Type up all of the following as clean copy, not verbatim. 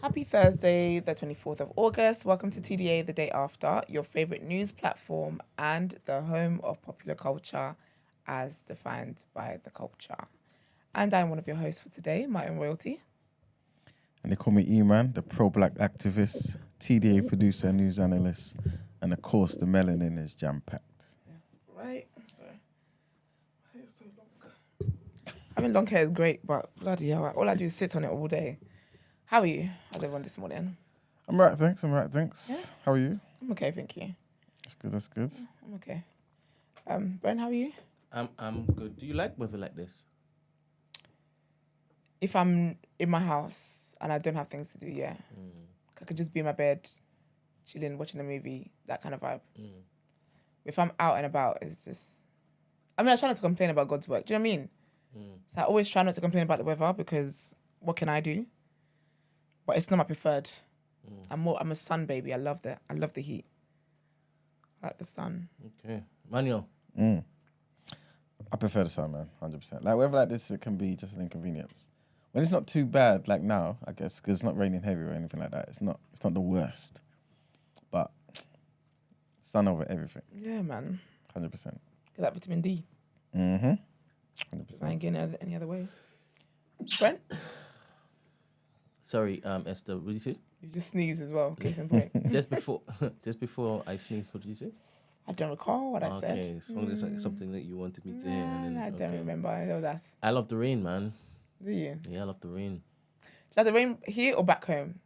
Happy Thursday, the 24th of August. Welcome to TDA the day after, your favorite news platform and the home of popular culture as defined by the culture. And I'm one of your hosts for today, my own royalty. And they call me E-Man, the pro-black activist, TDA producer, news analyst, and of course, the melanin is jam-packed. Yes, right. Sorry. My hair's so long. Having long hair is great, but bloody hell, all I do is sit on it all day. How are you? How's everyone this morning? I'm right, thanks. Yeah? How are you? I'm okay, thank you. That's good. I'm okay. Bren, how are you? I'm good. Do you like weather like this? If I'm in my house and I don't have things to do, yeah. I could just be in my bed, chilling, watching a movie, that kind of vibe. If I'm out and about, it's just... I mean, I try not to complain about God's work. Do you know what I mean? So I always try not to complain about the weather because what can I do? But it's not my preferred. I'm a sun baby. I love that. I love the heat. I like the sun. Okay. Manuel? I prefer the sun, man, 100%. Like, weather like this, it can be just an inconvenience. When it's not too bad, like now, I guess, because it's not raining heavy or anything like that, it's not the worst. But sun over everything. Yeah, man. 100%. Get that vitamin D. 100%. I ain't getting it any other way. Brent? Sorry, Esther, what did you say? You just sneeze as well, case in point. just before I sneezed, what did you say? I don't recall what I said. Okay, so it's like something that you wanted me to hear. And then, I don't remember. I know that's... I love the rain, man. Do you? Yeah, I love the rain. Do you like the rain here or back home?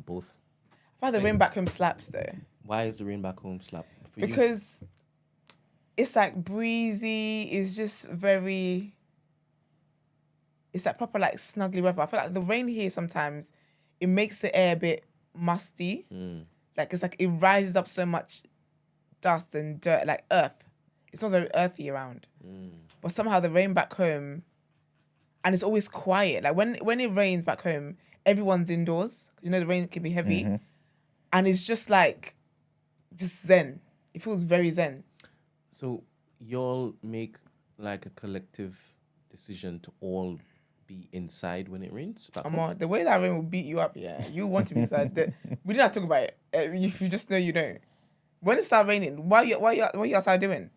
Both. I find the rain back home slaps though. Why is the rain back home slap for you? Because it's like breezy. It's just very... It's like proper like snuggly weather. I feel like the rain here sometimes, it makes the air a bit musty. Like it's like it rises up so much dust and dirt, like earth. It smells very earthy around. But somehow the rain back home, and it's always quiet. Like when it rains back home, everyone's indoors. You know the rain can be heavy. And it's just like, just zen. It feels very zen. So y'all make like a collective decision to all be inside when it rains? The way that rain will beat you up, yeah. You want to be inside. We didn't have to talk about it. If you just know, you know. When it starts raining, what are you outside doing?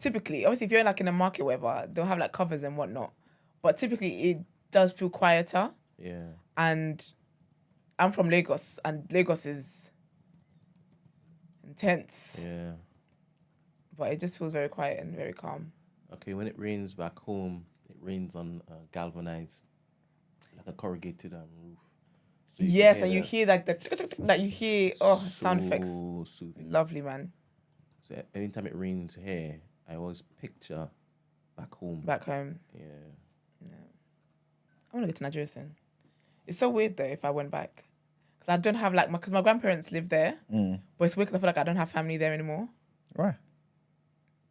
Typically, obviously, if you're like in a market weather, they'll have like covers and whatnot. But typically, it does feel quieter. Yeah. And I'm from Lagos, and Lagos is intense. Yeah. But it just feels very quiet and very calm. Okay, when it rains back home, it rains on galvanized, like a corrugated roof. So yes, and you hear like sound effects. Soothing. Lovely, man. So anytime it rains here, I always picture back home. Back home. Yeah. I want to go to Nigeria soon. It's so weird though if I went back. Because I don't have like, because my grandparents live there. But it's weird because I feel like I don't have family there anymore. Right.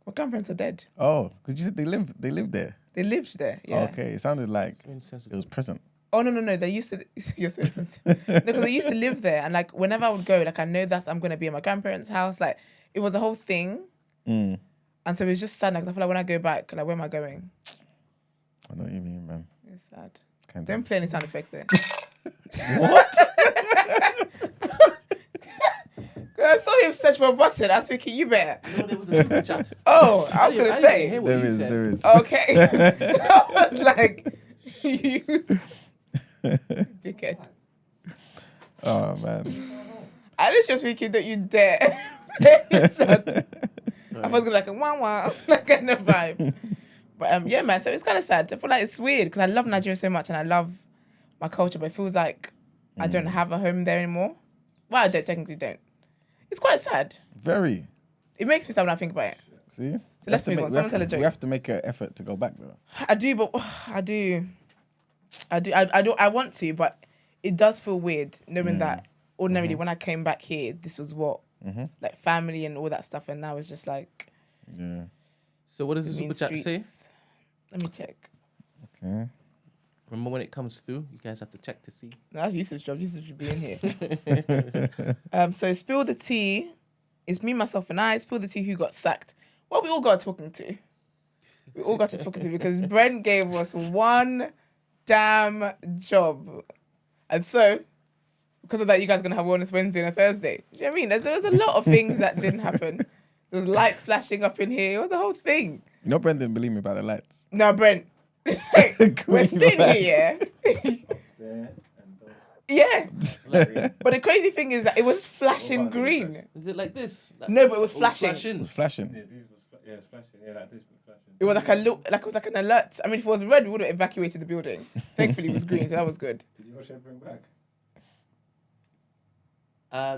My grandparents are dead. Oh, could you say they live there? They lived there, yeah. Oh, okay, it sounded like it was present. Oh, no. They used to... You're so insensitive. No, because they used to live there. And, like, whenever I would go, like, I know I'm going to be at my grandparents' house. Like, it was a whole thing. And so it's just sad. Because I feel like when I go back, like, where am I going? I know what you mean, man. It's sad. Kind Don't play any sound effects there. What? I saw him search for a button. I was thinking, you better. No, there was a super chat. Oh, I was going to say. There is. Okay. I was like, you... Dickhead. Oh, man. I was just thinking that you dare. I was going to like a wah-wah, that kind of vibe. But yeah, man, so it's kind of sad. I feel like it's weird because I love Nigeria so much and I love my culture, but it feels like I don't have a home there anymore. Well, I technically don't. It's quite sad. Very. It makes me sad when I think about it. See? So let's move on. Someone tell a joke. We have to make an effort to go back, though. I do, but I do. I want to, but it does feel weird knowing that ordinarily when I came back here, this was what, like family and all that stuff, and now it's just like... Yeah. So what does the super chat say? Let me check. Okay. Remember when it comes through, you guys have to check to see. No, that's Yusuf's job. Yusuf should be in here. So spill the tea. It's me, myself, and I. Spill the tea. Who got sacked? Well, we all got talking to. We all got to talking to because Brent gave us one damn job. And so, because of that, you guys are going to have Wellness Wednesday and a Thursday. Do you know what I mean? There was a lot of things that didn't happen. There was lights flashing up in here. It was a whole thing. You know, Brent didn't believe me about the lights. No, Brent. We're sitting here. Yeah. But the crazy thing is that it was flashing green. Is it like this? Like, No, but it was It flashing. was flashing. It's flashing. Yeah, like this was flashing. It was like it was like an alert. I mean, if it was red, we would have evacuated the building. Thankfully, it was green, so that was good. Did you watch everything back?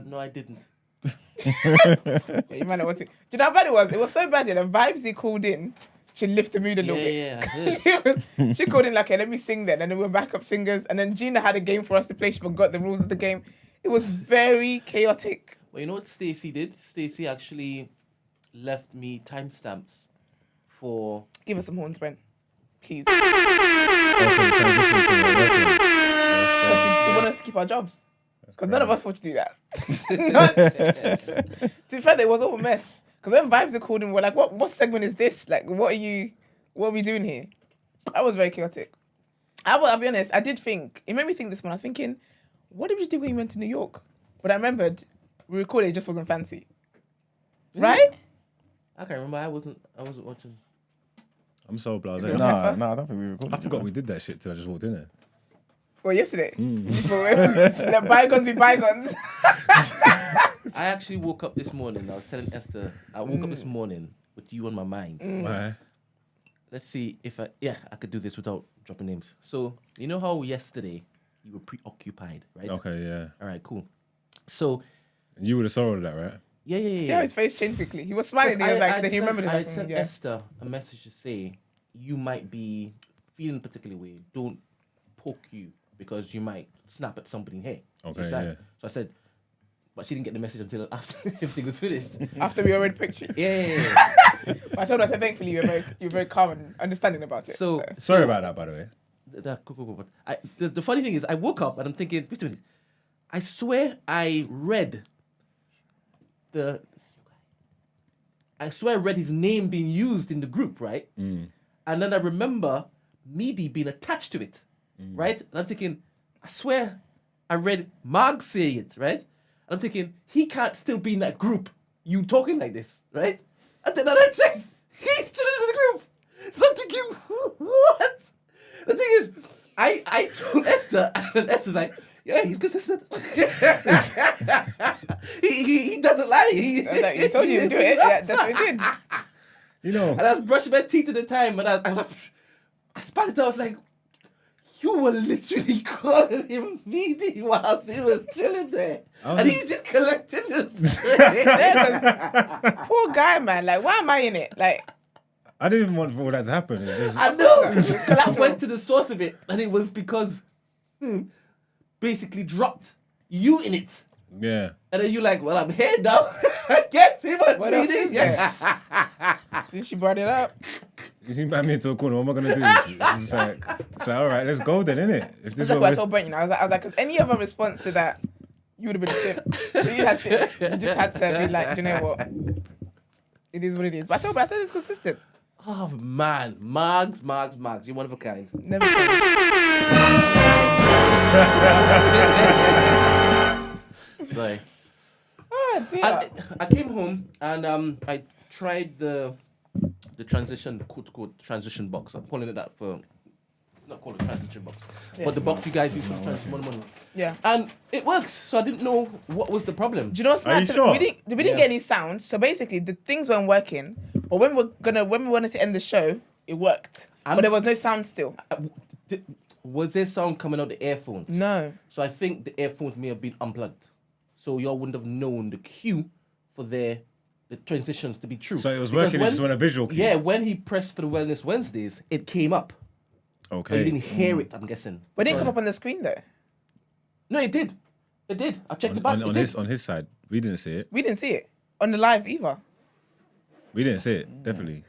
No, I didn't. Yeah, you might not want to. Do you know how bad it was? It was so bad. Yeah, the vibes he called in to lift the mood a little bit. Yeah, I did. She called in like, hey, let me sing then. And then we were backup singers. And then Gina had a game for us to play. She forgot the rules of the game. It was very chaotic. Well, you know what Stacey did? Stacey actually left me timestamps for... Give us some horns, Brent. Please. Okay, transition to the working. She wanted us to keep our jobs. Because none of us want to do that. To be fair, it was all a mess. Because when Vibes are called in, we're like, what segment is this? Like, what are we doing here? That was very chaotic. I'll be honest, I did think, it made me think this one. I was thinking, what did we do when we went to New York? But I remembered, we recorded, it just wasn't fancy. Right? I can't remember. I wasn't watching. I'm so blasé. No. No, I don't think we recorded. I forgot we did that shit too. I just walked in there. Well, yesterday. Let bygones be bygones. I actually woke up this morning. I was telling Esther, I woke up this morning with you on my mind. Why? Let's see if I could do this without dropping names. So, you know how yesterday you were preoccupied, right? Okay, yeah. All right, cool. So, You would have sorrowed that, right? yeah. See how his face changed quickly. He was smiling. He was like, then he remembered it. I Like, sent yeah. Esther a message to say you might be feeling a particular way. Don't poke you because you might snap at somebody here. Okay, Is that- yeah. So I said, but she didn't get the message until after everything was finished. After we already pictured. Yeah. But I told her, I said, thankfully, you were very calm and understanding about it. So Sorry about that, by the way. Cool. The funny thing is, I woke up and I'm thinking, wait a minute. I swear I read his name being used in the group, right? And then I remember Meady being attached to it, right? And I'm thinking, I swear I read Marg say it, right? And I'm thinking, he can't still be in that group. You talking like this, right? And then I checked, he's still in the group. So I'm thinking, what? The thing is, I told Esther, and Esther's like, yeah, he's consistent. he doesn't lie. I was like, you told you to do it. Yeah, that's what we did. You know, And I was brushing my teeth at the time, and I spotted it. I was like, you were literally calling him meaty whilst he was chilling there. And he was just collecting his Poor guy, man. Like, why am I in it? Like, I didn't even want for all that to happen. It just, I know. I went to the source of it, and it was because basically dropped you in it. yeah. And then you like, well, I'm here now. I guess he was What else is meeting. there? Since she brought it up. You see me into a corner, what am I going to do? It's like, all right, let's go then, innit? If this That's is what I told Brent, you know. I was like, because any other response to that, you would have been a simp. So you just had to be like, do you know what? It is what it is. But I told her, I said it's consistent. Oh, man. Margs. You're one of a kind. Never change. Sorry. Oh, dear. And I came home and I tried the transition, quote transition box. I'm calling it that for, it's not called a transition box, but the box you guys use for transition. Yeah. And it works. So I didn't know what was the problem. Do you know what's Are mad? you sure? We didn't get any sound. So basically, the things weren't working. But when we wanted to end the show, it worked. But there was no sound still. Was there sound coming out the earphones? No. So I think the earphones may have been unplugged. So y'all wouldn't have known the cue for the transitions to be true. So it was Because working, it just went a visual cue. Yeah, when he pressed for the Wellness Wednesdays, it came up. But Okay. you didn't hear it, I'm guessing. But it didn't come up on the screen though. No, it did. It did. I checked it back. On his side, we didn't see it. We didn't see it on the live either. We didn't see it, definitely.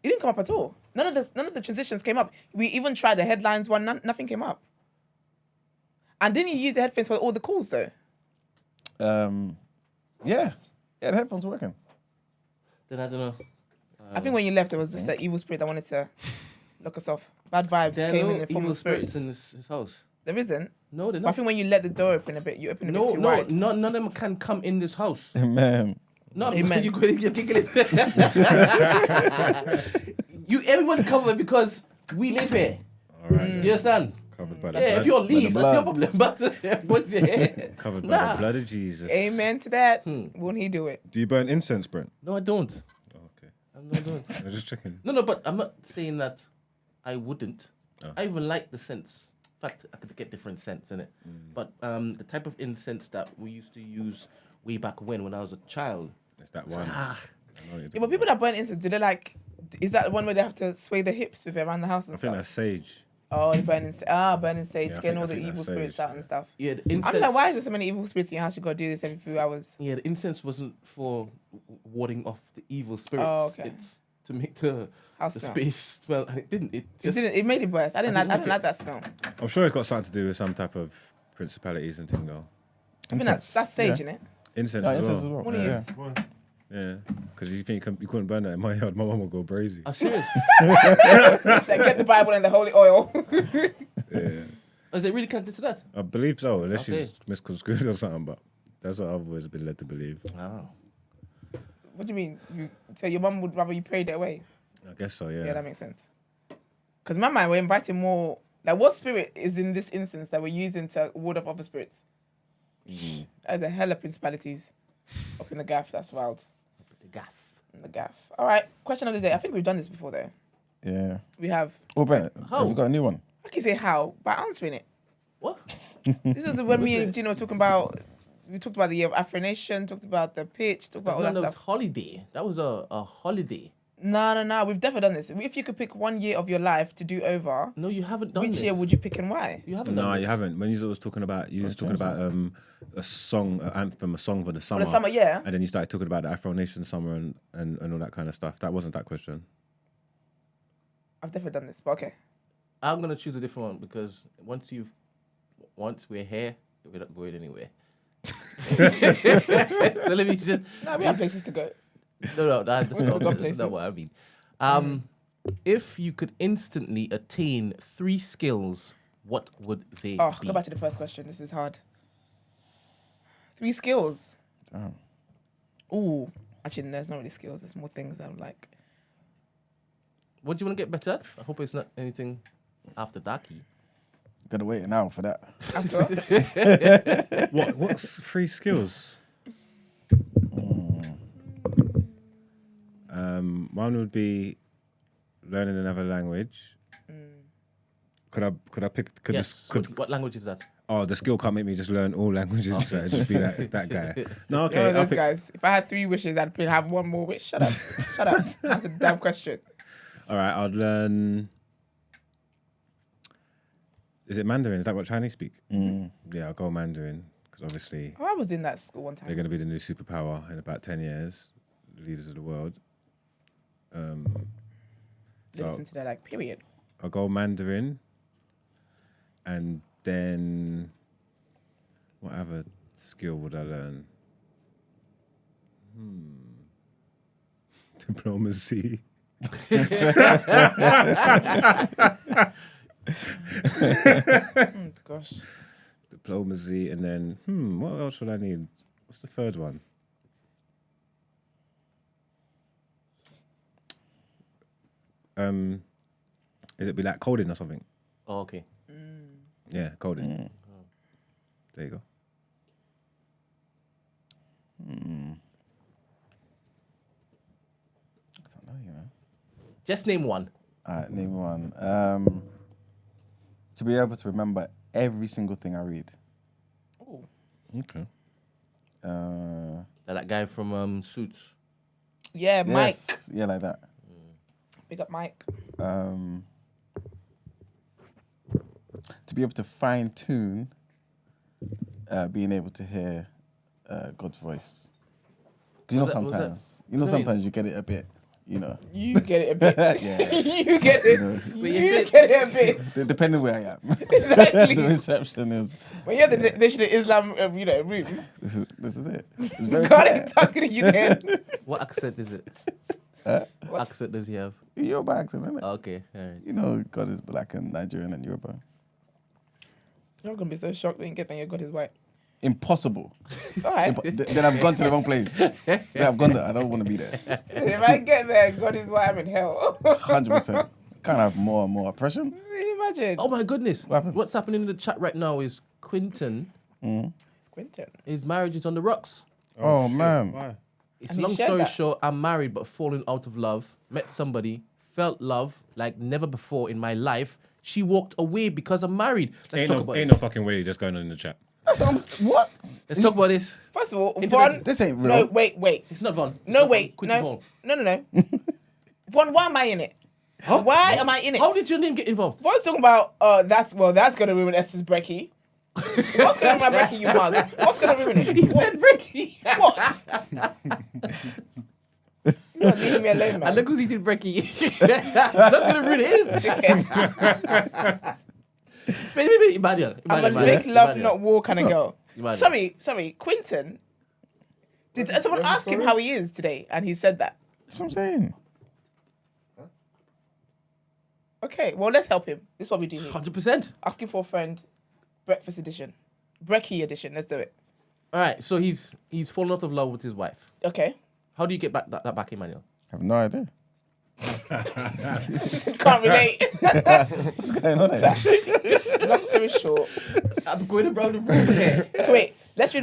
It didn't come up at all. None of the transitions came up. We even tried the headlines one. Nothing came up. And didn't you use the headphones for all the calls though? Yeah, the headphones were working. Then I don't know. I think when you left, there was just that evil spirit that wanted to lock us off. Bad vibes There are came in no the form evil of spirits. in his house. There isn't. No, they're But I not. think when you let the door open a bit, you open a bit No, too no, wide. none of them can come in this house. Man. No, Amen. you're giggling. Everyone's covered because we live here. All right. Do you understand? Covered by the Yeah, blood. if you're leave, that's your blood. problem. But once you're here, Covered by Nah. the blood of Jesus. Amen to that. Won't he do it? Do you burn incense, Brent? no, I don't. Oh, okay. I don't. I'm just checking. No, but I'm not saying that I wouldn't. Oh. I even like the scents. In fact, I could get different scents in it. But the type of incense that we used to use way back when I was a child. It's that one. I know what you're Yeah, talking but people about. that burn incense, do they like? Is that the one where they have to sway their hips with it around the house and I think stuff? that's sage. Oh, they burning burning sage, Yeah, I getting all think the evil that's spirits sage, out and stuff. Yeah, the I'm incense. like, why is there so many evil spirits in your house? You got to do this every few hours. Yeah, the incense wasn't for warding off the evil spirits. Oh, okay. It's to make the House the smell. space smell. And it didn't. It It just. didn't. It made it worse. I didn't didn't like like it. that smell. I'm sure it's got something to do with some type of principalities and thing, though. I think that's sage, Yeah. innit? Incense, No, as, incense well. as well. What do you Yeah. use? Yeah, because you think you couldn't burn that in my yard, my mum would go crazy. I'm serious. Like, get the Bible and the holy oil. Yeah, Is it really connected to that? I believe so, unless Okay. she's misconstrued or something. But that's what I've always been led to believe. Wow. What do you mean? So your mum would rather you prayed it away? I guess so. Yeah, Yeah. that makes sense. Because in my mind, we're inviting more. Like, what spirit is in this instance that we're using to ward off other spirits? There's a hella principalities up in the gaff. That's wild. The gaff. In the gaff. All right. Question of the day. I think we've done this before, though. Yeah. We have. Oh, Brent, How? have you got a new one? I can say how by answering it. What? This is when me Was and it? Gino were talking about. We talked about the year of Afro Nation. Talked about the pitch. Talked about all No, that that was stuff. holiday. That was a holiday. No. We've definitely done this. If you could pick one year of your life to do over, No, you haven't done which this. year would you pick and why? You haven't No, done you this. haven't. When you was talking about, you was talking about a song, an anthem, a song for the summer. For the summer, yeah. And then you started talking about the Afro Nation summer and all that kind of stuff. That wasn't that question. I've definitely done this, but okay. I'm gonna choose a different one because once we're here, we're not going anywhere. So let me just. No, we have places to go. No, that's We've not, got that's not places. what I mean. If you could instantly attain 3 skills, what would they Oh, be? go back to the first question. This is hard. 3 skills. Damn. Ooh, actually, there's not really skills. There's more things I would like. What do you want to get better at? I hope it's not anything after darky. Gotta wait an hour for that. After, What's 3 skills? One would be learning another language. Could I pick? Could Yes. this, could What language is that? oh, the skill can't make me just learn all languages. So it'd just be like that guy. No, okay. you're one of I'll those pick, guys. If I had 3 wishes, I'd have one more wish. Shut up. Shut up. That's a damn question. all right, I'd learn. Is it Mandarin? Is that what Chinese speak? Yeah, I'll go Mandarin because obviously Oh, I was in that school one they're time. going to be the new superpower in about 10 years, the leaders of the world. Listen to that, like, period. I'll go Mandarin, and then what other skill would I learn? Diplomacy. Gosh. Diplomacy, and then what else would I need? What's the third one? Is it be like coding or something? Oh, okay. Yeah, coding. There you go. I don't know, you know. Just name one. Alright, name one. To be able to remember every single thing I read. Ooh. Okay. That guy from Suits. Yeah, Mike. Yes, yeah, like that. Big up Mike. To be able to fine tune, being able to hear God's voice. 'Cause you know Was that- was that- sometimes, you know was that- sometimes you get it a bit, you know. You get it a bit. Yeah. You get it. Wait, You is it- get it a bit. Depending where I am, Exactly. the reception is. When you're the Nation of Islam, room, This is it. It's very God quiet. is talking to you then. What accent is it? What accent does he have? Yoruba accent, isn't it? Okay, all right. You know, God is black and Nigerian and Yoruba. You're gonna be so shocked when you get there. Your God is white. Impossible. All right. Then I've gone to the wrong place. Then I've gone there. I don't want to be there. If I get there, God is white. I'm in hell. 100%. Can't have more and more oppression. Can you imagine? Oh my goodness. What happened? What's happening in the chat right now is Quinton, It's Quinton. his marriage is on the rocks. Oh, shit. man. Why? It's And he long shared story that. short, I'm married but fallen out of love. Met somebody, felt love like never before in my life. She walked away because I'm married. Let's talk about Ain't this. no fucking way just going on in the chat. What? Let's talk about this. First of all, Internet- Von. This ain't real. No, wait. It's not Von. It's No, not wait. Von. Quinton No. Hall. No. Von, why am I in it? Why am I in it? How did your name get involved? Von's talking about, that's gonna ruin Esther's brekkie. What's gonna ruin my brekkie, you mug? What's gonna ruin it? He said Ricky. What? You're not leaving me alone, man. And look who's eating brekkie. Not gonna ruin his. Maybe Emmanuel. I'm a make love, not war kind of girl. Emmanuel. Sorry, Quinton. Did someone ask him how he is today? And he said that. That's what I'm saying. Okay, well, let's help him. This is what we do here. 100%. Asking for a friend, breakfast edition. Brekkie edition, let's do it. All right, so he's fallen out of love with his wife. Okay. How do you get back that back, Emmanuel? I have no idea. Can't relate. What's going on here? Long story short. I'm going around the room here. Okay, wait, let's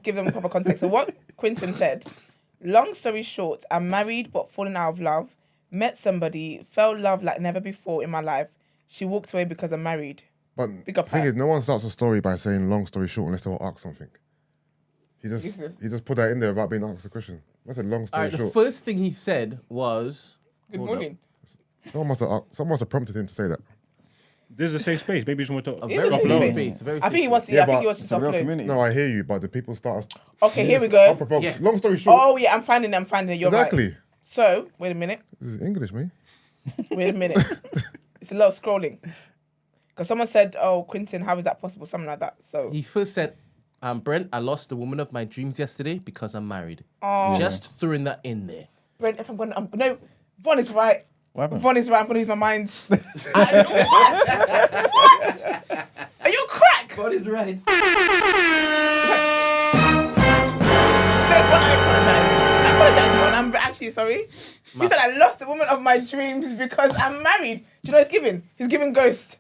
give them proper context. So what Quinton said, long story short, I'm married but fallen out of love, met somebody, felt love like never before in my life. She walked away because I'm married. But Big the up thing her. is, no one starts a story by saying long story short unless they will ask something. He just put that in there without being asked a question. I said long All story right, the short. first thing he said was... Good Hold morning. Someone must have prompted him to say that. There's a safe space. Maybe you just want to A talk. very is a safe safe space. Very I safe think he wants to, Yeah, I think but he wants to It's a real offload. community. No, I hear you, but the people start. Okay, here we go. Unprovoked. Yeah. Long story short. Oh yeah, I'm finding it. You're exactly. right. So, wait a minute. This is English, me. Wait a minute. It's a lot of scrolling. Because someone said, oh, Quinton, how is that possible? Something like that. So, He first said, Brent, I lost the woman of my dreams yesterday because I'm married. oh, Just throwing that in there. Brent, if I'm going to, no, Von is right. What happened? Von is right. I'm going to use my mind. What? Are you crack? God is right. No, Von, I apologize, Von. I'm actually sorry. He said, I lost the woman of my dreams because I'm married. Do you know what he's giving? He's giving ghost.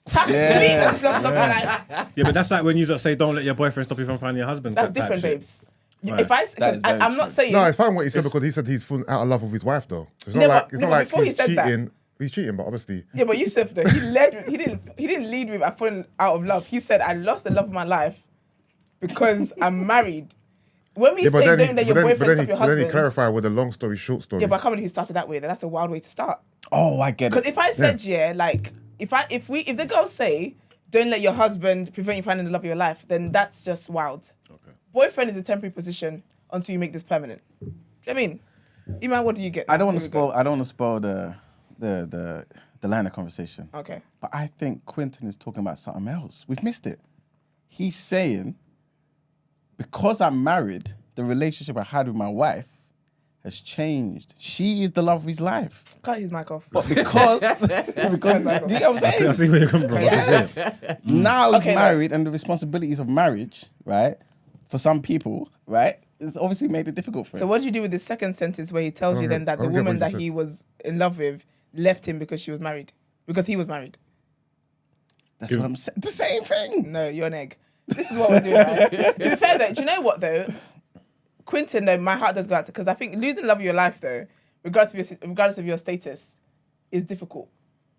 Touch, Yeah. please. I just lost love of my life. Yeah, but that's like when you just say, don't let your boyfriend stop you from finding your husband. That's type different, shit. babes. Right. If I, That because is very I'm not true. saying. No, it's fine what he said because he said he's fallen out of love with his wife, though. So it's No, not like but- it's no, not but like before he he's said that- cheating. He's cheating, but obviously. Yeah, but Yusuf though, he didn't lead with I fallen out of love. He said I lost the love of my life because I'm married. When we Yeah, say don't let your boyfriend stop your but then he husband. clarified with a long story short story. Yeah, but I can't believe he started that way. That's a wild way to start. Oh, I get Because it. if I said like if the girls say don't let your husband prevent you finding the love of your life, then that's just wild. Okay. Boyfriend is a temporary position until you make this permanent. I mean, Iman, what do you get? I don't want to Here we go. spoil. I don't want to spoil the line of conversation. Okay. But I think Quinton is talking about something else. We've missed it. He's saying, because I'm married, the relationship I had with my wife has changed. She is the love of his life. Cut his mic off. But because you get what I'm I saying? see where you're coming from. Yes. Now he's Okay, no. married, and the responsibilities of marriage, right, for some people, right, it's obviously made it difficult for him. So what do you do with the second sentence where he tells you then that the I don't get woman what that you said. he was in love with left him because she was married? Because he was married. That's what I'm saying. The same thing. No, you're an egg. This is what we're doing, right? To be fair though, do you know what though? Quinton, though, my heart does go out to, because I think losing love of your life though, regardless of your status, is difficult.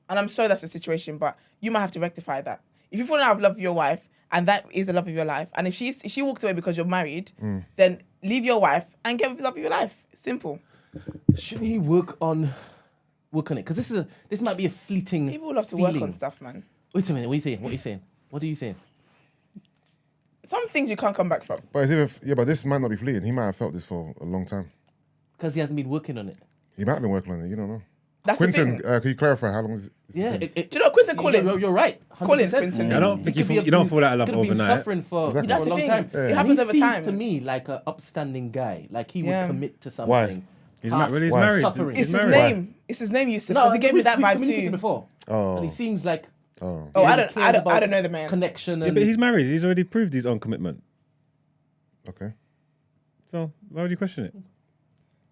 And I'm sorry that's the situation, but you might have to rectify that. If you fall out of love with your wife, and that is the love of your life, and if she walked away because you're married, then leave your wife and get with the love of your life. Simple. Shouldn't he work on it? Because this might be a fleeting People love to feeling. work on stuff, man. Wait a minute. What are you saying? What are you saying? What are you saying? Some things you can't come back from. But it's even, but this might not be fleeting. He might have felt this for a long time. Because he hasn't been working on it. He might have been working on it. You don't know. That's the Quinton, thing. can you clarify how long is it? Yeah. Do you know what, Quinton, call him? You're right. Call him, 100%. Quinton. I don't think He could be you don't fall out of love could have been overnight. suffering for, Exactly. for That's a the long thing. time. It And happens he over seems time. to me like an upstanding guy. Like he would Yeah. commit to something. Why? He's Past he's Why? married. suffering. He's It's his married. name. It's his name, Yusuf. No, Because he gave me that we've vibe communicated too. before. Oh. And he seems like Oh. Oh, I He don't cares about know the man. Connection Yeah, and but he's married. He's already proved his own commitment. Okay. So why would you question it?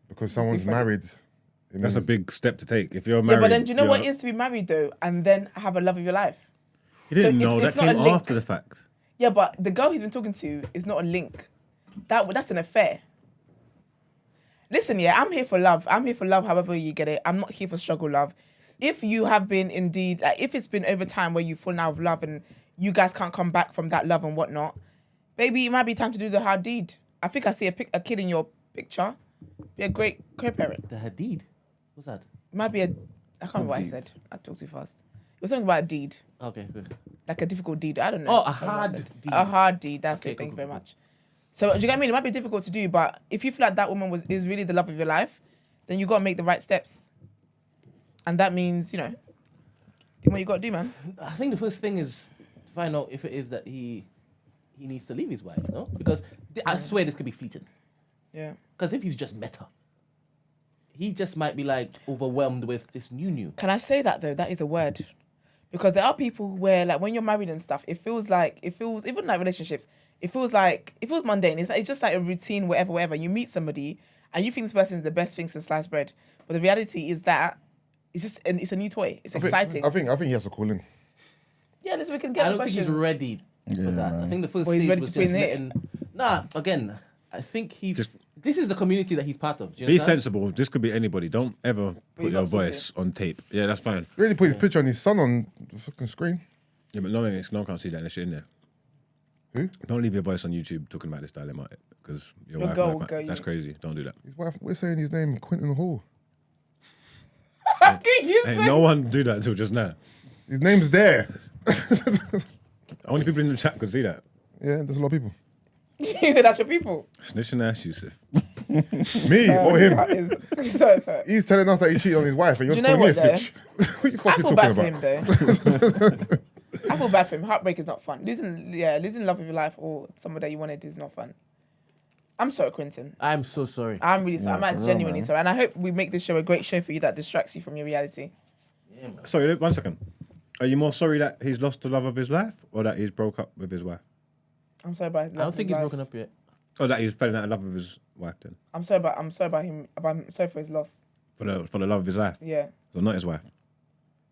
Because someone's different. married. it That's a means- big step to take. If you're Yeah, married, but then do you know what it you're- is to be married though, and then have a love of your life? You didn't So know it's that not a came link. after the fact. Yeah, but the girl he's been talking to is not a link. That's an affair. Listen, yeah, I'm here for love. I'm here for love however you get it. I'm not here for struggle love. If you have been indeed, if it's been over time where you've fallen out of love and you guys can't come back from that love and whatnot, baby, it might be time to do the hard deed. I think I see a kid in your picture. Be a great co-parent. the Hadid. What's that? It might be I can't remember what I said. I talked too fast. It was something about a deed. Okay, good. Like a difficult deed. I don't know. Oh, a I don't know what I hard said. deed. A hard deed. That's Okay, it. Thank you cool, very cool, much. So do you get what I mean? It might be difficult to do, but if you feel like that woman is really the love of your life, then you gotta make the right steps. And that means, do what you gotta do, man. I think the first thing is to find out if it is that he needs to leave his wife, no? Because I swear this could be fleeting. Yeah. Because if he's just met her, he just might be like overwhelmed with this new. Can I say that though? That is a word. Because there are people where like when you're married and stuff, it feels even like relationships, it feels mundane. It's just like a routine, whatever. You meet somebody and you think this person is the best thing since sliced bread. But the reality is that it's a new toy. It's exciting. I think he has to call in. Yeah, let's we can get I don't questions. think he's ready for Yeah, that. I man. think the first Well, he's stage ready was to put just in it. letting... Nah, again, I think Just- this is the community that he's part of. Do you Be understand? sensible. This could be anybody. Don't ever you put your got to voice on tape. Yeah, that's fine. He really put his picture on his son on the fucking screen. Yeah, but no one can't see that unless you're in there. Who? Don't leave your voice on YouTube talking about this dilemma because your Your wife girl might- will go that's you. crazy. Don't do that. His wife, we're saying his name, Quentin Hall. Hey, no one do that until just now. His name's there. Only people in the chat could see that. Yeah, there's a lot of people. You said that's your people. Snitching ass, Yusuf. Me or him. That is- He's telling us that he cheated on his wife and you're Do you know calling me a what, snitch. What you I fucking feel talking bad for about? him though. I feel bad for him. Heartbreak is not fun. Losing love of your life or someone that you wanted is not fun. I'm sorry, Quentin. I'm so sorry. I'm really sorry. Yeah, I'm for real, genuinely man. sorry. And I hope we make this show a great show for you that distracts you from your reality. Yeah, man. Sorry, 1 second. Are you more sorry that he's lost the love of his life or that he's broke up with his wife? I'm sorry about his I don't love think of he's his broken life. up yet. Or that he's falling out of love with his wife then? I'm sorry about him. I'm sorry for his loss. For the love of his life. Yeah. So not his wife.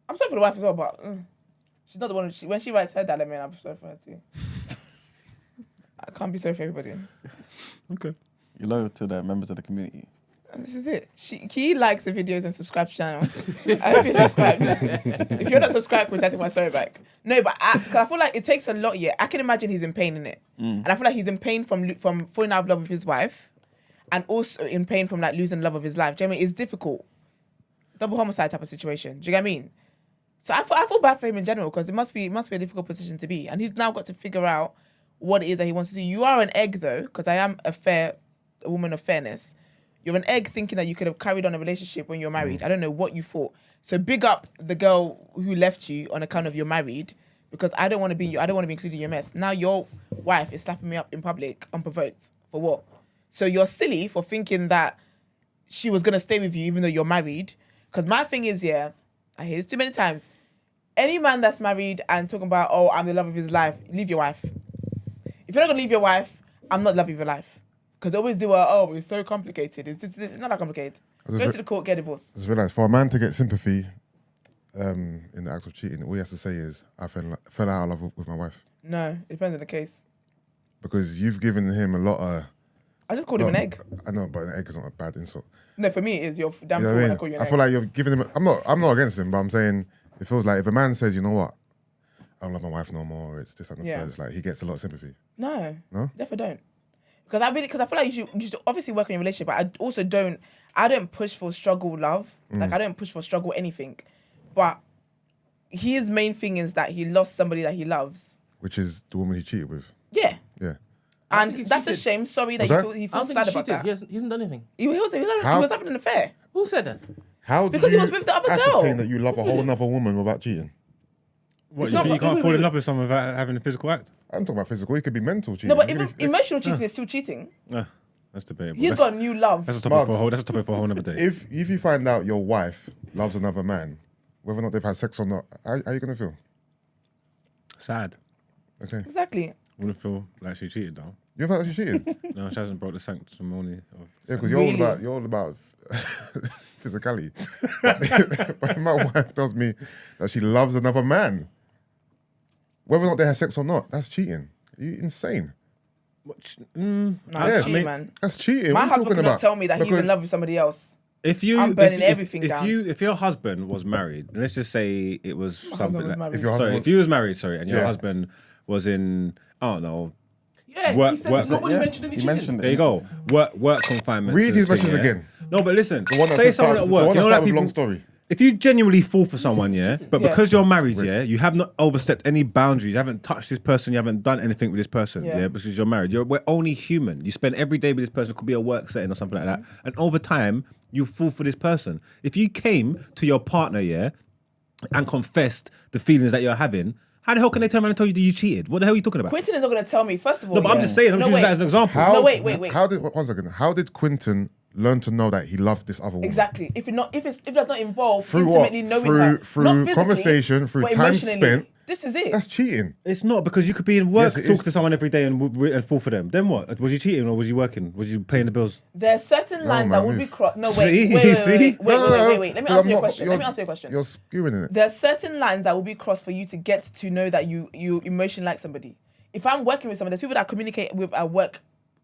I'm sorry for the wife as well, but she's not the one. When she writes her dilemma, I'm sorry for her too. I can't be sorry for everybody. Okay. You're loyal to the members of the community. And this is it. He likes the videos and subscribes to the channel. I hope you're subscribed. If you're not subscribed, please take my story back. No, but cause I feel like it takes a lot. Yeah, I can imagine he's in pain in it, and I feel like he's in pain from falling out of love with his wife, and also in pain from like losing love of his life. Do you know what I mean? It's difficult, double homicide type of situation. Do you get what I mean? So I feel bad for him in general because it must be a difficult position to be, and he's now got to figure out what it is that he wants to do. You are an egg though, because I am a woman of fairness. You're an egg thinking that you could have carried on a relationship when you're married. I don't know what you thought. So big up the girl who left you on account of you're married, because I don't want to be included in your mess. Now your wife is slapping me up in public unprovoked. For what? So you're silly for thinking that she was gonna stay with you even though you're married. Because my thing is, yeah, I hear this too many times. Any man that's married and talking about, oh, I'm the love of his life, leave your wife. If you're not gonna leave your wife, I'm not the love of your life. Because they always do it's so complicated. It's not that complicated. Go to the court, get divorced. Just realised, for a man to get sympathy in the act of cheating, all he has to say is, I fell out of love with my wife. No, it depends on the case. Because you've given him a lot of... I just called him an egg. I know, but an egg is not a bad insult. No, for me it is. You're damn You know fool what when I I call you mean? an I egg. feel like you're giving him... I'm not against him, but I'm saying it feels like if a man says, you know what, I don't love my wife no more, it's this and the Yeah. third, it's like he gets a lot of sympathy. No, No? definitely don't. Because I feel like you should obviously work on your relationship, but I also don't push for struggle love. Like I don't push for struggle anything. But his main thing is that he lost somebody that he loves. Which is the woman he cheated with. Yeah. Yeah. I And think he's that's a cheated. shame. Sorry that Was he that? feels, he I don't feels think sad he's about cheated. that. He hasn't done anything. He was How? having an affair. Who said that? How Because do he was you with the other girl. ascertain that you love a whole other woman without cheating? What, It's you not think you fucking can't fall in weird. love with someone without having a physical act? I'm talking about physical. It could be mental cheating. No, but Even even if- emotional cheating is still cheating. Nah, that's debatable. He's that's, got new love. That's a topic for a Mugs. whole. That's a topic for a whole other day. If you find out your wife loves another man, whether or not they've had sex or not, how are you gonna feel? Sad. Okay. Exactly. Wouldn't feel like she cheated though. You ever thought she cheated? No, she hasn't broke the sanctimony of. Yeah, because Really? you're all about physicality. But my wife tells me that she loves another man. Whether or not they have sex or not, that's cheating. Are you insane? No, Yes. it's cheating, man. That's cheating. My What are you husband talking cannot about? tell me that he's Because- in love with somebody else. If you, I'm burning everything if down. if your husband was married, let's just say it was husband something was like. married. If your Sorry, husband- if you was married, sorry, and your Yeah. husband was in, I don't know. Yeah, Work- he said work- nobody yeah, mentioned any he cheating. mentioned There you go. Work confinement. Read his message again. No, but listen. The one that Say said someone start- at the work. one You that know started that with people. long story. If you genuinely fall for someone, yeah, but Yeah. because you're married, yeah, you have not overstepped any boundaries. You haven't touched this person. You haven't done anything with this person, Yeah. yeah, because you're married. We're only human. You spend every day with this person. It could be a work setting or something like that. And over time, you fall for this person. If you came to your partner, yeah, and confessed the feelings that you're having, how the hell can they turn around and tell you that you cheated? What the hell are you talking about? Quentin is not going to tell me. First of all, No, but I'm just saying. I'm no, just using wait. that as an example. How, No, wait. How did one second? How did Quinton learn to know that he loved this other woman? Exactly. If that's not involved Through what? intimately knowing Through- her, through not physically, conversation, through but time emotionally. spent. This is it. That's cheating. It's not, because you could be in work, Yes, it talk is. to someone every day and fall for them. Then what? Was you cheating or was you working? Was you paying the bills? There are certain lines man, that will be move. crossed. No, See? wait. See? Let me No, answer because your I'm not- question. Let me answer your question. You're skewing in it. There are certain lines that will be crossed for you to get to know that you emotionally like somebody. If I'm working with someone, there's people that I communicate with at work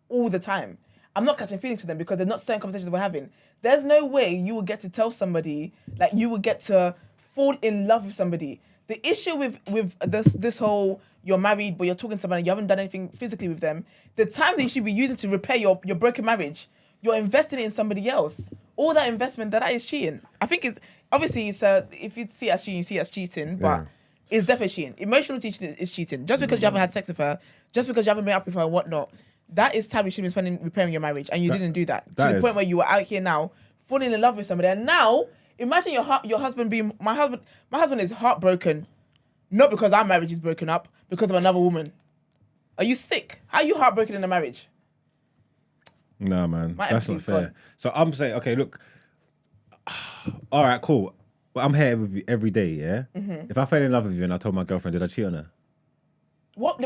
all the time. I'm not catching feelings for them because they're not certain conversations we're having. There's no way you will get to tell somebody, like you will get to fall in love with somebody. The issue with this whole you're married but you're talking to somebody, you haven't done anything physically with them, the time that you should be using to repair your broken marriage, you're investing it in somebody else. All that investment, that is cheating. I think it's obviously if you see it as cheating, you see it as cheating, but Yeah. it's definitely cheating. Emotional cheating is cheating. Just because you haven't had sex with her, just because you haven't been up with her and whatnot, that is time you should be spending repairing your marriage, and you didn't do that. To that the is- point where you were out here now falling in love with somebody, and now imagine your husband being my husband is heartbroken, not because our marriage is broken up, because of another woman. Are you sick? How are you heartbroken in a marriage? No, man, My that's not empathy's fair. gone. So I'm saying, okay, look. All right, cool. Well, I'm here with you every day, yeah? Mm-hmm. If I fell in love with you and I told my girlfriend, did I cheat on her? What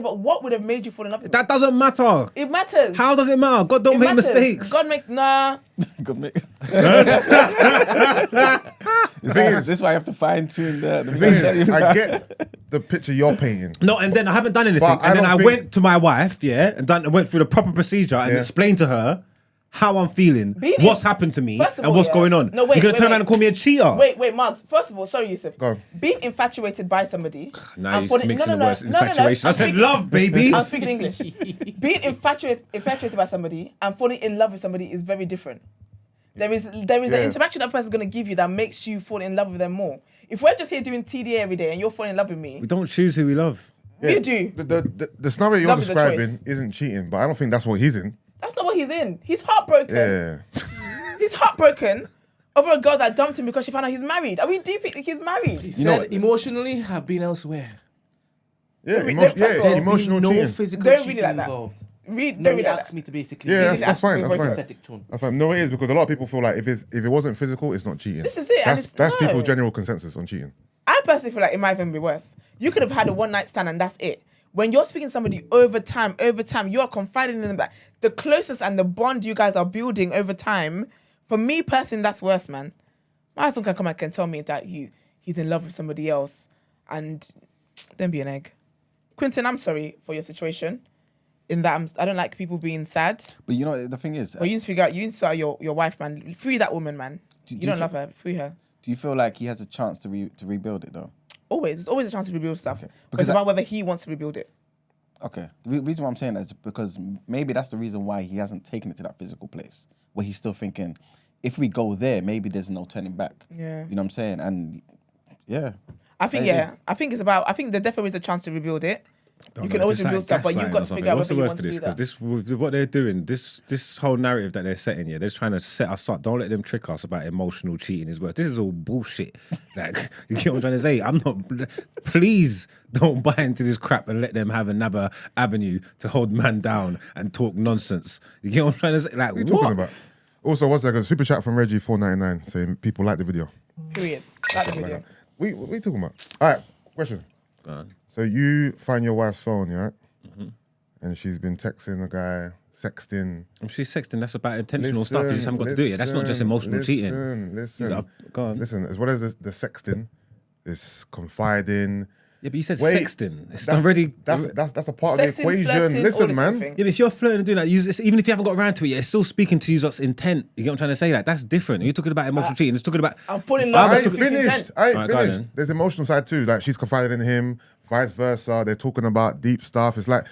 would have made you fall in love with? That doesn't matter. It matters. How does it matter? God don't It make matters. mistakes. God makes nah. Good mix. The thing is, This is why I have to fine tune the the thing is, I get the picture you're painting. No, and then I haven't done anything. But I And then don't I think- went to my wife, yeah, and went through the proper procedure and Yeah. explained to her how I'm feeling, Being what's in- happened to me, First of and all, what's yeah. going on. No, wait, You're going wait, to turn wait. around and call me a cheater. Wait, Marks. First of all, sorry, Yusuf. Go on. Being infatuated by somebody. Now and you're falling- mixing the words no, infatuation. I'm I said speaking- love, baby. I'm speaking English. Being infatuated by somebody and falling in love with somebody is very different. There is Yeah. an interaction that person's going to give you that makes you fall in love with them more. If we're just here doing TDA every day and you're falling in love with me, We don't choose who we love. you do. The scenario you're Love is a describing choice. isn't cheating, but I don't think that's what he's in. That's not what he's in. He's heartbroken. Yeah. He's heartbroken over a girl that dumped him because she found out he's married. Are we deep? He's married. He You know said what? emotionally have been elsewhere. Yeah, There's yeah, There's emotional been no cheating. physical Don't cheating really like that. involved. Read, No, don't he read like asked that. me to basically. Yeah, He's that's fine. asking That's for fine. Pathetic tone. That's fine. No, it is because a lot of people feel like if it wasn't physical, it's not cheating. This is it, and That's it's- no. people's general consensus on cheating. I personally feel like it might even be worse. You could have had a one night stand and that's it. When you're speaking to somebody over time, you are confiding in them. That the closest and the bond you guys are building over time, for me personally, that's worse, man. My husband can come and can tell me that he's in love with somebody else, and don't be an egg. Quinton, I'm sorry for your situation. In that I don't like people being sad. But you know, the thing is, But you need to figure out. You need to sort out your wife, man. Free that woman, man. Do You you don't feel- love her. Free her. do you feel like he has a chance to rebuild it though? Always. There's always a chance to rebuild stuff. Okay. But Because it's about whether he wants to rebuild it. Okay. The reason why I'm saying that is because maybe that's the reason why he hasn't taken it to that physical place where he's still thinking, if we go there, maybe there's no turning back. Yeah. You know what I'm saying? And yeah. I think Maybe. yeah. I think there definitely is a chance to rebuild it. Don't You know, can always it's like rebuild stuff, but you've gaslighting got or to something. figure out What's whether the you word want for to this? do that. Because this, what they're doing, this whole narrative that they're setting, yeah, they're trying to set us up. Don't let them trick us about emotional cheating as well. This is all bullshit. Like, you get what I'm trying to say? I'm not. Please don't buy into this crap and let them have another avenue to hold man down and talk nonsense. You get what I'm trying to say? Like, What are you talking about? Also, one second, super chat from Reggie 499 saying people like the video. Period. Like the video. What are you talking about? All right, question. Go on. So you find your wife's phone, yeah? And she's been texting a guy, sexting. She's sexting. That's about intentional stuff. You just haven't got to do it. That's not just emotional cheating. Listen, Go on. listen. As well as the sexting, it's confiding. Yeah, but you said Wait, sexting. It's That's already. that's a part Sexting, of the equation. flirting, all Listen, the man. same thing. Yeah, but if you're flirting and doing that, even if you haven't got around to it yet, it's still speaking to you what's intent. You get what I'm trying to say? Like, that's different. You're talking about emotional cheating. It's talking about. I'm falling in love. I with ain't the 50 finished. cent. I ain't Alright, go on finished. then. There's emotional side too. Like she's confiding in him, vice versa. They're talking about deep stuff. It's like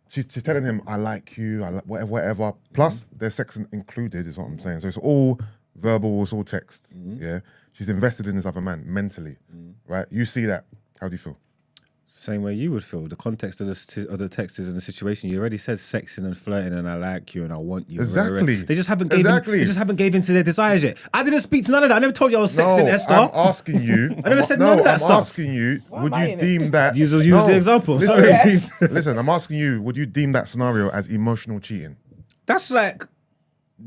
she's telling him, "I like you. I like whatever." Plus, there's sex included. Is what I'm saying. So it's all verbal. It's all text. Yeah. She's invested in this other man mentally. Right. You see that? How do you feel? Same way you would feel. The context of the text is in the situation. You already said sexing and flirting and I like you and I want you. Exactly. They just haven't gave in to their desires yet. I didn't speak to none of that. I never told you I was sexing Esther. I'm asking you. I never said none of that I'm stuff. asking you. Why Would am I you in deem it? that? Use the example. Listen, Sorry, please. listen, I'm asking you. Would you deem that scenario as emotional cheating? That's like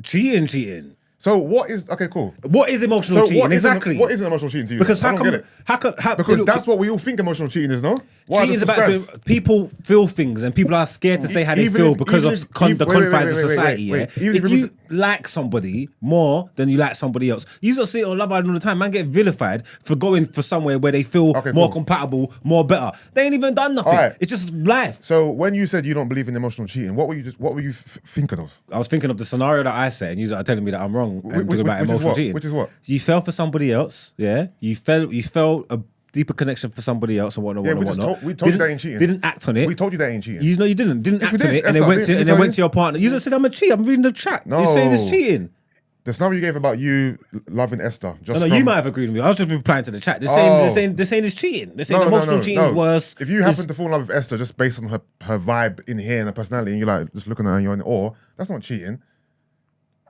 cheating. So what is okay? Cool. What is emotional cheating? what is exactly. what is emotional cheating to you? Because then? I don't get it. Because look, that's what we all think emotional cheating is, no? What are cheating is the about subscribes? people feel things and people are scared to say how they Even feel if- because even of if- the wait, wait, confines of wait, wait, society. wait. Yeah? Even If if you like somebody more than you like somebody else, you just see it on Love Island all the time. Man get vilified for going for somewhere where they feel Okay, more cool. compatible, more better. They ain't even done nothing. All right. It's just life. So when you said you don't believe in emotional cheating, what were you thinking of? I was thinking of the scenario that I said, and you are telling me that I'm wrong and talking about which is emotional what? cheating. Which is what? You fell for somebody else, yeah. You felt a deeper connection for somebody else and whatnot. Yeah, whatnot. we told you that ain't cheating. Didn't act on it. We told you that ain't cheating. You know you didn't Yes, act we on did. it, and then Esther, went didn't we to tell you? your partner. You just said I'm a cheat. I'm reading the chat. No. You're saying it's cheating. The scenario you gave about you loving Esther. Just No, from, you might have agreed with me. I was just replying to the chat. They're saying it's cheating. They're saying emotional cheating is worse. If you happen to fall in love with Esther just based on her vibe in here and her personality, and you're like just looking at her and you're in awe, that's not cheating.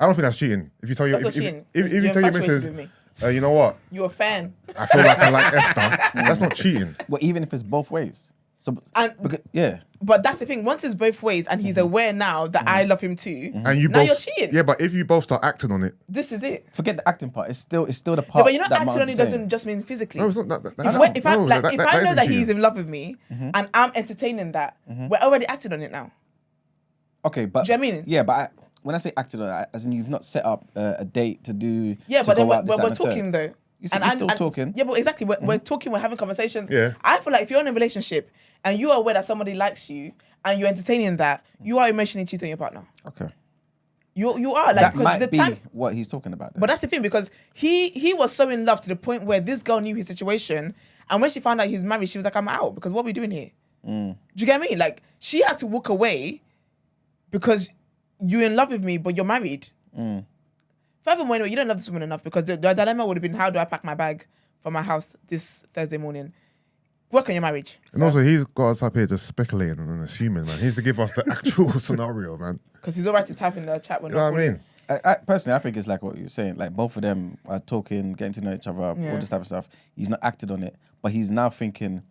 I don't think that's cheating. If you tell your That's if, not if, cheating. if, if you You're tell your infatuated missus, with me. you know what? You're a fan. I feel like I like Esther. That's not cheating. Well, even if it's both ways. So, And- yeah. But that's the thing. Once it's both ways, and he's aware now that I love him too. And you now both you're cheating. Yeah, but if you both start acting on it, This is it. Forget the acting part. It's still the Yeah, part. but you know, that acting Martin's on it saying. doesn't just mean physically. no, it's not that. If I know isn't that he's cheating. in love with me and I'm entertaining that, we're already acting on it now. Okay, but Do you know what I mean? Yeah, but when I say acting on it, as in you've not set up a date to do. Yeah, to but then go out, this, we're that, and the third. talking though. You're still talking. Yeah, but exactly. We're talking, we're having conversations. Yeah. I feel like if you're in a relationship and you are aware that somebody likes you and you're entertaining that, you are emotionally cheating on your partner. Okay. You are like That because might the be time. what he's talking about. Then. But that's the thing because he was so in love to the point where this girl knew his situation, and when she found out he's married, she was like, "I'm out because what are we doing here?" Do you get me? Like she had to walk away because you're in love with me, but you're married. Furthermore, anyway, you don't love this woman enough because the dilemma would have been, how do I pack my bag from my house this Thursday morning? Work on your marriage. And also, he's got us up here just speculating and assuming, man. He needs to give us the actual scenario, man. Because he's all right to type in the chat. When You know what I mean? I personally, I think it's like what you're saying. Like both of them are talking, getting to know each other, all this type of stuff. He's not acted on it, but he's now thinking,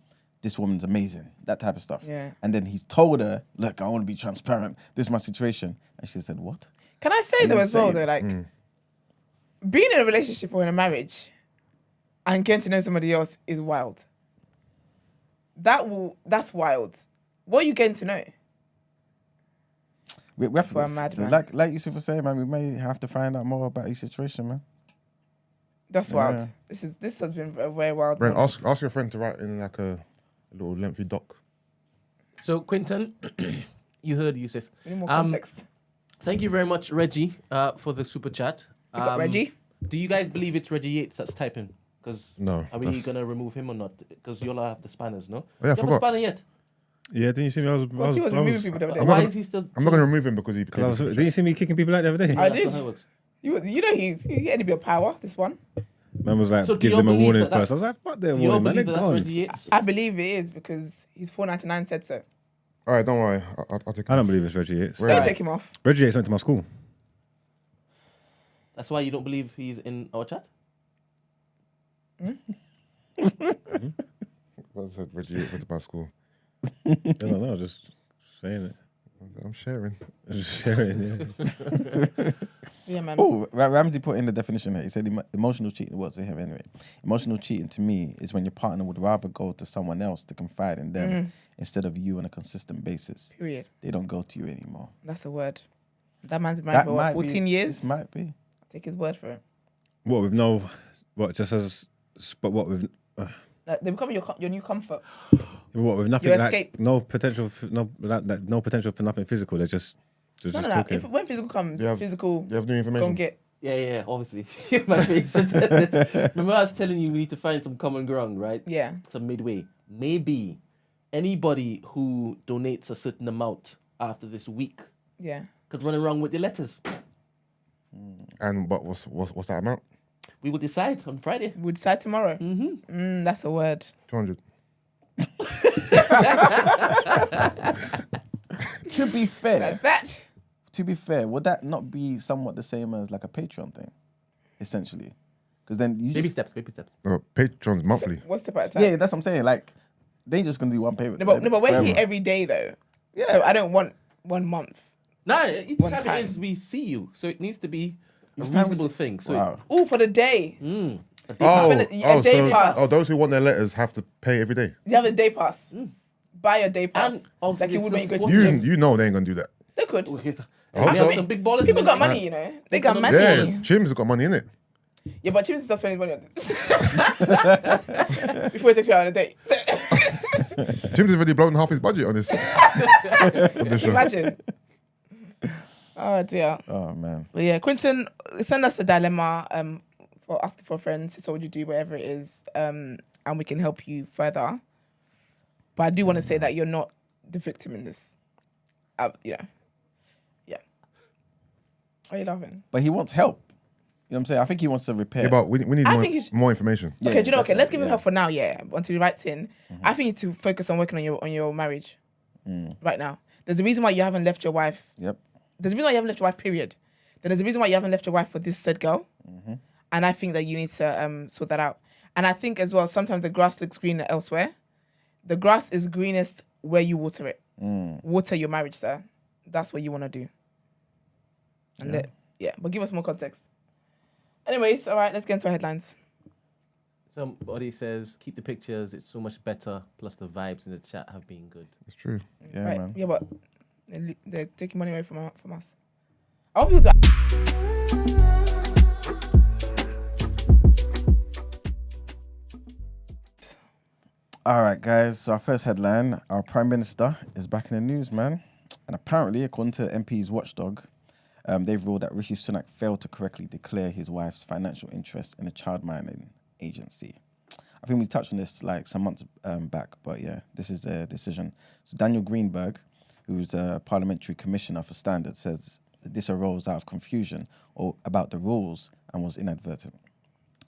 this woman's amazing, that type of stuff. Yeah. And then he's told her, look, I want to be transparent. This is my situation. And she said, what? Can I say though as well Insane. though, like being in a relationship or in a marriage and getting to know somebody else is wild. That's wild. What are you getting to know? We have Well, mad, man. like Yusuf was saying, man, we may have to find out more about his situation, man. That's wild. Yeah. This has been a very wild. Brent, one. ask your friend to write in like a little lengthy doc. So, Quinton, you heard Yusuf. We need more context. Thank you very much, Reggie, for the super chat. You got Reggie? Do you guys believe it's Reggie Yates that's typing? Because No, are we that's- gonna remove him or not? Because you'll have the spanners, no? Oh, yeah, I you have a forgot. spanner yet? Yeah, didn't you see me? Well, he was removing people the other day. Why is he still? I'm not going to remove him because he. Didn't you see me kicking people out the other day? I That's did. not how it works. You know he had a bit of power. This one. Man was like, So do give you them a believe warning that first. I was like, fuck their Do you all warning, man. They're believe that that's gone. Reggie Yates? I believe it is because his 499 said so. All right, don't worry. I'll take I him. don't believe it's Reggie Yates. Where- Don't Right. take him off. Reggie Yates went to my school. That's why you don't believe he's in our chat? What said Reggie was about school? I don't know, just saying it. I'm sharing. Just sharing, yeah. Yeah, man. Oh, Ramsey put in the definition here. He said emotional cheating. What's to him anyway? Emotional cheating to me is when your partner would rather go to someone else to confide in them instead of you on a consistent basis. Period. They don't go to you anymore. That's a word. That man's been married for what, 14 years? This might be. Take his word for it. What with no, what just as, but what with, They become your new comfort. what with nothing Your like escape. no potential, no potential for nothing physical. They're just No. talking. When physical comes, You have- physical. You have new Don't information. get. Yeah, obviously. My face suggested. Remember I was telling you we need to find some common ground, right? Yeah. Some midway. Maybe anybody who donates a certain amount after this week Yeah. could run around with the letters. And but what's that amount? We will decide on Friday. We'll decide tomorrow. Mm-hmm. That's a word. 200. To be fair, That's that. would that not be somewhat the same as like a Patreon thing, essentially? Because then you Baby just steps, baby steps. Patreon's monthly. One step at a time. yeah, that's what I'm saying. Like they ain't just gonna do one payment. No, but we're forever. here every day though. Yeah. So I don't want 1 month. Nah, each One time, time. it is we see you. So it needs to be a Each time we reasonable see- thing. So Wow. Ooh, for the day. a day Oh, spend a day pass. those who want their letters have to pay every day. You have a day pass. Buy a day pass. And obviously like you would when you go to it's the You gym. you know they ain't gonna do that. They could. we I hope have so. some big ballers. People in got the money, you know. They got money. Yeah, Jim's got money in it. Yeah, but Chims is not spending money on this. Before he takes you out on a date. Jim's already blown half his budget on this. on this show. Imagine. Oh dear. Oh man. But yeah, Quinton, send us a dilemma for asking for friends. So what would you do, whatever it is, and we can help you further. But I do want to say that you're not the victim in this. You know. Yeah. Why are you laughing? But he wants help. You know what I'm saying? I think he wants to repair. Yeah, but we need I more, think it's- more information. Yeah, Okay, do you know? Okay, let's give him definitely, help for now. Yeah, until he writes in. I think you need to focus on working on your marriage right now. There's a reason why you haven't left your wife. Yep. There's a reason why you haven't left your wife. Period. Then there's a reason why you haven't left your wife for this said girl. And I think that you need to sort that out. And I think as well, sometimes the grass looks greener elsewhere. The grass is greenest where you water it. Water your marriage, sir. That's what you want to do. And but give us more context. Anyways, all right, let's get into our headlines. Somebody says, keep the pictures. It's so much better. Plus the vibes in the chat have been good. It's true. Yeah, Right. man. Yeah, but they're taking money away from us. I want people to. All right, guys. So our first headline: our Prime Minister is back in the news, man. And apparently, according to MP's Watchdog, they've ruled that Rishi Sunak failed to correctly declare his wife's financial interest in a child-minding agency. I think we touched on this like some months back, but yeah, this is their decision. So Daniel Greenberg, who's a parliamentary commissioner for standards, says that this arose out of confusion or about the rules and was inadvertent.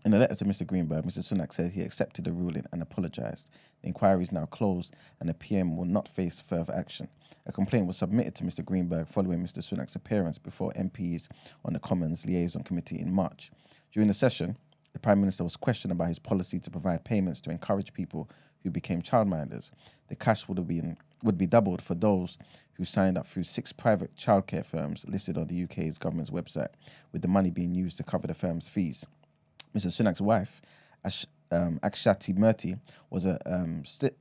In a letter to Mr. Greenberg, Mr. Sunak said he accepted the ruling and apologised. The inquiry is now closed and the PM will not face further action. A complaint was submitted to Mr. Greenberg following Mr. Sunak's appearance before MPs on the Commons Liaison Committee in March. During the session, the Prime Minister was questioned about his policy to provide payments to encourage people who became childminders. The cash would be doubled for those who signed up through 6 private childcare firms listed on the UK's government's website, with the money being used to cover the firm's fees. Mr. Sunak's wife, Akshati Murthy, was a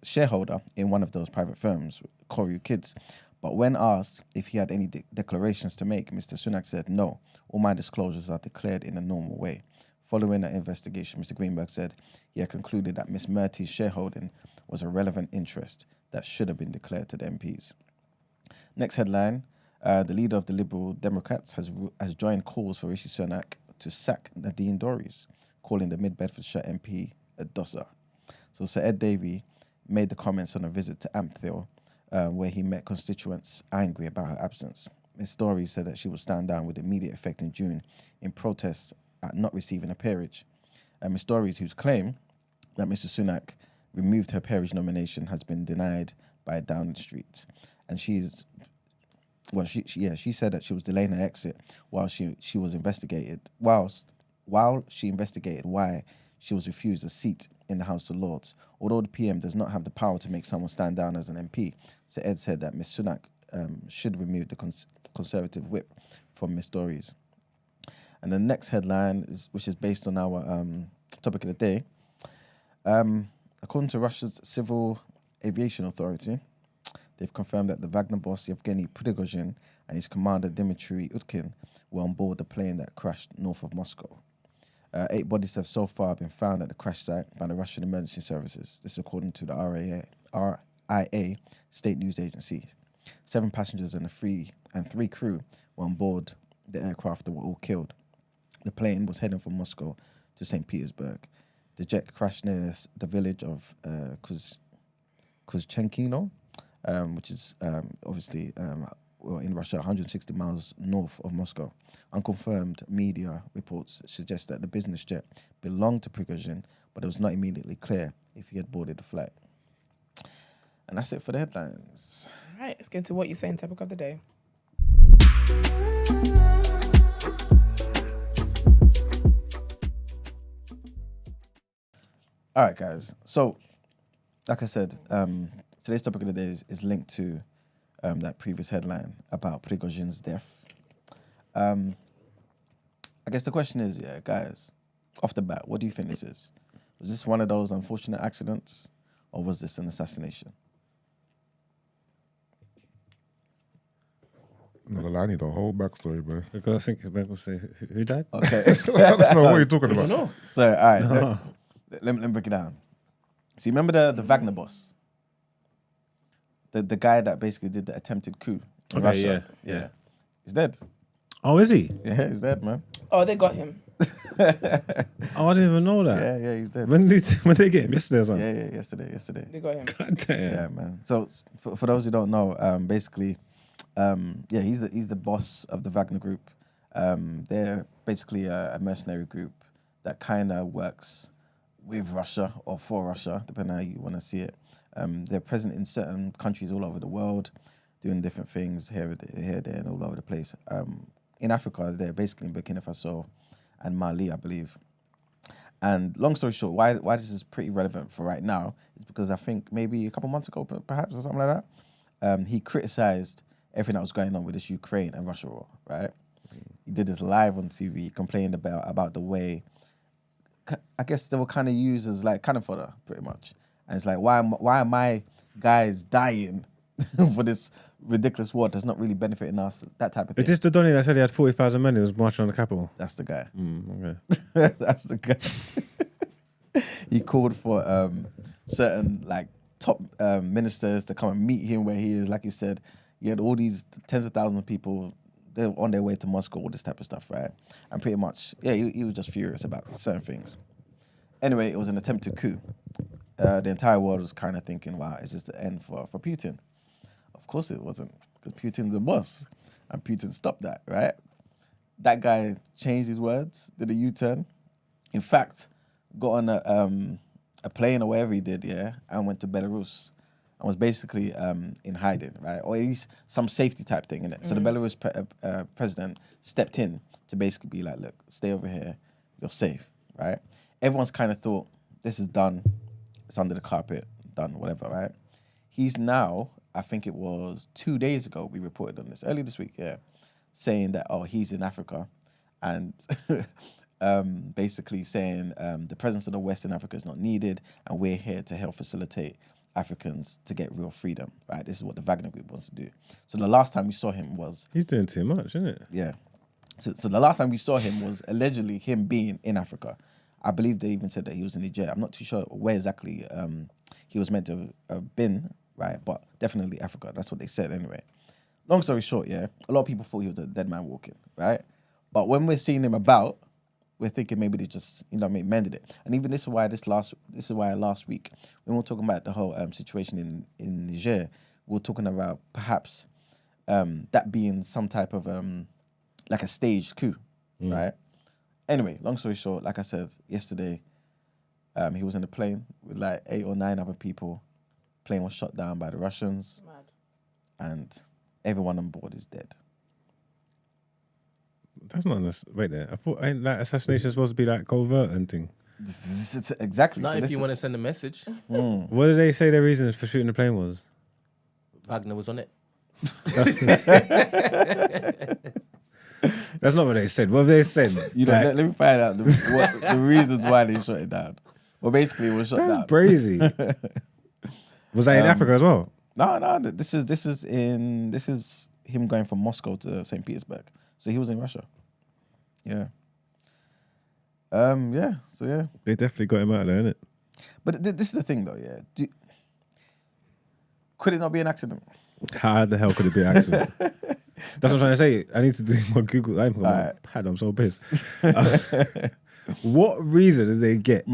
shareholder in one of those private firms, Theroux Kids. But when asked if he had any declarations to make, Mr. Sunak said, "No, all my disclosures are declared in a normal way." Following that investigation, Mr. Greenberg said he had concluded that Ms. Murthy's shareholding was a relevant interest that should have been declared to the MPs. Next headline, the leader of the Liberal Democrats has joined calls for Rishi Sunak to sack Nadine Dorries, calling the Mid-Bedfordshire MP a dosser. So Sir Ed Davey made the comments on a visit to Ampthill, where he met constituents angry about her absence. Ms. Dorries said that she would stand down with immediate effect in June in protest at not receiving a peerage. Ms. Dorries, whose claim that Mr. Sunak removed her peerage nomination, has been denied by Downing Street. And she said that she was delaying her exit while she was investigated, while she investigated why she was refused a seat in the House of Lords. Although the PM does not have the power to make someone stand down as an MP, Sir Ed said that Ms. Sunak should remove the Conservative whip from Ms. Dorries. And the next headline, which is based on our topic of the day, according to Russia's Civil Aviation Authority, they've confirmed that the Wagner boss Yevgeny Prigozhin and his commander Dmitry Utkin were on board the plane that crashed north of Moscow. 8 bodies have so far been found at the crash site by the Russian emergency services. This is according to the RIA state news agency. 7 passengers and 3 crew were on board the aircraft that were all killed. The plane was heading from Moscow to St. Petersburg. The jet crashed near the village of Kuzchenkino, which is obviously in Russia, 160 miles north of Moscow. Unconfirmed media reports suggest that the business jet belonged to Prigozhin, but it was not immediately clear if he had boarded the flight. And that's it for the headlines. All right, let's get into what you're saying, topic of the day. All right, guys. So, like I said, today's topic of the day is linked to that previous headline about Prigozhin's death. I guess the question is, guys, off the bat, what do you think this is? Was this one of those unfortunate accidents, or was this an assassination? I'm not gonna lie, I need the whole backstory, bro. Because I think Ben will say, who died? Okay. I don't know what you're talking I don't about. know. So, all right, let me break it down. So, you remember the Wagner boss? The guy that basically did the attempted coup in Okay, Russia? yeah. He's dead. Oh, is he? Yeah, he's dead, man. Oh, they got him. Oh, I didn't even know that. Yeah, he's dead. When did they get him? Yesterday or something? Yeah, yesterday. They got him. God damn. Yeah, man. So for those who don't know, basically, he's the boss of the Wagner Group. They're basically a mercenary group that kind of works with Russia or for Russia, depending on how you want to see it. They're present in certain countries all over the world, doing different things here, there, and all over the place. In Africa, they're basically in Burkina Faso and Mali, I believe. And long story short, why this is pretty relevant for right now is because I think maybe a couple months ago, perhaps, or something like that, he criticized everything that was going on with this Ukraine and Russia war, right? He did this live on TV, he complained about the way, I guess they were kind of used as like cannon fodder, pretty much. And it's like, why are my guys dying for this ridiculous war that's not really benefiting us, that type of thing. Is this the Donny that said he had 40,000 men who was marching on the capital? That's the guy. Okay. That's the guy. He called for certain like top ministers to come and meet him where he is. Like you said, he had all these tens of thousands of people. They were on their way to Moscow, all this type of stuff, right? And pretty much, he was just furious about certain things. Anyway, it was an attempted coup. The entire world was kind of thinking, wow, is this the end for Putin? Of course it wasn't, because Putin's the boss, and Putin stopped that, right? That guy changed his words, did a U-turn. In fact, got on a plane or whatever he did, and went to Belarus and was basically in hiding, right? Or at least some safety type thing in it. So the Belarus president stepped in to basically be like, look, stay over here, you're safe, right? Everyone's kind of thought, this is done, it's under the carpet, done, whatever, right? He's now, I think it was 2 days ago, we reported on this, early this week, saying that, he's in Africa, and basically saying the presence of the West in Africa is not needed, and we're here to help facilitate Africans to get real freedom, right? This is what the Wagner Group wants to do. So the last time we saw him was... He's doing too much, isn't it? Yeah. So the last time we saw him was allegedly him being in Africa. I believe they even said that he was in Niger. I'm not too sure where exactly he was meant to have been, right? But definitely Africa. That's what they said anyway. Long story short, a lot of people thought he was a dead man walking, right? But when we're seeing him about, we're thinking maybe they just, mended it. And even this is why last week, when we were talking about the whole situation in Niger, we were talking about perhaps that being some type of like a staged coup, right? Anyway, long story short, like I said yesterday, he was in a plane with like 8 or 9 other people. Plane was shot down by the Russians. Mad. And everyone on board is dead. That's not wait there. I thought ain't that assassination supposed to be like covert and thing. Exactly. Not if you want to send a message. What did they say their reasons for shooting the plane was? Wagner was on it. That's That's not what they said. What have they said? You know, Like, let me find out the reasons why they shut it down. Well, basically, it was shut that's down. crazy. Was that in Africa as well? No. This is him going from Moscow to St. Petersburg. So he was in Russia. Yeah. Yeah. So yeah. They definitely got him out of there, innit? But this is the thing, though. Yeah. Could it not be an accident? How the hell could it be an accident? That's what I'm trying to say. I need to do my Google. I'm so pissed. What reason did they get?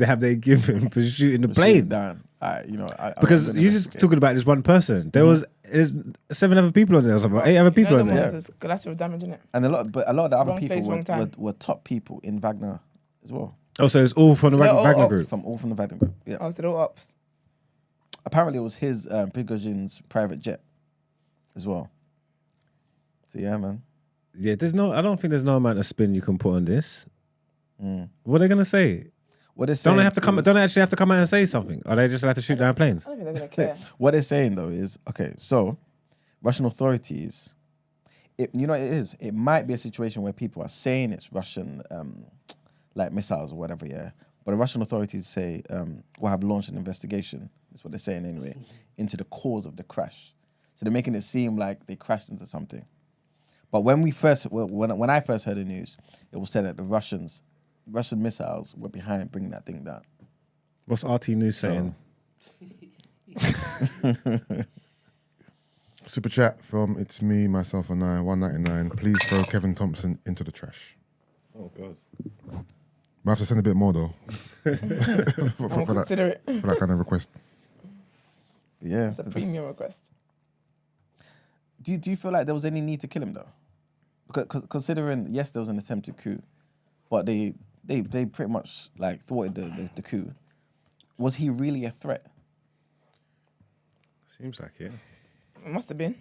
Have they given for shooting the plane? Down. Because you're just talking about this one person. There's 7 other people on there or something. 8 other people on there. There's collateral damage in it. And a lot of the other Wrong people place, wrong time. were top people in Wagner as well. Oh, so it's all from the they're all Wagner ops. group. All from the Wagner group. Yeah. Oh, so they're all ops. Apparently, it was his Prigozhin's private jet as well. So yeah, man. Yeah, I don't think there's no amount of spin you can put on this. What are they gonna say? What they're Don't saying they have to come? is- Don't they actually have to come out and say something? Or they just have to shoot down planes? I don't think they're gonna care. What they're saying though is, okay, so Russian authorities, you know what it is? It might be a situation where people are saying it's Russian, like missiles or whatever, yeah. But the Russian authorities say, will have launched an investigation, that's what they're saying anyway, into the cause of the crash. So they're making it seem like they crashed into something. But when I first heard the news, it was said that the Russian missiles were behind bringing that thing down. What's RT News saying? Super chat from It's Me, Myself and I, 199. Please throw Kevin Thompson into the trash. Oh God. I have to send a bit more though. I'll for consider it. that kind of request. Yeah. It's a premium request. Do you feel like there was any need to kill him though? Because considering, yes, there was an attempted coup, but they pretty much like thwarted the coup. Was he really a threat? Seems like it. It must have been.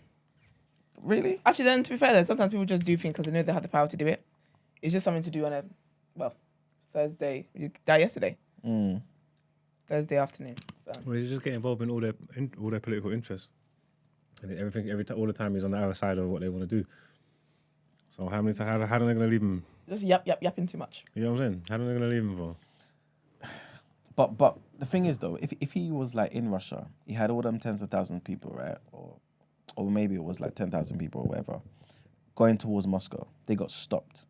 Really? Actually, then to be fair, then sometimes people just do things because they know they have the power to do it. It's just something to do on a Thursday. You died yesterday. Thursday afternoon. So. Well, he's just getting involved in all their political interests, and all the time he's on the other side of what they want to do. So how are they going to leave him? Just yapping too much. You know what I'm saying? How are they going to leave him for? But the thing is though, if he was like in Russia, he had all them tens of thousands of people, right? Or maybe it was like 10,000 people or whatever, going towards Moscow. They got stopped,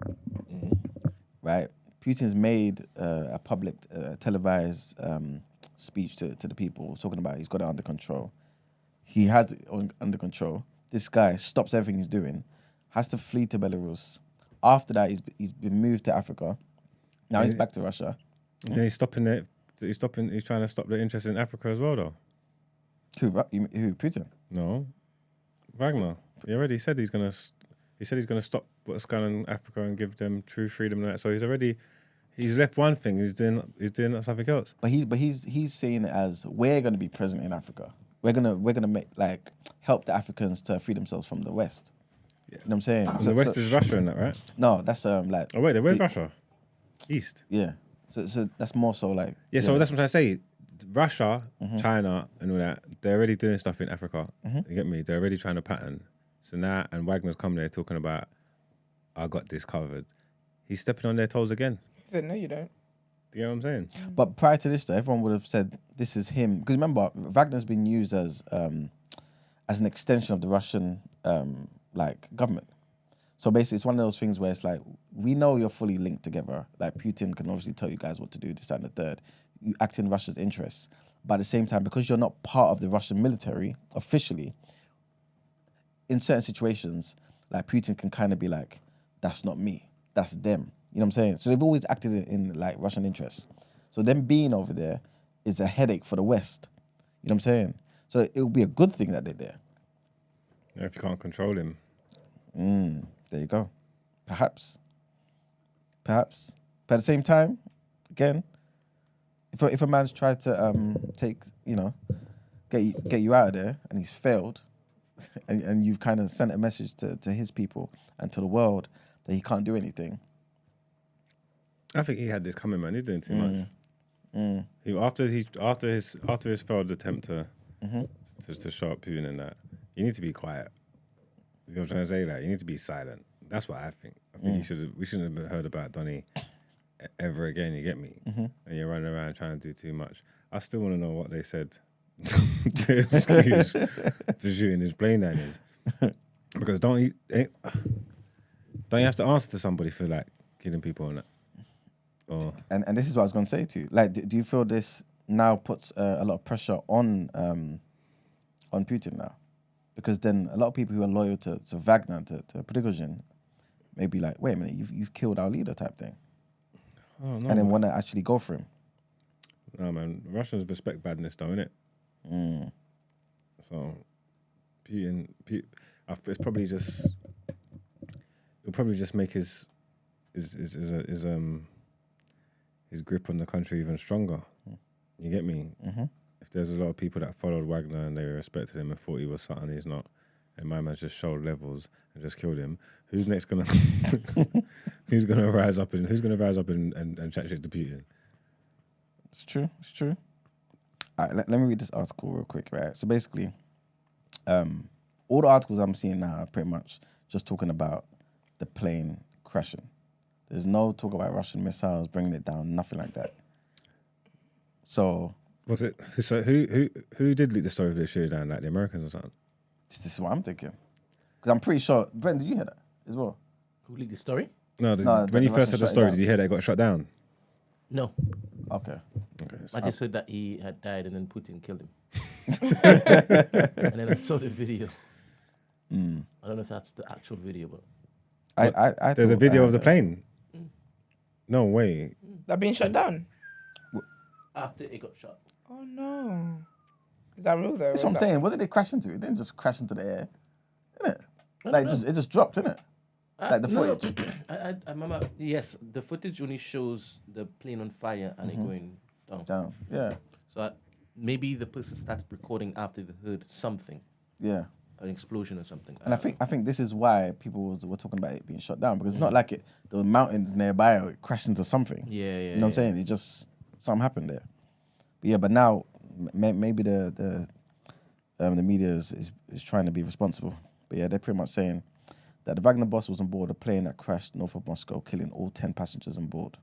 right? Putin's made a public televised speech to the people, talking about he's got it under control. He has it under control. This guy stops everything he's doing, has to flee to Belarus. After that, he's been moved to Africa. Now he's back to Russia. And then he's stopping it. He's trying to stop the interest in Africa as well, though. Who, Putin? No, Wagner. He already said he's gonna stop what's going on in Africa and give them true freedom and that. So he's left one thing. He's doing something else. But he's saying it as we're going to be present in Africa. We're gonna make like help the Africans to free themselves from the West. Yeah. You know what I'm saying? And the West is Russia in that, right? No, that's like. Oh wait, where's Russia? East. Yeah. So that's more so like. Yeah, so that's what I'm trying to say. Russia, China, and all that, they're already doing stuff in Africa. You get me? They're already trying to pattern. So now, and Wagner's coming there talking about, I got this covered. He's stepping on their toes again. He said, no, you don't. Do you know what I'm saying? But prior to this, though, everyone would have said this is him because remember, Wagner's been used as an extension of the Russian like government. So basically, it's one of those things where it's like we know you're fully linked together. Like Putin can obviously tell you guys what to do, this, that, and the third. You act in Russia's interests, but at the same time, because you're not part of the Russian military officially, in certain situations, like Putin can kind of be like, "That's not me, that's them." You know what I'm saying? So they've always acted in like Russian interests. So them being over there is a headache for the West. You know what I'm saying? So it would be a good thing that they're there. Yeah, if you can't control him. There you go. Perhaps. But at the same time, again, if a man's tried to get you out of there and he's failed, and you've kind of sent a message to his people and to the world that he can't do anything. I think he had this coming, man. He's doing too much. After his failed attempt to show up Putin and that, you need to be quiet. You know what I'm trying to say? Like, you need to be silent. That's what I think. I think we shouldn't have heard about Donny ever again. You get me? And you're running around trying to do too much. I still want to know what they said to excuse for shooting his plane down is. Because don't you have to answer to somebody for like killing people and that? Or And this is what I was going to say to you. Like, do you feel this now puts a lot of pressure on Putin now? Because then a lot of people who are loyal to Wagner, to Prigozhin, may be like, wait a minute, you've killed our leader type thing. oh no, And then want to actually go for him. no man, Russians respect badness though, innit? So Putin, it's probably just it'll probably just make his grip on the country even stronger. You get me? If there's a lot of people that followed Wagner and they respected him and thought he was something he's not, and my man just showed levels and just killed him, who's next gonna who's gonna rise up and chat shit to Putin? It's true. All right, let me read this article real quick, right? So basically, all the articles I'm seeing now are pretty much just talking about the plane crashing. There's no talk about Russian missiles bringing it down, nothing like that. So Was it? So who did leak the story of the shooting down? Like the Americans or something? this is what I'm thinking. Because I'm pretty sure, Brent, did you hear that as well? Who leaked the story? No, No, when you the first heard the Russians shut it story, down. did you hear that it got shut down? No. Okay. I just heard that he had died and then Putin killed him. And then I saw the video. I don't know if that's the actual video, but I There's a thought, video of the plane. No way. That being shut down. after it got shot. Oh no. Is that real though? That's what I'm saying. What did they crash into? It didn't just crash into the air, innit? I Like don't know. it just dropped, innit? Like the No, footage. I remember. Yes, the footage only shows the plane on fire and it going down. Down. Yeah. So maybe the person started recording after they heard something, Yeah. an explosion or something. And I think this is why people were talking about it being shut down, because it's not like there were mountains nearby or it crashed into something. Yeah. You know what I'm saying? It just something happened there. But now maybe the media is trying to be responsible. But yeah, they're pretty much saying that the Wagner boss was on board a plane that crashed north of Moscow, killing all 10 passengers on board.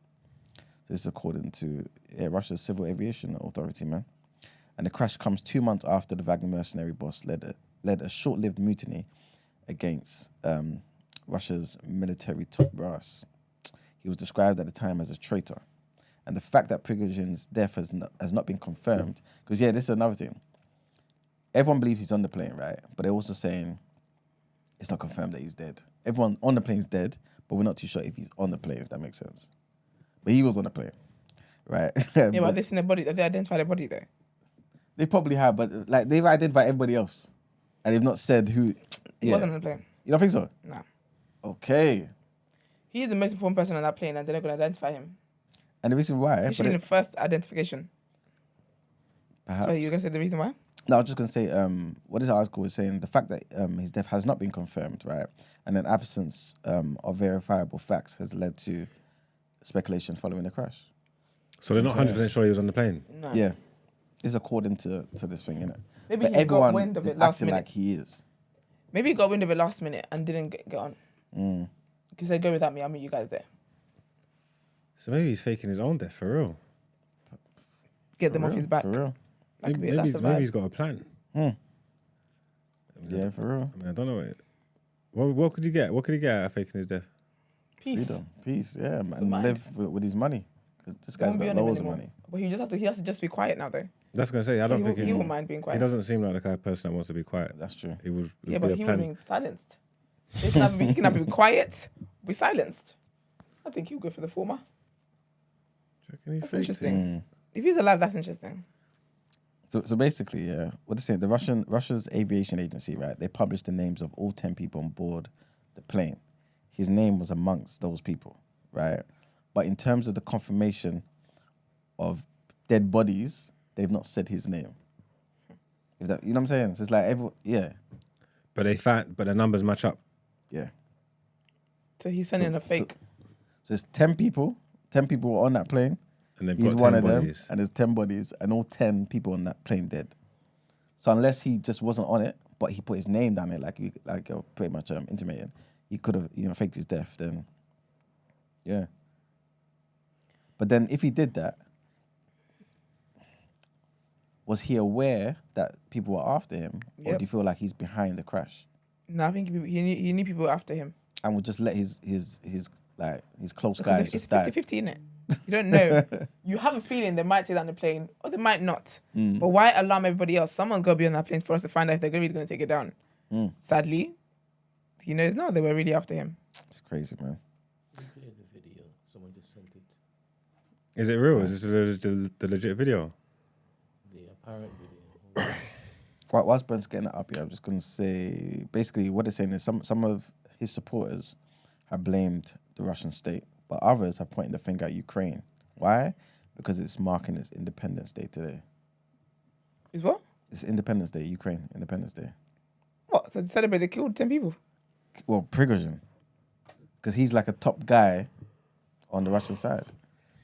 This is according to Russia's Civil Aviation Authority, man. And the crash comes 2 months after the Wagner mercenary boss led a short-lived mutiny against Russia's military top brass. He was described at the time as a traitor. And the fact that Prigozhin's death has not been confirmed, because this is another thing. Everyone believes he's on the plane, right? But they're also saying it's not confirmed that he's dead. Everyone on the plane is dead, but we're not too sure if he's on the plane, if that makes sense. But he was on the plane, right? Yeah, but they seen the body. Have they identified the body there? They probably have, but like they've identified everybody else, and they've not said who. He wasn't on the plane. You don't think so? No. Okay. He is the most important person on that plane, and they're not going to identify him. And the reason why? He should be the first identification. Perhaps. So you're going to say the reason why? No, I was just going to say, what this article is saying, the fact that his death has not been confirmed, right? And an absence of verifiable facts has led to speculation following the crash. So they're not 100% sure he was on the plane? No. Yeah. It's according to this thing, innit? Maybe But he got everyone wind of is it last acting minute. like he is. Maybe he got wind of it last minute and didn't get on. He said, go without me, I'll meet you guys there. So maybe he's faking his own death for real. Get them off his back. For real. That could be, Maybe, that's he's, a maybe vibe. he's got a plan. Yeah, for real. I mean, I don't know. What could you get? What could he get out of faking his death? Peace. Freedom. Peace, yeah. Peace of And mind. live with his money. 'Cause this He guy's won't be got on him loads of anymore. money. But he has to just be quiet now though. That's gonna say I don't he think won't, he won't mind being he quiet. doesn't seem like the kind of person that wants to be quiet. That's true. It would Yeah, be but a he plan. will be silenced. He can either be quiet, be silenced. I think he'll go for the former. Do you reckon he's That's faking? interesting. If he's alive, that's interesting. So basically, what they're saying, Russia's aviation agency, right? They published the names of all 10 people on board the plane. His name was amongst those people, right? But in terms of the confirmation of dead bodies, they've not said his name. Is that, you know what I'm saying? So it's like But the numbers match up. yeah. So he's sending a fake. So it's 10 people. 10 people were on that plane. And they've He's got one 10 of them, bodies. and there's 10 bodies, and all 10 people on that plane dead. So unless he just wasn't on it, but he put his name down it, like you're pretty much intimating, he could have faked his death. Then Yeah. But then if he did that, was he aware that people were after him? Or Yep. do you feel like he's behind the crash? No, I think he knew people after him. And would just let his close Because guys it's just die? 50-50, innit? You don't know. You have a feeling they might take down the plane or they might not. But why alarm everybody else? Someone's got to be on that plane for us to find out if they're really going to take it down. Sadly, he knows now they were really after him. It's crazy, man. Play the video. Someone just sent it. Is it real? Is this the legit video? The apparent video. Right, whilst Brent's getting it up here, I'm just going to say, basically what they're saying is some of his supporters have blamed the Russian state, but others have pointed the finger at Ukraine. Why? Because it's marking its Independence Day today. Is what? It's Independence Day, Ukraine, Independence Day. What? So to celebrate, they killed 10 people. Well, Prigozhin. Because he's like a top guy on the Russian side.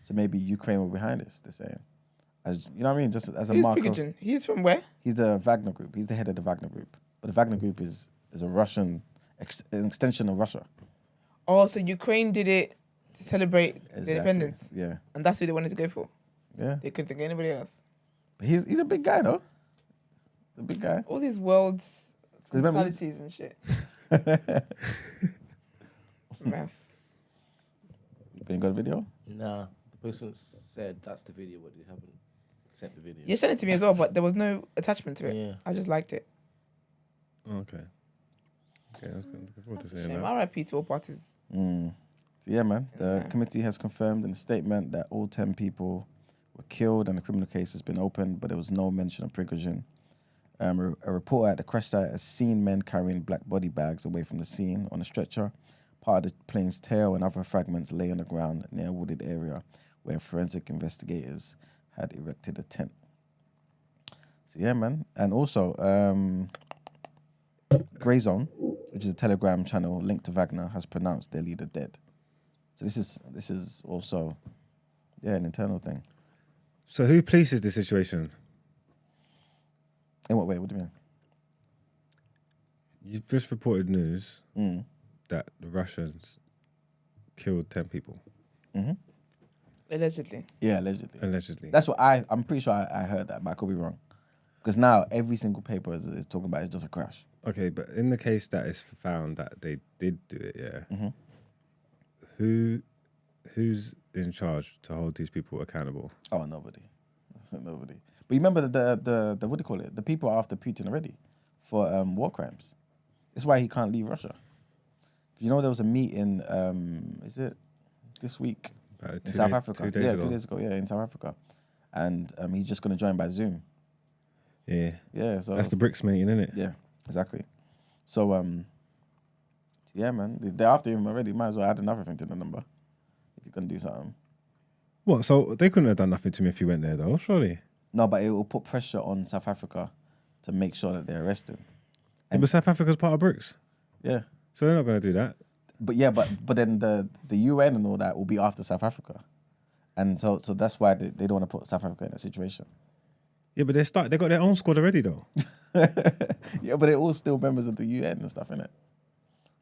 So maybe Ukraine were behind this, they're saying. As, you know what I mean? Just as a Who's mark of... Prigozhin? He's from where? He's the Wagner Group. He's the head of the Wagner Group. But the Wagner Group is a Russian... an extension of Russia. Oh, so Ukraine did it to celebrate the independence. Yeah. And that's who they wanted to go for. Yeah. They couldn't think of anybody else. But he's a big guy, though. A big guy. All these worlds, Remember, personalities and shit. Mess. You got a video? Nah, the person said that's the video, but they haven't sent the video. You sent it to me as well, but there was no attachment to it. Yeah. I just liked it. Okay. Yeah, I was looking forward to seeing Shame. that. R.I.P. to all parties. So yeah, man. The committee has confirmed in a statement that all 10 people were killed and a criminal case has been opened, but there was no mention of Prigozhin. A reporter at the crash site has seen men carrying black body bags away from the scene on a stretcher. Part of the plane's tail and other fragments lay on the ground near a wooded area where forensic investigators had erected a tent. So yeah, man. And also, Grey Zone, which is a Telegram channel linked to Wagner, has pronounced their leader dead. So this is also, an internal thing. So who polices the situation? In what way? What do you mean? You've just reported news that the Russians killed 10 people. Allegedly. Yeah, allegedly. Allegedly. That's what I'm pretty sure I heard that, but I could be wrong. Because now every single paper is talking about it's just a crash. Okay, but in the case that it's found that they did do it, yeah, who's in charge to hold these people accountable? Oh, nobody. Nobody. But you remember the what do you call it? The people are after Putin already for war crimes. That's why he can't leave Russia. You know there was a meeting, is it this week in South Africa? 2 days ago. 2 days ago, in South Africa. And he's just going to join by Zoom. Yeah. Yeah, so... That's the BRICS meeting, isn't it? Yeah, exactly. So, yeah, man, they're after him already. Might as well add another thing to the number if you're going to do something. What, so they couldn't have done nothing to me if you went there, though, surely? No, but it will put pressure on South Africa to make sure that they're arrested. Yeah, but South Africa's part of BRICS. Yeah. So they're not going to do that. But then the UN and all that will be after South Africa. And so that's why they don't want to put South Africa in that situation. Yeah, but they got their own squad already, though. Yeah, but they're all still members of the UN and stuff, innit?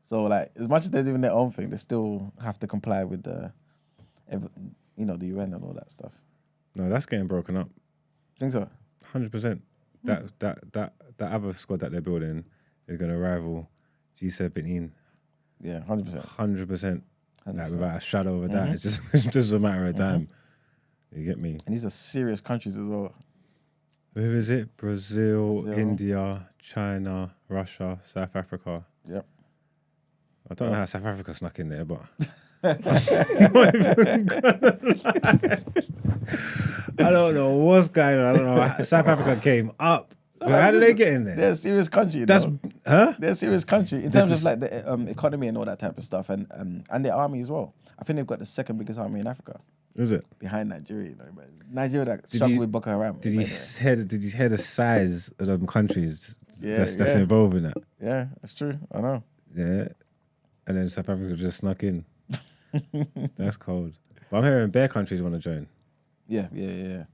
So, like, as much as they're doing their own thing, they still have to comply with the UN and all that stuff. No, that's getting broken up. Think so? 100%. That other squad that they're building is going to rival G17. Yeah, 100%. 100%. Like, 100%. without a shadow of a doubt. It's just a matter of time. You get me? And these are serious countries as well. Who is it? Brazil, India, China, Russia, South Africa. Yep. I don't know how South Africa snuck in there, but... I don't know what's going on. I don't know. South Africa came up. How did they get in there? They're a serious country. That's huh? They're a serious country in terms of like the economy and all that type of stuff, and their army as well. I think they've got the second biggest army in Africa. Is it behind Nigeria? You know, man. Nigeria that struggled with Boko Haram. Did you hear the size of them countries that's yeah. involved in that? Yeah, that's true. I know. Yeah, and then South Africa just snuck in. That's cold. But I'm hearing bare countries want to join. Yeah. We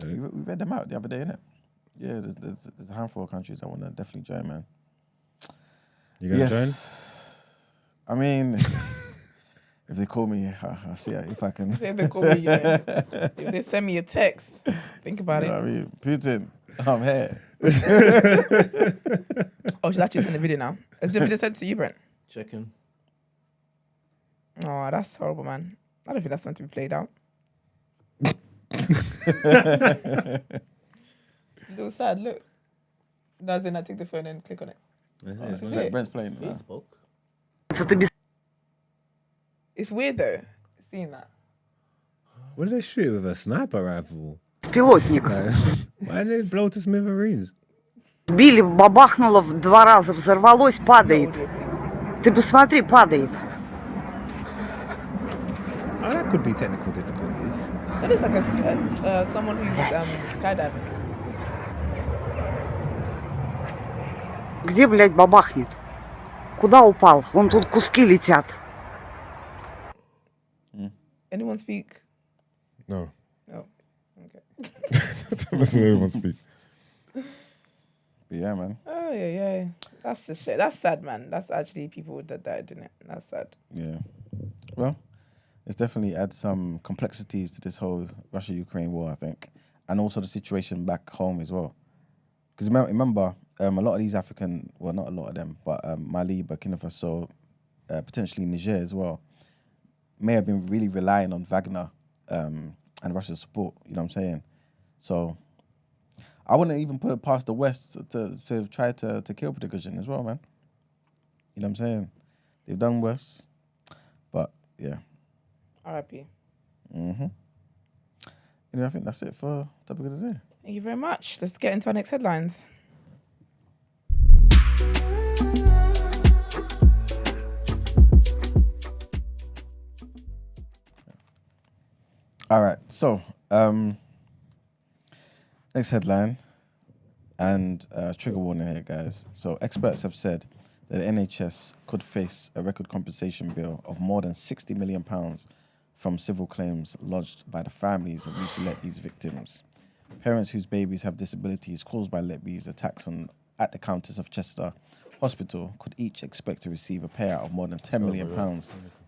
read them out the other day, innit? Yeah, there's a handful of countries that want to definitely join, man. You gonna join? I mean, If they call me, I'll see if I can. If they call me, yeah. If they send me a text, think about You know it. what I mean? Putin, I'm here. Oh, she's actually sent the video now. Has the video sent to you, Brent? Checking. Oh, that's horrible, man. I don't think that's meant to be played out. Little sad, look. Does it not take the phone and click on it? It's is like it. Brent's playing. Now. Facebook. It's weird though, seeing that. What did they shoot with a sniper rifle? Пилотник. Why did they blow to smithereens? Били, бабахнуло в 2 раза, взорвалось, No падает. audio, please. Ты посмотри, падает. Oh, that could be technical difficulties. That looks like someone who's skydiving. Где, блядь, бабахнет? Куда упал? Вон тут куски летят. Anyone speak? No. Oh, okay. Listen to everyone speak. But yeah, man. Oh yeah. That's the shit. That's sad, man. That's actually people that died, didn't it? That's sad. Yeah. Well, it's definitely adds some complexities to this whole Russia-Ukraine war, I think, and also the situation back home as well. Because remember, a lot of these African, well, not a lot of them, but Mali, Burkina Faso, potentially Niger as well, may have been really relying on Wagner and Russia's support. You know what I'm saying? So I wouldn't even put it past the West to try to kill Prigozhin as well, man. You know what I'm saying? They've done worse, but yeah. R.I.P. Anyway, I think that's it for topic of the day. Thank you very much. Let's get into our next headlines. All right, so next headline, and trigger warning here, guys. So experts have said that the NHS could face a record compensation bill of more than £60 million from civil claims lodged by the families of Lucy Letby's victims. Parents whose babies have disabilities caused by Letby's attacks at the Countess of Chester Hospital could each expect to receive a payout of more than £10 million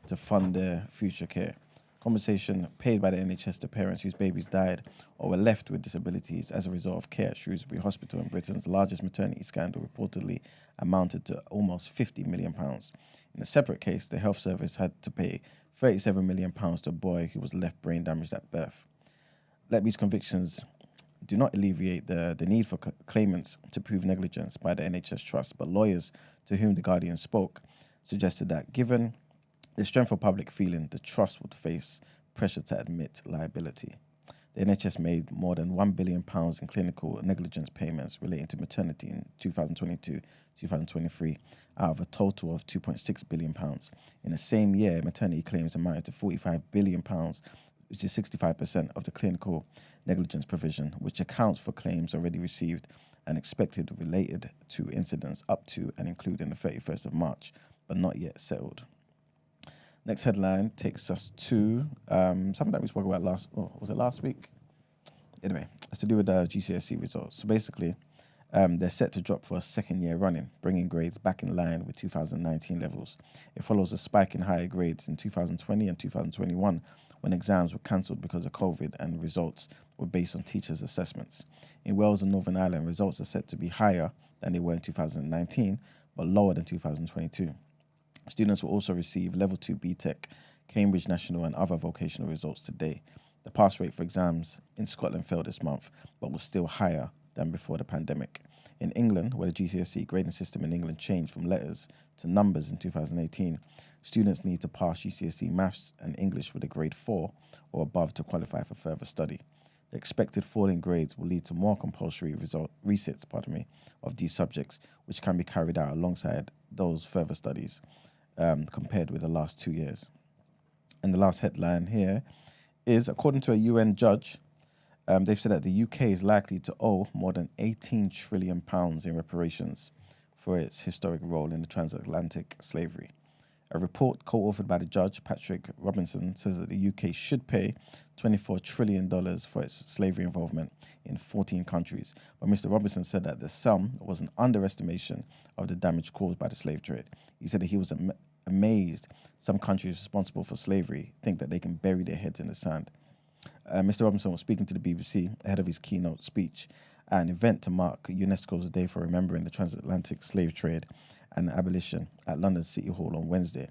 to fund their future care. Compensation paid by the NHS to parents whose babies died or were left with disabilities as a result of care at Shrewsbury Hospital in Britain's largest maternity scandal reportedly amounted to almost £50 million. In a separate case, the health service had to pay £37 million to a boy who was left brain damaged at birth. Letby's convictions do not alleviate the need for claimants to prove negligence by the NHS Trust, but lawyers to whom The Guardian spoke suggested that given the strength of public feeling, the Trust would face pressure to admit liability. The NHS made more than £1 billion in clinical negligence payments relating to maternity in 2022-2023, out of a total of £2.6 billion. In the same year, maternity claims amounted to £45 billion, which is 65% of the clinical negligence provision, which accounts for claims already received and expected related to incidents up to and including the 31st of March, but not yet settled. Next headline takes us to something that we spoke about was it last week? Anyway, it's to do with the GCSE results. So basically, they're set to drop for a second year running, bringing grades back in line with 2019 levels. It follows a spike in higher grades in 2020 and 2021 when exams were cancelled because of COVID and results were based on teachers' assessments. In Wales and Northern Ireland, results are set to be higher than they were in 2019, but lower than 2022. Students will also receive Level 2 BTEC, Cambridge National and other vocational results today. The pass rate for exams in Scotland fell this month, but was still higher than before the pandemic. In England, where the GCSE grading system in England changed from letters to numbers in 2018, students need to pass GCSE maths and English with a grade 4 or above to qualify for further study. The expected fall in grades will lead to more compulsory resits of these subjects, which can be carried out alongside those further studies compared with the last 2 years. And the last headline here is, according to a UN judge, they've said that the UK is likely to owe more than £18 trillion in reparations for its historic role in the transatlantic slavery. A report co-authored by the judge, Patrick Robinson, says that the UK should pay $24 trillion for its slavery involvement in 14 countries. But Mr. Robinson said that the sum was an underestimation of the damage caused by the slave trade. He said that he was amazed some countries responsible for slavery think that they can bury their heads in the sand. Mr. Robinson was speaking to the BBC ahead of his keynote speech at an event to mark UNESCO's Day for Remembering the Transatlantic Slave Trade and Abolition at London's City Hall on Wednesday.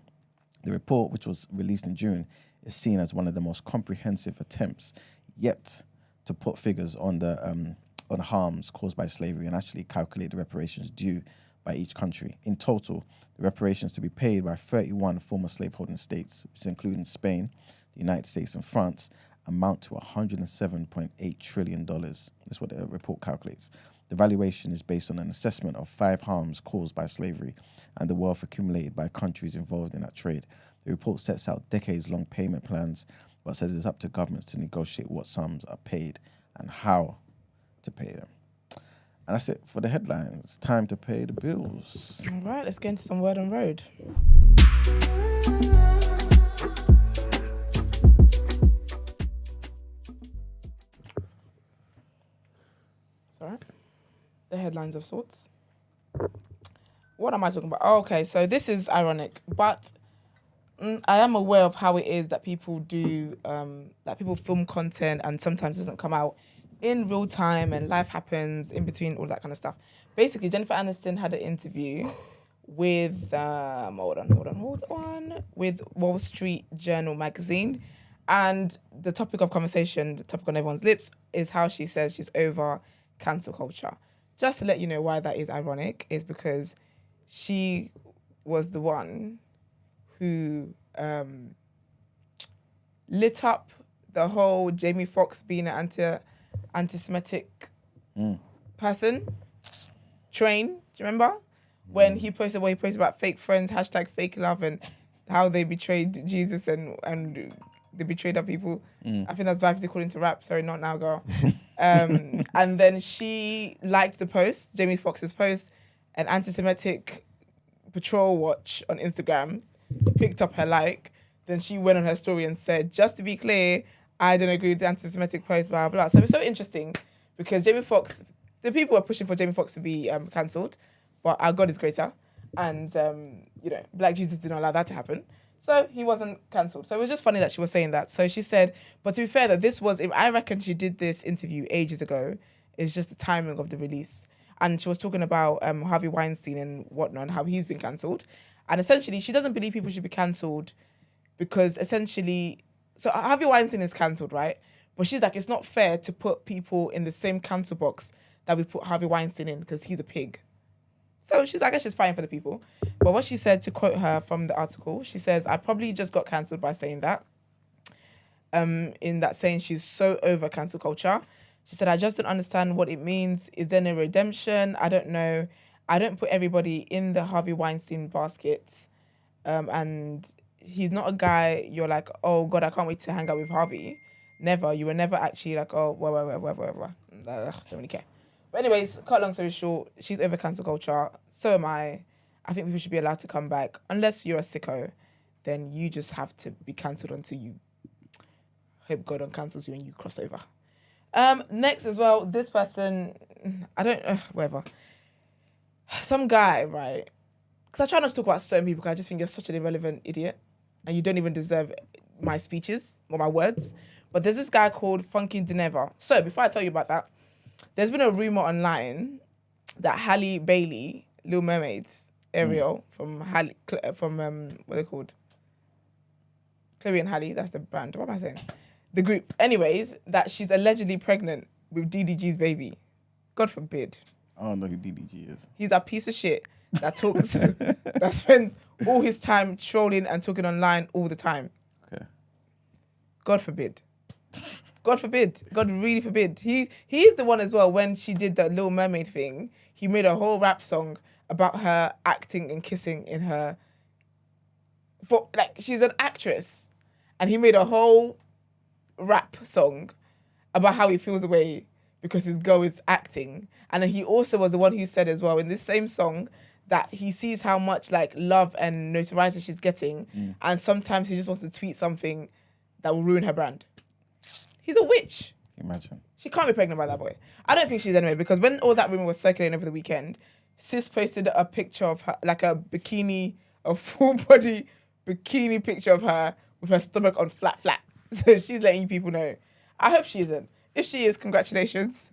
The report, which was released in June, is seen as one of the most comprehensive attempts yet to put figures on the harms caused by slavery and actually calculate the reparations due by each country. In total, the reparations to be paid by 31 former slaveholding states, which is including Spain, the United States and France, amount to $107.8 trillion. That's what the report calculates. The valuation is based on an assessment of 5 harms caused by slavery and the wealth accumulated by countries involved in that trade. The report sets out decades-long payment plans, but says it's up to governments to negotiate what sums are paid and how to pay them. And that's it for the headlines. Time to pay the bills. All right, let's get into some word on road. All right. The headlines of sorts. What am I talking about? Oh, okay, so this is ironic, but I am aware of how it is that people do, that people film content and sometimes it doesn't come out in real time and life happens in between, all that kind of stuff. Basically, Jennifer Aniston had an interview with, with Wall Street Journal magazine. And the topic of conversation, the topic on everyone's lips, is how she says she's over cancel culture. Just to let you know why that is ironic, is because she was the one who lit up the whole Jamie Foxx being an anti-Semitic person train. Do you remember? When he posted what he posted about fake friends, hashtag fake love, and how they betrayed Jesus and they betrayed other people. I think that's vibes according to rap. Sorry, not now, girl. And then she liked the post, Jamie Foxx's post, an anti-Semitic patrol watch on Instagram picked up her like. Then she went on her story and said, just to be clear, I don't agree with the anti-Semitic post, blah, blah. So it's so interesting because Jamie Foxx, the people were pushing for Jamie Foxx to be cancelled, but our God is greater. And, Black Jesus did not allow that to happen. So he wasn't cancelled. So it was just funny that she was saying that. So she said, but to be fair, that this was, I reckon she did this interview ages ago. It's just the timing of the release. And she was talking about Harvey Weinstein and whatnot, and how he's been cancelled. And essentially, she doesn't believe people should be cancelled because essentially, so Harvey Weinstein is cancelled, right? But she's like, it's not fair to put people in the same cancel box that we put Harvey Weinstein in because he's a pig. So she's, I guess she's fine for the people. But what she said, to quote her from the article, she says, I probably just got cancelled by saying that. In that saying, she's so over cancel culture. She said, I just don't understand what it means. Is there no redemption? I don't know. I don't put everybody in the Harvey Weinstein basket. And he's not a guy you're like, oh God, I can't wait to hang out with Harvey. Never. You were never actually like, oh, whatever. Don't really care. But anyways, cut long story short, she's over cancel culture. So am I. I think people should be allowed to come back. Unless you're a sicko, then you just have to be cancelled until you hope God uncancels you and you cross over. Next as well, this person, I don't know, whatever. Some guy, right? Because I try not to talk about certain people because I just think you're such an irrelevant idiot and you don't even deserve my speeches or my words. But there's this guy called Funky Dineva. So before I tell you about that, there's been a rumor online that Halle Bailey, Little Mermaids, Ariel from Halle, what are they called? Chloe and Halle, that's the brand. What am I saying? The group. Anyways, that she's allegedly pregnant with DDG's baby. God forbid. I don't know who DDG is. He's a piece of shit that talks, that spends all his time trolling and talking online all the time. Okay. God forbid. God forbid. God really forbid. He's the one as well, when she did the Little Mermaid thing, he made a whole rap song about her acting and kissing in her... she's an actress. And he made a whole rap song about how he feels away because his girl is acting. And then he also was the one who said as well in this same song that he sees how much love and notoriety she's getting. And sometimes he just wants to tweet something that will ruin her brand. He's a witch. Imagine. She can't be pregnant by that boy. I don't think she's anyway, because when all that rumor was circulating over the weekend, Sis posted a picture of her, like a bikini a full body bikini picture of her with her stomach on flat. So she's letting you people know. I hope she isn't. If she is, congratulations.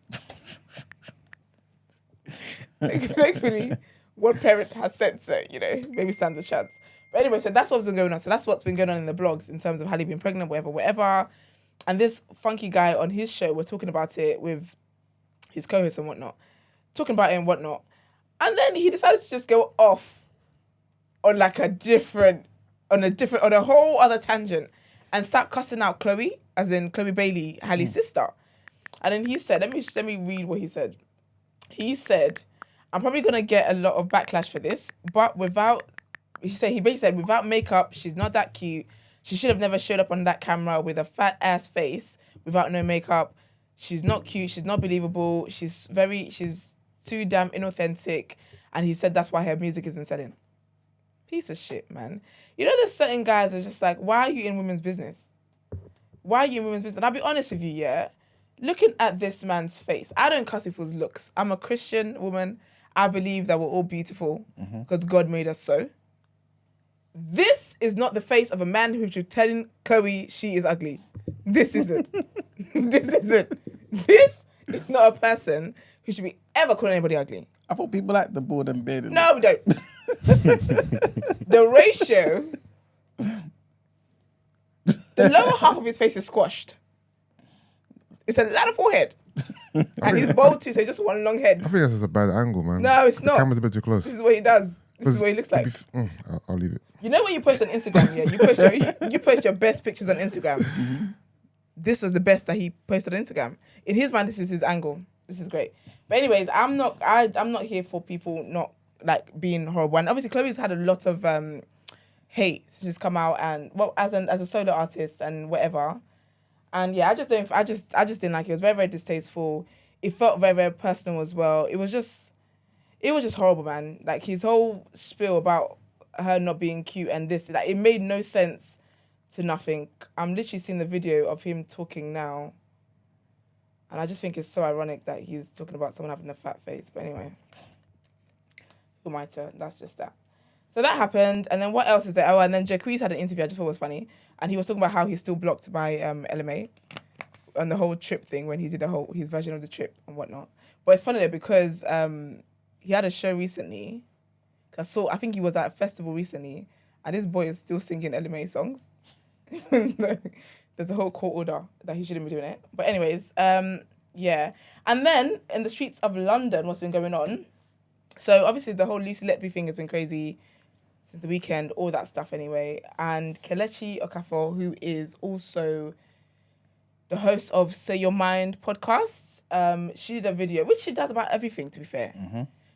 Thankfully, one parent has said so, maybe stands a chance. But anyway, so that's what's been going on. So that's what's been going on in the blogs in terms of Halle being pregnant, whatever. And this funky guy on his show, we're talking about it with his co-host and whatnot, talking about it and whatnot. And then he decided to just go off on like a whole other tangent and start cussing out Chloe, as in Chloe Bailey, Halle's sister. And then he said, let me read what he said. He said, I'm probably going to get a lot of backlash for this, but he basically said, without makeup, she's not that cute. She should have never showed up on that camera with a fat ass face without no makeup. She's not cute. She's not believable. She's too damn inauthentic. And he said that's why her music isn't selling. Piece of shit, man. There's certain guys that's just like, why are you in women's business? Why are you in women's business? And I'll be honest with you, yeah. Looking at this man's face, I don't cuss people's looks. I'm a Christian woman. I believe that we're all beautiful because God made us so. This is not the face of a man who should telling Chloe she is ugly. This isn't. This isn't. This is not a person who should be ever calling anybody ugly. I thought people like the board and beard. No, we don't. The ratio, the lower half of his face is squashed. It's a lot of forehead. And he's bald too, so it's just one long head. I think that's just a bad angle, man. No, it's the not. camera's a bit too close. This is what he does. This is what he looks like. I'll leave it. You know when you post on Instagram, yeah? You post your best pictures on Instagram. This was the best that he posted on Instagram. In his mind, this is his angle. This is great. But anyways, I'm not here for people not like being horrible. And obviously Chloe's had a lot of hate since come out and as a solo artist and whatever. And yeah, I just didn't like it. It was very, very distasteful. It felt very, very personal as well. It was just horrible, man. Like his whole spiel about her not being cute and this, like it made no sense to nothing. I'm literally seeing the video of him talking now. And I just think it's so ironic that he's talking about someone having a fat face. But anyway, who am I to? That's just that. So that happened. And then what else is there? Oh, and then Jacques had an interview I just thought was funny. And he was talking about how he's still blocked by Ella Mai on the whole trip thing when he did his version of the trip and whatnot. But it's funny though because he had a show recently. I think he was at a festival recently. And this boy is still singing Ella Mai songs. There's a whole court order that he shouldn't be doing it. But anyways, yeah. And then in the streets of London, what's been going on? So obviously the whole Lucy Letby thing has been crazy since the weekend, all that stuff anyway. And Kelechi Okafor, who is also the host of Say Your Mind podcast, she did a video, which she does about everything, to be fair.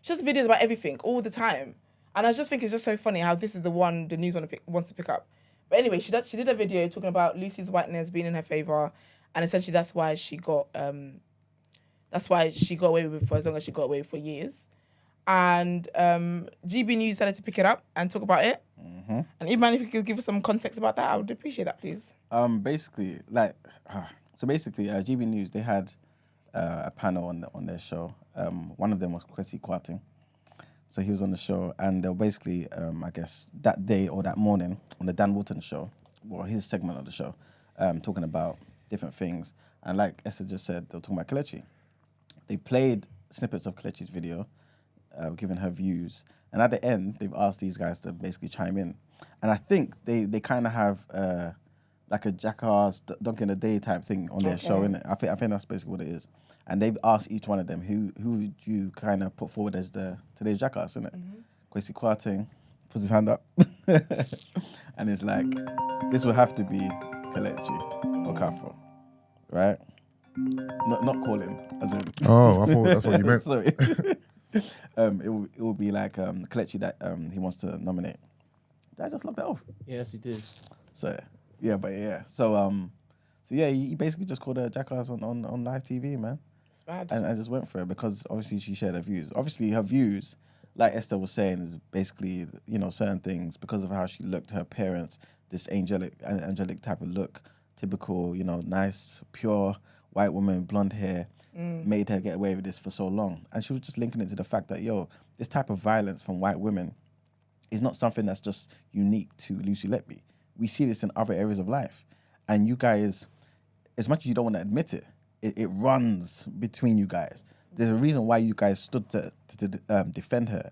She does videos about everything all the time. And I just think it's just so funny how this is the one the news wants to pick up. But anyway, she did a video talking about Lucy's whiteness being in her favour, and essentially that's why she got away with it for as long as she got away with for years. And GB News decided to pick it up and talk about it. And Iman, if you could give us some context about that, I would appreciate that, please. Basically, GB News, they had a panel on their show. One of them was Kelechi Okafor. So he was on the show, and they were basically, I guess, that day or that morning on the Dan Wootton show, or his segment of the show, talking about different things. And like Esther just said, they were talking about Kelechi. They played snippets of Kelechi's video, giving her views. And at the end, they've asked these guys to basically chime in. And I think they kind of have like a Jacques Dunk in the Day type thing on their show, innit? I think that's basically what it is. And they've asked each one of them, who would you kind of put forward as today's Jacques, innit? Kelechi Okafor puts his hand up. And it's like, this will have to be Kelechi Okafor, right? Not calling, as in... Oh, I thought that's what you meant. Sorry. It will be like Kelechi that he wants to nominate. Did I just lock that off? Yes, you did. So, yeah, but yeah. So yeah, he basically just called her Jacques on live TV, man. Bad. And I just went for it because obviously she shared her views. Obviously her views, like Esther was saying, is basically, certain things because of how she looked, her appearance, this angelic type of look, typical, nice, pure white woman, blonde hair, made her get away with this for so long. And she was just linking it to the fact that, this type of violence from white women is not something that's just unique to Lucy Letby. We see this in other areas of life. And you guys, as much as you don't want to admit it, it runs between you guys. There's a reason why you guys stood to defend her,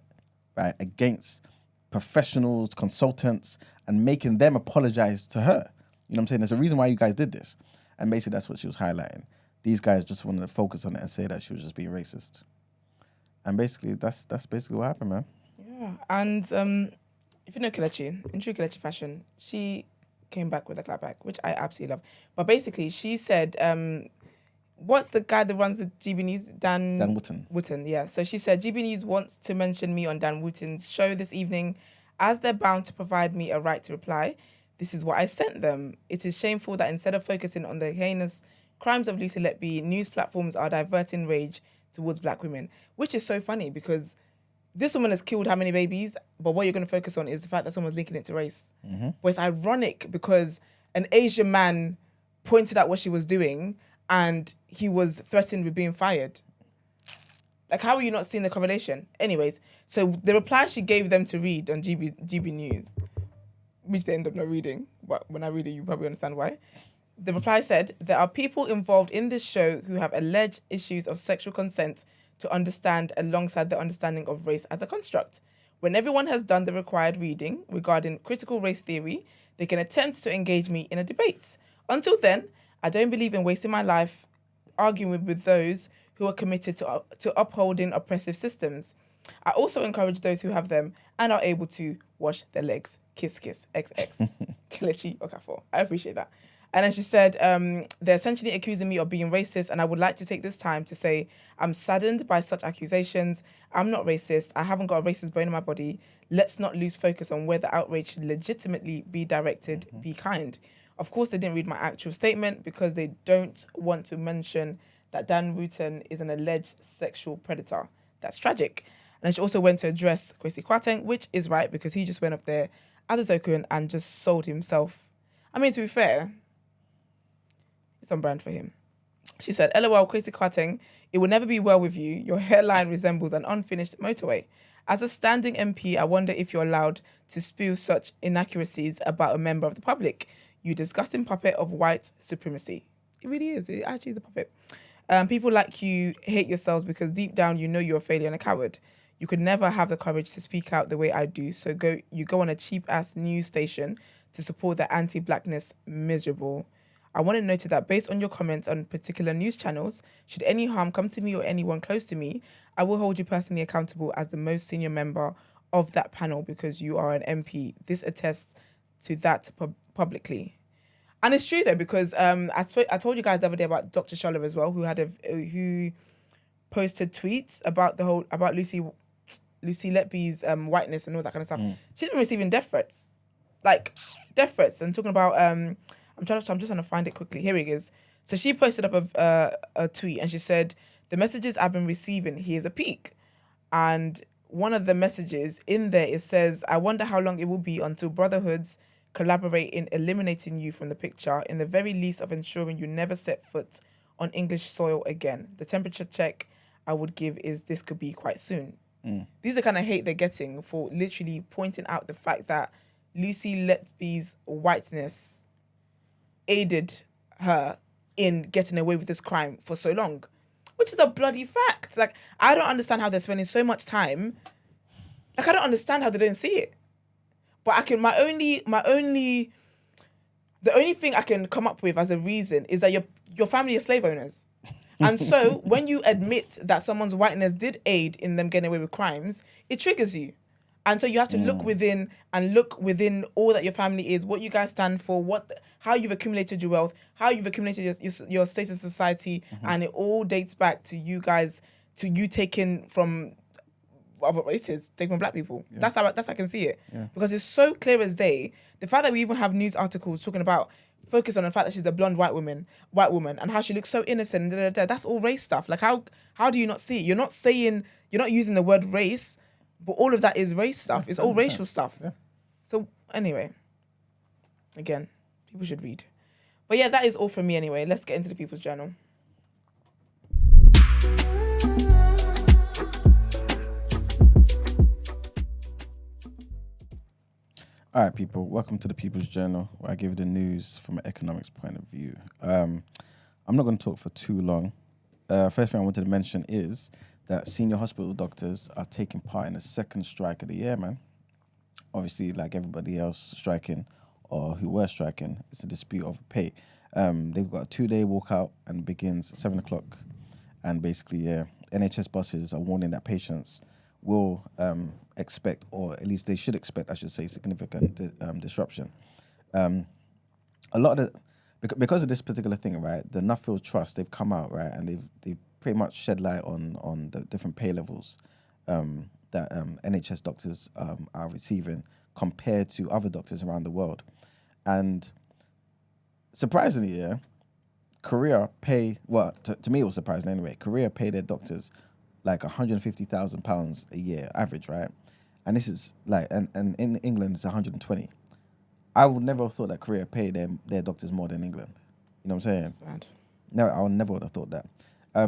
right, against professionals, consultants, and making them apologize to her. You know what I'm saying? There's a reason why you guys did this. And basically that's what she was highlighting. These guys just wanted to focus on it and say that she was just being racist. And basically that's basically what happened, man. Yeah, and if you know Kelechi, in true Kelechi fashion, she came back with a clapback, which I absolutely love. But basically, she said, what's the guy that runs the GB News? Dan Wootton. Wootton, yeah. So she said, GB News wants to mention me on Dan Wootton's show this evening, as they're bound to provide me a right to reply. This is what I sent them. It is shameful that instead of focusing on the heinous crimes of Lucy Letby, news platforms are diverting rage towards black women, which is so funny because this woman has killed how many babies, but what you're going to focus on is the fact that someone's linking it to race. Mm-hmm. But it's ironic because an Asian man pointed out what she was doing and he was threatened with being fired. Like, how are you not seeing the correlation? Anyways, so the reply she gave them to read on GB News, which they end up not reading, but when I read it, you probably understand why. The reply said, there are people involved in this show who have alleged issues of sexual consent to understand alongside the understanding of race as a construct. When everyone has done the required reading regarding critical race theory, they can attempt to engage me in a debate. Until then, I don't believe in wasting my life arguing with those who are committed to upholding oppressive systems. I also encourage those who have them and are able to wash their legs. Kiss, kiss, XX. Kelechi Okafor. I appreciate that. And then she said, they're essentially accusing me of being racist, and I would like to take this time to say I'm saddened by such accusations. I'm not racist. I haven't got a racist bone in my body. Let's not lose focus on where the outrage should legitimately be directed. Be kind. Of course, they didn't read my actual statement because they don't want to mention that Dan Wootton is an alleged sexual predator. That's tragic. And then she also went to address Kwesi Kwarteng, which is right because he just went up there as a token and just sold himself. I mean, to be fair, it's on brand for him. She said, LOL, Kwesi Kwarteng, it will never be well with you. Your hairline resembles an unfinished motorway. As a standing MP, I wonder if you're allowed to spew such inaccuracies about a member of the public. You disgusting puppet of white supremacy. It really is. It actually is a puppet. People like you hate yourselves because deep down you know you're a failure and a coward. You could never have the courage to speak out the way I do. So you go on a cheap-ass news station to support the anti-blackness. Miserable. I want to note that based on your comments on particular news channels, should any harm come to me or anyone close to me, I will hold you personally accountable as the most senior member of that panel because you are an MP. This attests to that publicly. And it's true though, because I told you guys the other day about Dr. Scholler as well, who posted tweets about Lucy Letby's whiteness and all that kind of stuff. She's been receiving death threats, and talking about I'm just trying to find it quickly. Here it is. So she posted up a tweet and she said, the messages I've been receiving, here's a peek. And one of the messages in there, it says, I wonder how long it will be until brotherhoods collaborate in eliminating you from the picture, in the very least of ensuring you never set foot on English soil again. The temperature check I would give is this could be quite soon. These are the kind of hate they're getting for literally pointing out the fact that Lucy Letby's whiteness aided her in getting away with this crime for so long, which is a bloody fact. Like, I don't understand how they're spending so much time. Like, I don't understand how they don't see it. But the only thing I can come up with as a reason is that your family are slave owners. And so when you admit that someone's whiteness did aid in them getting away with crimes, it triggers you. And so you have to look within all that your family is, what you guys stand for, how you've accumulated your wealth, how you've accumulated your status in society, and it all dates back to you guys, to you taking from other races, taking from black people. Yeah. That's how I can see it. Yeah. Because it's so clear as day. The fact that we even have news articles talking about, focus on the fact that she's a blonde white woman, and how she looks so innocent. That's all race stuff. Like how do you not see it? You're not using the word race. But all of that is race stuff. It's all racial stuff. Yeah. So anyway, again, people should read. But yeah, that is all from me anyway. Let's get into the People's Journal. All right, people. Welcome to the People's Journal, where I give you the news from an economics point of view. I'm not going to talk for too long. First thing I wanted to mention is that senior hospital doctors are taking part in the second strike of the year, man. Obviously, like everybody else striking or who were striking, it's a dispute over pay. They've got a 2-day walkout and begins at 7 o'clock. And basically, NHS bosses are warning that patients will expect, or at least they should expect, I should say, significant disruption. A lot of because of this particular thing, right? The Nuffield Trust, they've come out, right, and they've pretty much shed light on the different pay levels that NHS doctors are receiving compared to other doctors around the world. And surprisingly, Korea pay, well, to me it was surprising anyway, Korea pay their doctors like £150,000 a year average, right? And this is like, and in England it's 120. I would never have thought that Korea pay their doctors more than England. You know what I'm saying? That's bad. No, I never would have thought that.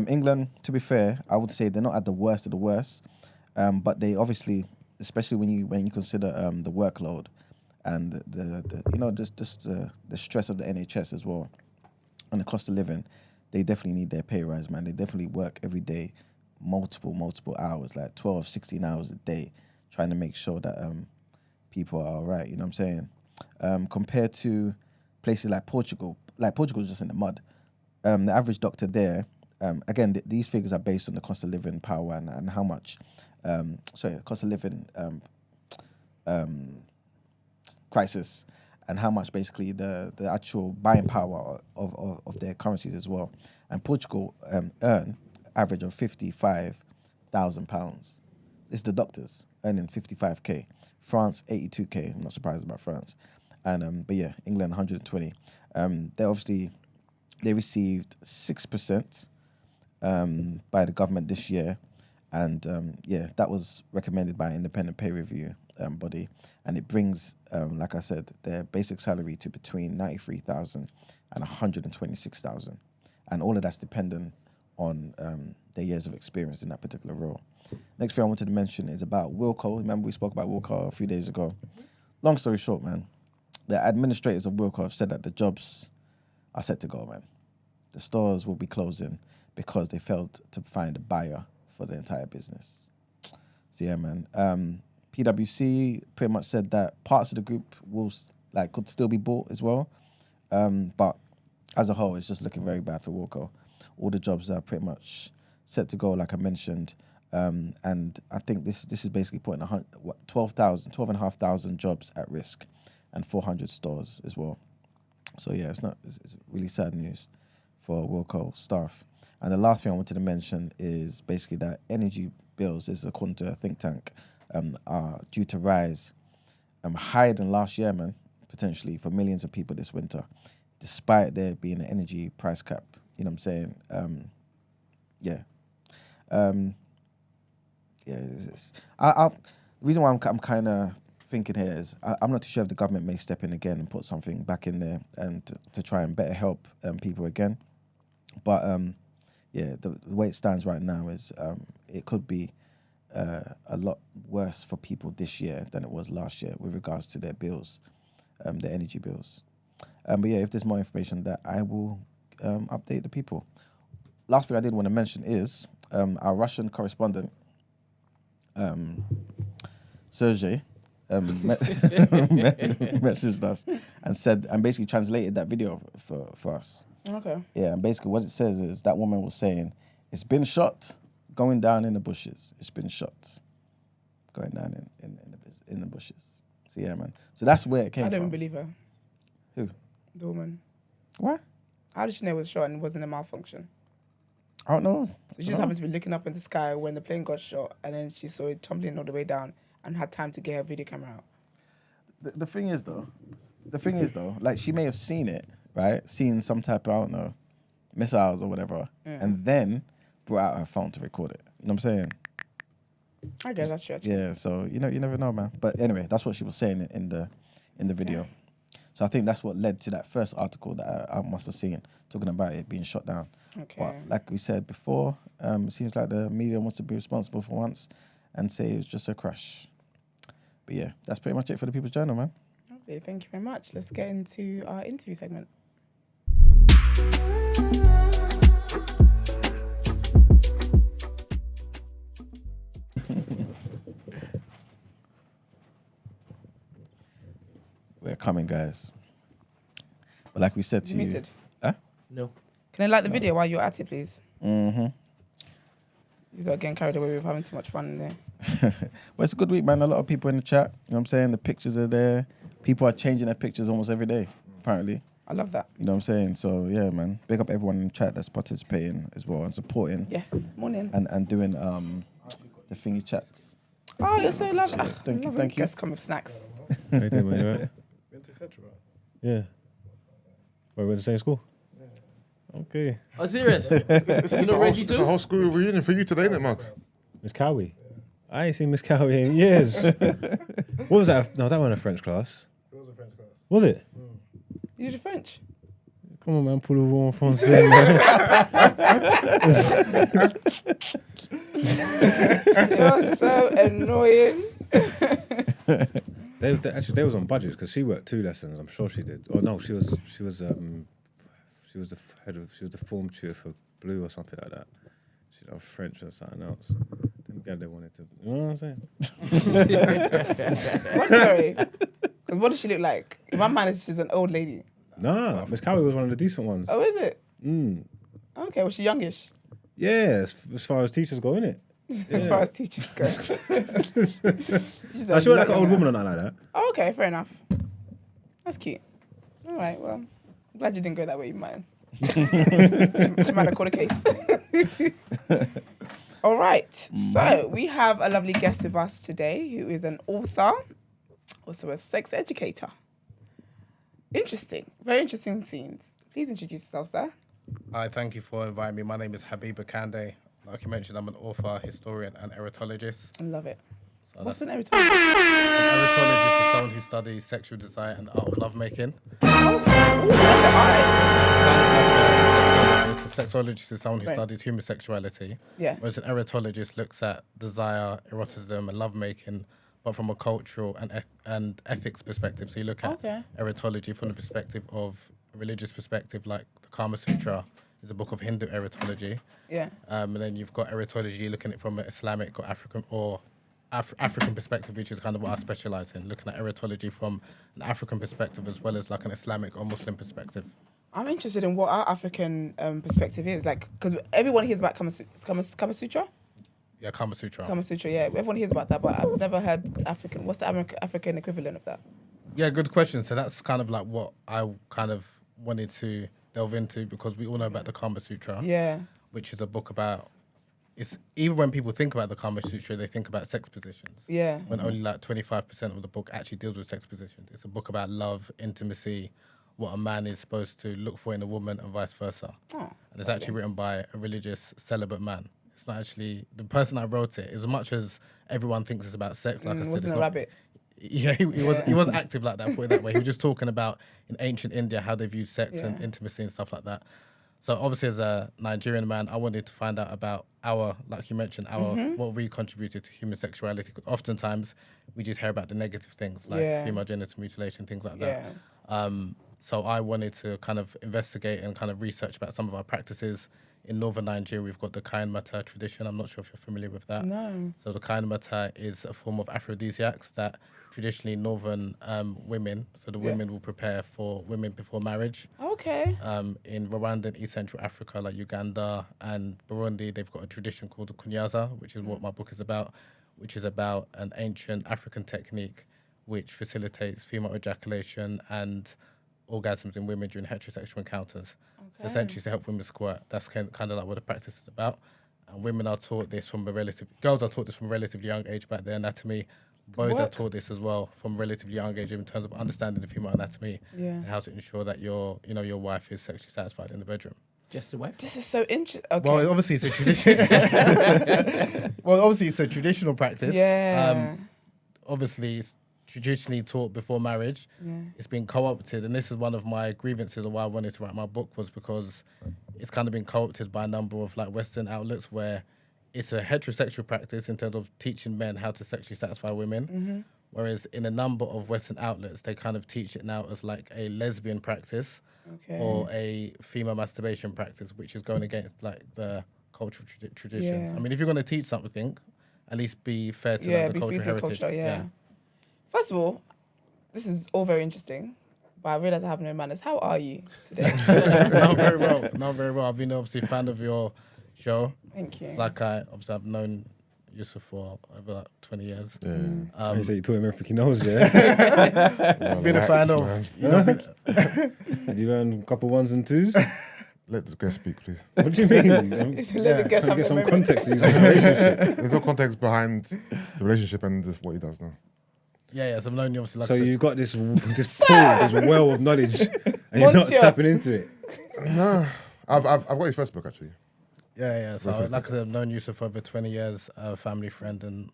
England, to be fair, I would say they're not at the worst of the worst, but they obviously, especially when you consider the workload and the stress of the NHS as well, and the cost of living, they definitely need their pay rise, man. They definitely work every day, multiple hours, like 12, 16 hours a day, trying to make sure that people are all right. You know what I'm saying? Compared to places like Portugal is just in the mud. The average doctor there, again, these figures are based on the cost of living power and how much, cost of living crisis, and how much basically the actual buying power of their currencies as well. And Portugal earn average of £55,000. It's the doctors earning 55k. France 82k. I'm not surprised about France. And but yeah, England 120. They received 6% by the government this year, and that was recommended by an independent pay review body, and it brings, like I said, their basic salary to between 93,000 and 126,000, and all of that's dependent on their years of experience in that particular role. Next thing I wanted to mention is about Wilco. Remember we spoke about Wilco a few days ago. Long story short, man, the administrators of Wilco have said that the jobs are set to go, man. The stores will be closing because they failed to find a buyer for the entire business. So yeah, man. PwC pretty much said that parts of the group could still be bought as well, but as a whole, it's just looking very bad for Wilco. All the jobs are pretty much set to go, like I mentioned, and I think this is basically putting 12,500 jobs at risk, and 400 stores as well. So yeah, it's really sad news for Wilco staff. And the last thing I wanted to mention is basically that energy bills, this is according to a think tank, are due to rise higher than last year, man, potentially for millions of people this winter, despite there being an energy price cap. You know what I'm saying? The reason why I'm kind of thinking here is I'm not too sure if the government may step in again and put something back in there and to try and better help people again. But the way it stands right now is it could be a lot worse for people this year than it was last year with regards to their bills, their energy bills. But yeah, if there's more information that I will update the people. Last thing I did want to mention is our Russian correspondent, Sergey, messaged us and basically translated that video for us. Okay. Yeah, and basically what it says is that woman was saying, it's been shot going down in the bushes. It's been shot going down in the bushes. So yeah, man. So that's where it came I from. don't believe her. Who? The woman. What? How did she know it was shot and it wasn't a malfunction? I don't know. She just happened to be looking up in the sky when the plane got shot, and then she saw it tumbling all the way down and had time to get her video camera out. The thing is though, like she may have seen it, right? Seen some type of, I don't know, missiles or whatever, and then brought out her phone to record it. You know what I'm saying? I guess that's true. Yeah, so you never know, man. But anyway, that's what she was saying in the video. Yeah. So I think that's what led to that first article that I must have seen talking about it being shot down. Okay. But like we said before, it seems like the media wants to be responsible for once and say it was just a crash. But yeah, that's pretty much it for the People's Journal, man. Lovely. Thank you very much. Let's get into our interview segment. We're coming, guys. But like we said Is to it you, muted? No. Can I like the video while you're at it, please? mm-hmm. You're not getting carried away with having too much fun in there. Well, it's a good week, man. A lot of people in the chat. You know what I'm saying? The pictures are there. People are changing their pictures almost every day, apparently. I love that. You know what I'm saying? So, yeah, man. Big up everyone in the chat that's participating as well and supporting Yes. Morning. and doing the thingy chats. Oh, you're so lovely. Yes, thank you, thank you. Guests come with snacks. How you doing, man? You alright? Yeah. We're in the same school? Okay. Oh, serious? You It's not a ready whole to? school reunion for you today, isn't it, Mark? Miss Cowie. I ain't seen Miss Cowie in years. What was that? No, that wasn't a French class. It was a French class. Was it? You did French? Come on, man. Pour le vent en français, man. You're so annoying. They was on budgets because she worked 2 lessons. I'm sure she did. Oh no, she was the form tutor for Blue or something like that. She did French or something else. Them guys they wanted to. You know what I'm saying? What? Sorry. Because what does she look like? In my mind, she's an old lady. Nah, Miss Cowie was one of the decent ones. Oh, is it? Mm. Okay, was she youngish? Yeah, as far as teachers go, innit? As far as teachers go. She looked like an old woman or nothing like that. Oh, okay, fair enough. That's cute. All right, well, I'm glad you didn't go that way, you might. she might have called a case. All right, so we have a lovely guest with us today who is an author, also a sex educator. Interesting, very interesting scenes. Please introduce yourself, sir. Hi, thank you for inviting me. My name is Habeeb Akande. Like you mentioned, I'm an author, historian, and eritologist. I love it. So What's an that's- eritologist? An eritologist is someone who studies sexual desire and the art of lovemaking. Oh, I love the art. It's kind of like a sexologist. A sexologist is someone who Right. studies homosexuality, Yeah. whereas an eritologist looks at desire, eroticism, and lovemaking, but from a cultural and ethics perspective. So you look at Okay. eritology from the perspective of a religious perspective, like the Kama Sutra is a book of Hindu eritology. Yeah. And then you've got eritology looking at it from an Islamic or African perspective, which is kind of what I specialize in, looking at eritology from an African perspective as well as like an Islamic or Muslim perspective. I'm interested in what our African perspective is, like, because everyone hears about Kama Sutra. Yeah, Kama Sutra. Kama Sutra, yeah. Everyone hears about that, but I've never heard African. What's the African equivalent of that? Yeah, good question. So that's kind of like what I kind of wanted to delve into, because we all know about the Kama Sutra, Yeah. which is a book about, it's even when people think about the Kama Sutra, they think about sex positions. Yeah. When only like 25% of the book actually deals with sex positions. It's a book about love, intimacy, what a man is supposed to look for in a woman and vice versa. Oh, And it's actually written by a religious celibate man. It's not actually, the person that wrote it, as much as everyone thinks it's about sex, like I said, wasn't it's a not, rabbit. Yeah, he was active like that, put it that way. He was just talking about in ancient India how they viewed sex and Yeah. intimacy and stuff like that. So obviously, as a Nigerian man, I wanted to find out about our, like you mentioned, what we contributed to human sexuality. 'Cause oftentimes, we just hear about the negative things like Yeah. female genital mutilation, things like Yeah. that. So I wanted to kind of investigate and kind of research about some of our practices. In northern Nigeria, we've got the Kain Mata tradition. I'm not sure if you're familiar with that. No. So the Kain Mata is a form of aphrodisiacs that traditionally northern women, so the women will prepare for women before marriage. Okay. In Rwanda and East Central Africa, like Uganda and Burundi, they've got a tradition called the kunyaza, which is what my book is about, which is about an ancient African technique which facilitates female ejaculation and orgasms in women during heterosexual encounters. So essentially to help women squirt. That's kind of like what the practice is about. And women are taught this from girls are taught this from a relatively young age about their anatomy. Boys are work. taught this as well from a relatively young age in terms of understanding the female anatomy Yeah. and how to ensure that your wife is sexually satisfied in the bedroom. Just the wife? This is so interesting. Okay. Well, obviously it's a tradition. Well, obviously it's a traditional practice. yeah. Obviously it's traditionally taught before marriage. Yeah. It's been co-opted, and this is one of my grievances of why I wanted to write my book, was because it's kind of been co-opted by a number of like Western outlets where it's a heterosexual practice in terms of teaching men how to sexually satisfy women, Whereas in a number of Western outlets, they kind of teach it now as like a lesbian practice Okay. or a female masturbation practice, which is going against like the cultural traditions. Yeah. I mean, if you're going to teach something, at least be fair to Yeah, like, the be cultural fair to heritage. culture, yeah. First of all, this is all very interesting, but I realize I have no manners. How are you today? Not very well. Not very well. I've been obviously a fan of your show. Thank you. It's like I've known Yusuf for over like 20 years. Yeah. You say you taught him everything he knows, yeah? I've been a fan of, man. you know, Did you learn a couple ones and twos? Let the guest speak, please. What do you mean? Let the guests have Get a some moment. context to this relationship. There's no context behind the relationship and just what he does now. yeah. So I've known you obviously like So I said, you got this pool, this well of knowledge, and you're not Monsieur. tapping into it. No, I've got his first book actually. Yeah. So like I said, I've known Yusuf for over 20 years, a family friend, and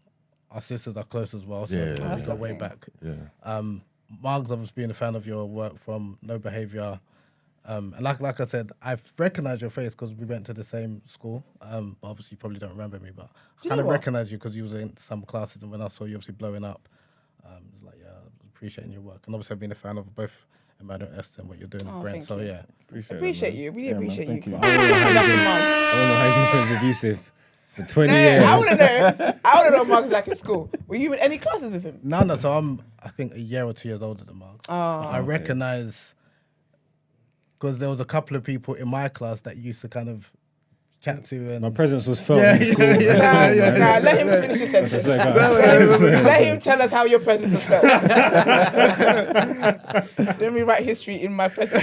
our sisters are close as well. So Yeah. we That's go way lovely. back. Yeah. Marg's obviously been a fan of your work from No Behavior. And like I said, I've recognized your face because we went to the same school. But obviously you probably don't remember me, but I you kind know of what? recognized you because you was in some classes, and when I saw you obviously blowing up, it's like, yeah, I was appreciating your work. And obviously I've been a fan of both Emmanuel Esther and what you're doing Oh, with Brent. thank So you. yeah. Appreciate you. Really Yeah, man, appreciate thank you. you. I don't I don't know how you've been friends with Yusuf for 20 I years. want to know. I want to know what Mark's like at school. Were you in any classes with him? No, so I'm, I think, a year or 2 years older than Marg. Oh, I recognize, because there was a couple of people in my class that used to kind of chat to. And My presence was felt Yeah, in school. yeah, man. yeah, Nah, let him finish his That's sentence. what I got. Let him tell us how your presence was felt. Let me write history in my presence.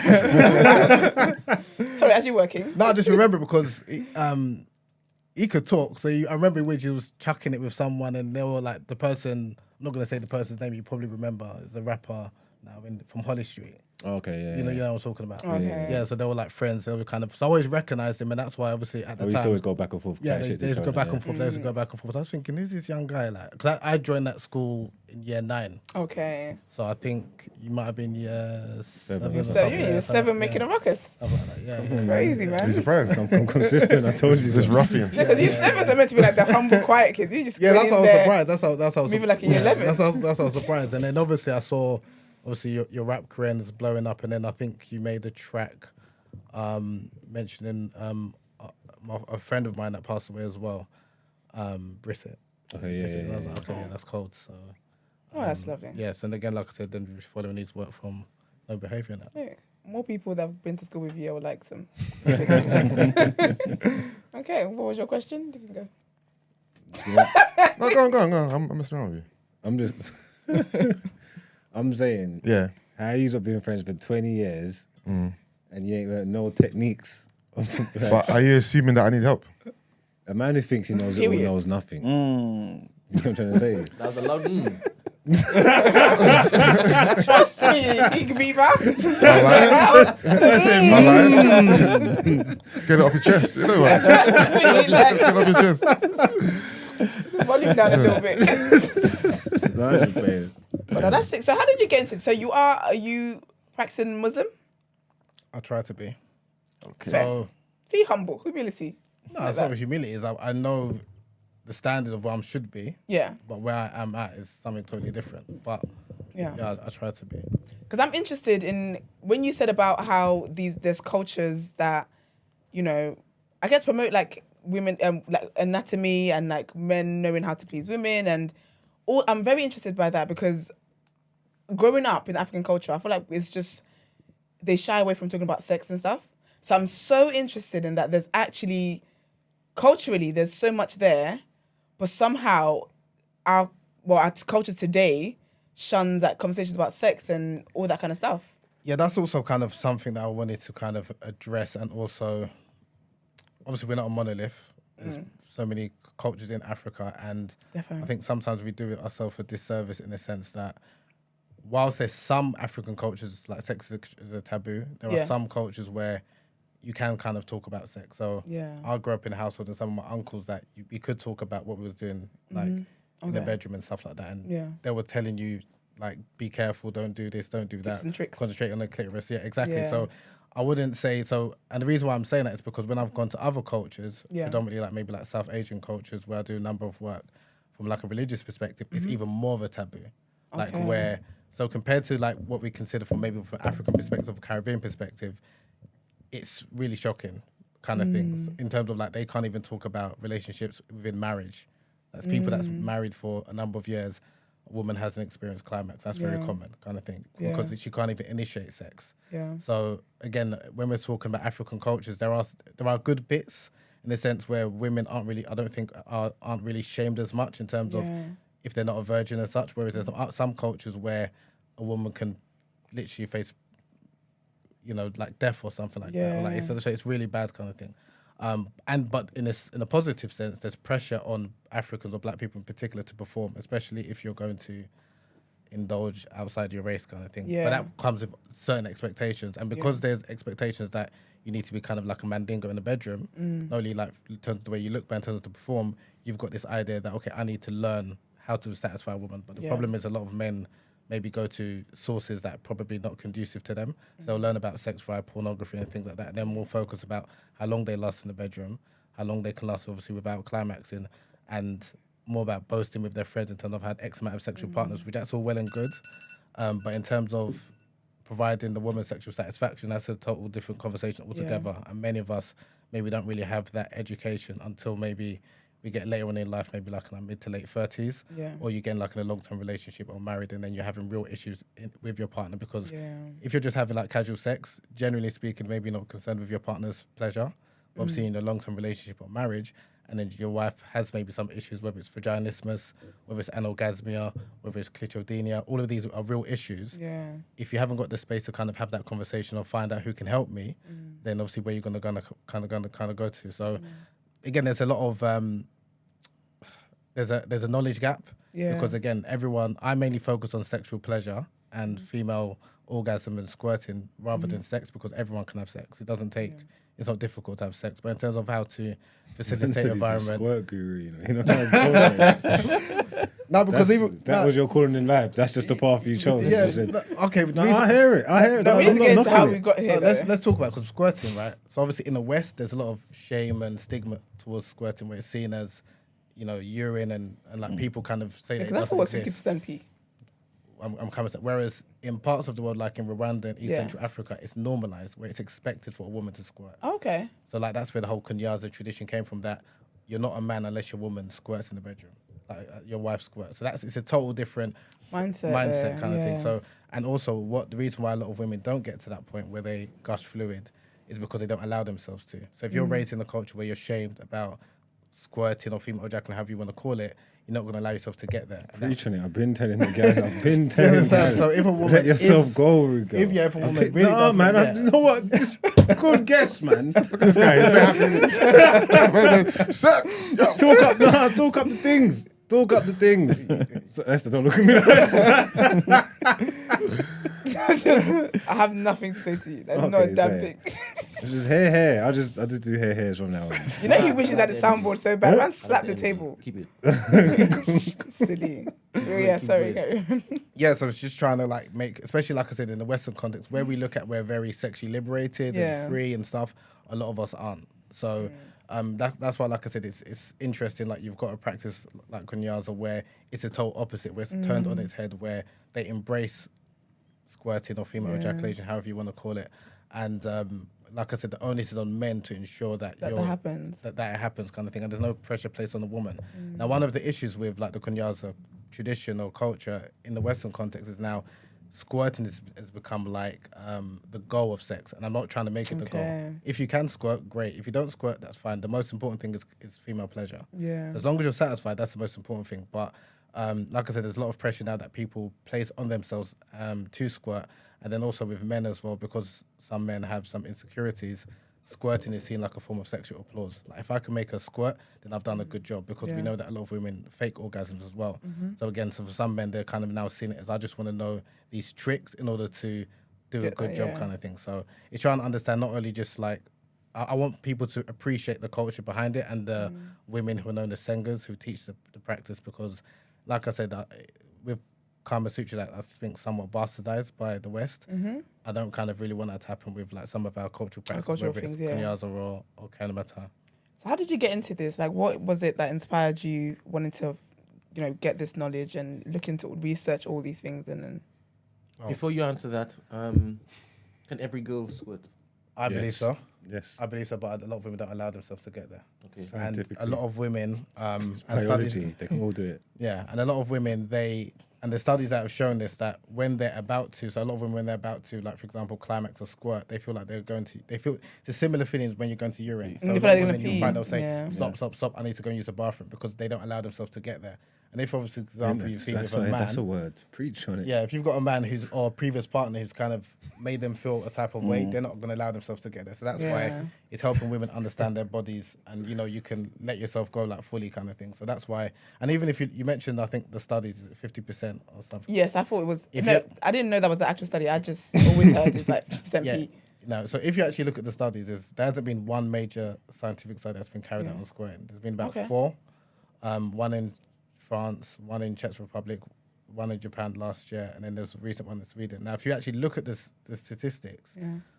Sorry, as you're working. No, I just remember because he could talk. So I remember when he was chucking it with someone, and they were like the person. I'm not gonna say the person's name. You probably remember. It's a rapper now from Holly Street. Okay, yeah. You know, yeah. you know what I'm talking about. Okay. Yeah. So they were like friends. They were kind of. So I always recognized him, and that's why obviously at the We used to time. always go back and forth. Yeah, chat they shit to used each to go other, back yeah. and forth. They used to go back and forth. So I was thinking, who's this young guy like? Because I joined that school in year 9, Okay. so I think you might have been year 7. Yeah, or So something, you're yeah, in 7 making a ruckus. something like that. Yeah. Crazy, Are you man. surprised? I'm consistent, I told you. Just so. ruffian. Yeah, because these 7s are meant to be like the humble, quiet kids. You just Yeah, go that's in how I was there. surprised. That's how I was Moving like a year 11. That's how I was surprised. And then obviously I saw your rap career is blowing up, and then I think you made a track mentioning a friend of mine that passed away as well, Brissett. Okay, yeah, Brissett. And I was yeah. like, okay, yeah, that's cold. So Oh, that's lovely. yes, and again, like I said, then we're following his work from No Behavior and that. Yeah. More people that have been to school with you, I would like some. Okay, what was your question? You can go. No, go on. I'm messing around with you. I'm just... I'm saying, Yeah. how you not been friends for 20 years Mm. and you ain't learned no techniques? But are you assuming that I need help? A man who thinks he knows it all Period. knows nothing. You Mm. know what I'm trying to say? That was a loud. Trust me, Ig Beaver. Get it off your chest. You know what? Get it off your chest. Volume down a little bit. No, I'm just playing. But no, that's it. So how did you get into it? So are you practicing Muslim? I try to be. Okay. So See, humble, humility. no, Like it's that. not with humility. Is I know the standard of where I should be, Yeah, but where I am at is something totally different. But yeah. yeah, I try to be. Because I'm interested in when you said about how there's cultures that, you know, I guess promote like women, like anatomy and like men knowing how to please women and all. I'm very interested by that because growing up in African culture, I feel like it's just they shy away from talking about sex and stuff. So I'm so interested in that. There's actually culturally there's so much there, but somehow our culture today shuns like conversations about sex and all that kind of stuff. Yeah, that's also kind of something that I wanted to kind of address, and also, obviously, we're not a monolith. There's so many cultures in Africa, and Definitely. I think sometimes we do it ourselves a disservice in the sense that whilst there's some African cultures like sex is a taboo, there Yeah. are some cultures where you can kind of talk about sex. So Yeah. I grew up in a household, and some of my uncles that we could talk about what we was doing, like in the Okay. bedroom and stuff like that, and Yeah. they were telling you like, be careful, don't do this, don't do Tips that. and tricks. Concentrate on the clitoris. Yeah, exactly. Yeah. So I wouldn't say so. And the reason why I'm saying that is because when I've gone to other cultures, Yeah. predominantly like maybe like South Asian cultures, where I do a number of work from like a religious perspective, Mm-hmm. it's even more of a taboo. like Okay. where. So compared to like what we consider from maybe from African perspective, Caribbean perspective, it's really shocking kind of things in terms of like they can't even talk about relationships within marriage. That's people that's married for a number of years. A woman hasn't experienced climax. That's very Yeah. common kind of thing Yeah. because she can't even initiate sex. Yeah. So again, when we're talking about African cultures, there are good bits in the sense where women aren't really shamed as much in terms of Yeah. if they're not a virgin as such. Whereas there's some cultures where a woman can literally face, like death or something like that. Or like it's really bad kind of thing. But in a positive sense, there's pressure on Africans or black people in particular to perform, especially if you're going to indulge outside your race kind of thing. Yeah. But that comes with certain expectations. And because there's expectations that you need to be kind of like a mandingo in the bedroom, not only like in terms of the way you look, but in terms of to perform, you've got this idea that, okay, I need to learn how to satisfy a woman. But the problem is a lot of men maybe go to sources that are probably not conducive to them. So they'll learn about sex via pornography and things like that. And then more focus about how long they last in the bedroom, how long they can last obviously without climaxing, and more about boasting with their friends in terms of had X amount of sexual partners, which that's all well and good. But in terms of providing the woman sexual satisfaction, that's a total different conversation altogether. And many of us maybe don't really have that education until maybe we get later on in life, maybe like in our mid to late 30s, or you get like in a long-term relationship or married, and then you're having real issues with your partner because if you're just having like casual sex, generally speaking, maybe you're not concerned with your partner's pleasure. But obviously in a long-term relationship or marriage, and then your wife has maybe some issues, whether it's vaginismus, whether it's anorgasmia, whether it's clitoridemia, all of these are real issues. Yeah. If you haven't got the space to kind of have that conversation or find out who can help me, then obviously where you're gonna kind of go to. So again, there's a lot of there's a knowledge gap because again, I mainly focus on sexual pleasure and female orgasm and squirting rather than sex because everyone can have sex. It doesn't take. It's not difficult to have sex, but in terms of how to facilitate environment. Squirt guru, you know what I'm saying? No, because that was your calling in life. That's just the path you chose. Yeah, You said, okay. no, I hear it. No, we need to get into how we got here. Let's talk about because squirting, right? So obviously in the West, there's a lot of shame and stigma towards squirting, where it's seen as, urine and like people kind of say that it Because I thought doesn't it was exist. 50% pee. I'm coming to. Whereas in parts of the world, like in Rwanda and East Central Africa, it's normalized, where it's expected for a woman to squirt. Okay. So like that's where the whole kunyaza tradition came from. That you're not a man unless your woman squirts in the bedroom, like your wife squirts. So it's a total different mindset kind of thing. So and also the reason why a lot of women don't get to that point where they gush fluid is because they don't allow themselves to. So if you're raised in a culture where you're shamed about squirting or female ejaculating, however you want to call it, you're not going to allow yourself to get there. Preaching it. I've been telling the guy. I've been telling the guy. So if a woman let yourself go, Rigo. if a woman really no, doesn't man. get, You know what? This good guess, man. This guy, sex. Talk up the things. Talk up the things. So Esther, don't look at me like that. I have nothing to say to you. That's not a Okay, damn say thing. It's just hair. I just do hairs from now on. You know he wishes at the soundboard so bad. Man slapped the table. Keep it. Silly. Oh, yeah, sorry. Carry on. Yeah, so it's just trying to like make, especially like I said, in the Western context, where we look at we're very sexually liberated and free and stuff. A lot of us aren't. So that's why, like I said, it's interesting. Like you've got a practice like kunyaza where it's a total opposite, where it's turned on its head, where they embrace squirting or female ejaculation, however you want to call it, and like I said, the onus is on men to ensure that That happens. that happens, kind of thing, and there's no pressure placed on the woman. Now, one of the issues with like the kunyaza tradition or culture in the Western context is now squirting has become like the goal of sex, and I'm not trying to make it the goal. If you can squirt, great. If you don't squirt, that's fine. The most important thing is female pleasure. Yeah. As long as you're satisfied, that's the most important thing. But like I said, there's a lot of pressure now that people place on themselves to squirt, and then also with men as well, because some men have some insecurities. Squirting is seen like a form of sexual applause. Like if I can make her squirt, then I've done a good job, because we know that a lot of women fake orgasms as well. So again, so for some men, they're kind of now seeing it as, I just want to know these tricks in order to do a good job, kind of thing. So it's trying to understand not only just like, I want people to appreciate the culture behind it and the women who are known as sengers who teach the practice, because like I said, with Kama Sutra, like, I think somewhat bastardized by the West. I don't kind of really want that to happen with like some of our cultural practices, whether it's kunyaza or kalamata. So how did you get into this? Like, what was it that inspired you wanting to get this knowledge and look into research all these things and then. Before you answer that, can every girl squirt? I believe so. Yes. I believe so, but a lot of women don't allow themselves to get there. Okay. And Scientifically. a lot of women, and Biology, studies, they can all do it. yeah, and a lot of women, the studies that have shown this, that when they're about to, so a lot of women, when they're about to, like, for example, climax or squirt, they feel like they feel, it's a similar feelings when you're going to urinate. So You a feel lot like of you're women, gonna you'll pee. find they'll say, Yeah. stop, I need to go and use the bathroom, because they don't allow themselves to get there. And if, obviously, for example, you've seen with a man. That's a word. Preach on it. Yeah, if you've got a man or a previous partner who's kind of made them feel a type of way, they're not going to allow themselves to get there. So that's why it's helping women understand their bodies, and you can let yourself go like fully, kind of thing. So that's why. And even if you mentioned, I think the studies is 50% or something. Yes, I thought it was. If No, you- I didn't know that was the actual study. I just always heard it's like 50% Yeah. pee. No, so if you actually look at the studies, there hasn't been one major scientific study that's been carried out Yeah. on squirting. There's been about Okay. 4, one in France, one in Czech Republic, one in Japan last year, and then there's a recent one in Sweden. Now, if you actually look at the statistics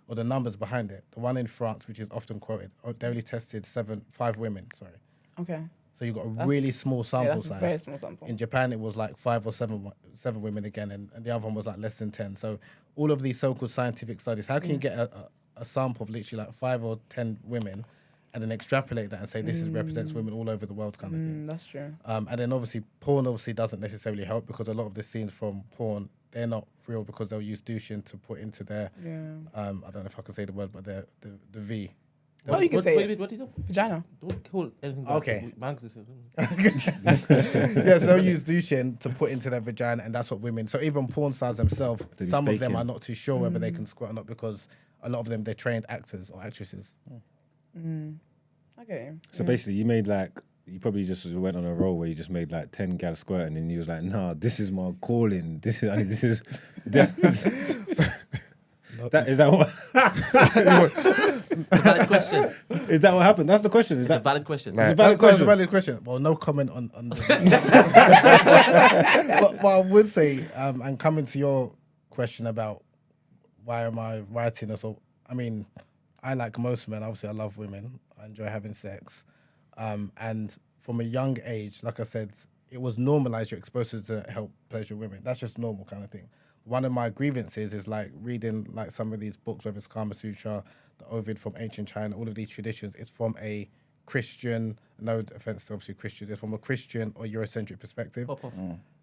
or the numbers behind it, the one in France, which is often quoted, they only tested 5 women. Sorry, Okay. so you've got a That's- really small sample that's a size. very small sample. In Japan, it was like 5 or 7 women again, and the other one was like less than 10. So all of these so-called scientific studies, how can you get a sample of literally like 5 or 10 women and then extrapolate that and say this represents women all over the world, kind of thing? That's true. And then obviously porn doesn't necessarily help, because a lot of the scenes from porn, they're not real, because they'll use douching to put into their, I don't know if I can say the word, but the V. Oh, you can say it. Wait, what do you do? Vagina. Don't hold anything back. Okay. Mangs is Yes, they'll use douching to put into their vagina, and that's what women. So even porn stars themselves, They be some of them faking. are not too sure whether they can squirt or not, because a lot of them, they're trained actors or actresses. Okay. So basically, you probably just went on a roll where you just made like 10 gals squirt, and then you was like, nah, this is my calling. That is that what? a valid question. Is that what happened? That's the question. Is It's a that valid question. Like- it's a valid That's question? a valid question. Well, no comment on but what I would say, and coming to your question about why am I writing this, I mean, I like most men. Obviously, I love women. I enjoy having sex. And from a young age, like I said, it was normalized. You're exposed to help pleasure women. That's just normal kind of thing. One of my grievances is like reading like some of these books, whether it's Kama Sutra, the Ovid from ancient China, all of these traditions. It's from a Christian, no offense to obviously Christians, it's from a Christian or Eurocentric perspective. Pop off.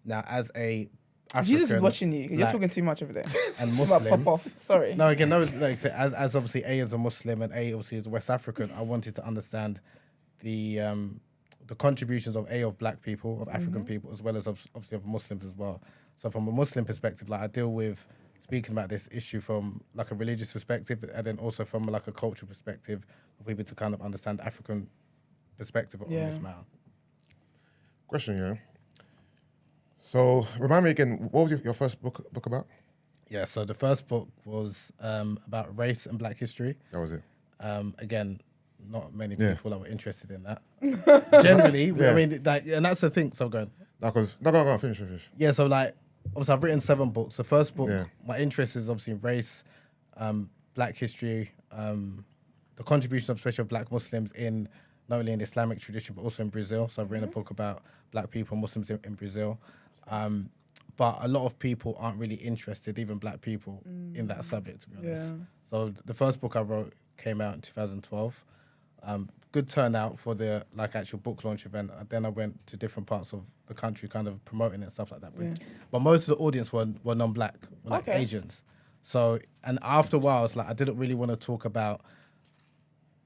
Now, as a African, Jesus is watching you. You're black, talking too much over there. and It's about Muslim. pop off. Sorry. No, again, no. Like, as obviously A as a Muslim and A obviously as a West African, I wanted to understand the contributions of Black people, of African people, as well as obviously of Muslims as well. So from a Muslim perspective, like I deal with speaking about this issue from like a religious perspective, and then also from like a cultural perspective, for people to kind of understand the African perspective on this matter. Question, yeah. So remind me again, what was your first book about? Yeah. So the first book was about race and Black history. That was it. Again, not many Yeah. people that were interested in that. Generally, I mean, like, and that's the thing. So go on. No, go, finish. Yeah, so like, obviously I've written 7 books. The first book, Yeah. my interest is obviously in race, Black history, the contribution of especially of Black Muslims in not only in the Islamic tradition but also in Brazil. So I've written a book about Black people, Muslims in Brazil. But a lot of people aren't really interested, even Black people, in that subject, to be honest. Yeah. So the first book I wrote came out in 2012. Good turnout for the like actual book launch event. Then I went to different parts of the country, kind of promoting it and stuff like that. But most of the audience were non-Black, were like Okay. Asians. So, and after a while, it's like I didn't really want to talk about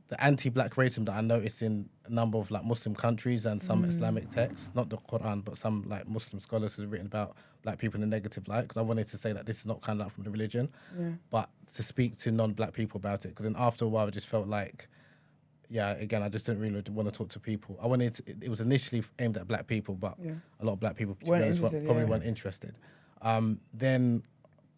the anti-Black racism that I noticed in a number of like Muslim countries and some Islamic texts, not the Quran, but some like Muslim scholars who've written about Black people in a negative light. Because I wanted to say that this is not kind of like from the religion, but to speak to non-Black people about it. Because then after a while, it just felt like, yeah, again, I just didn't really want to talk to people. It was initially aimed at Black people, but a lot of Black people to be Weren't honest, interested, probably yeah. weren't interested. Then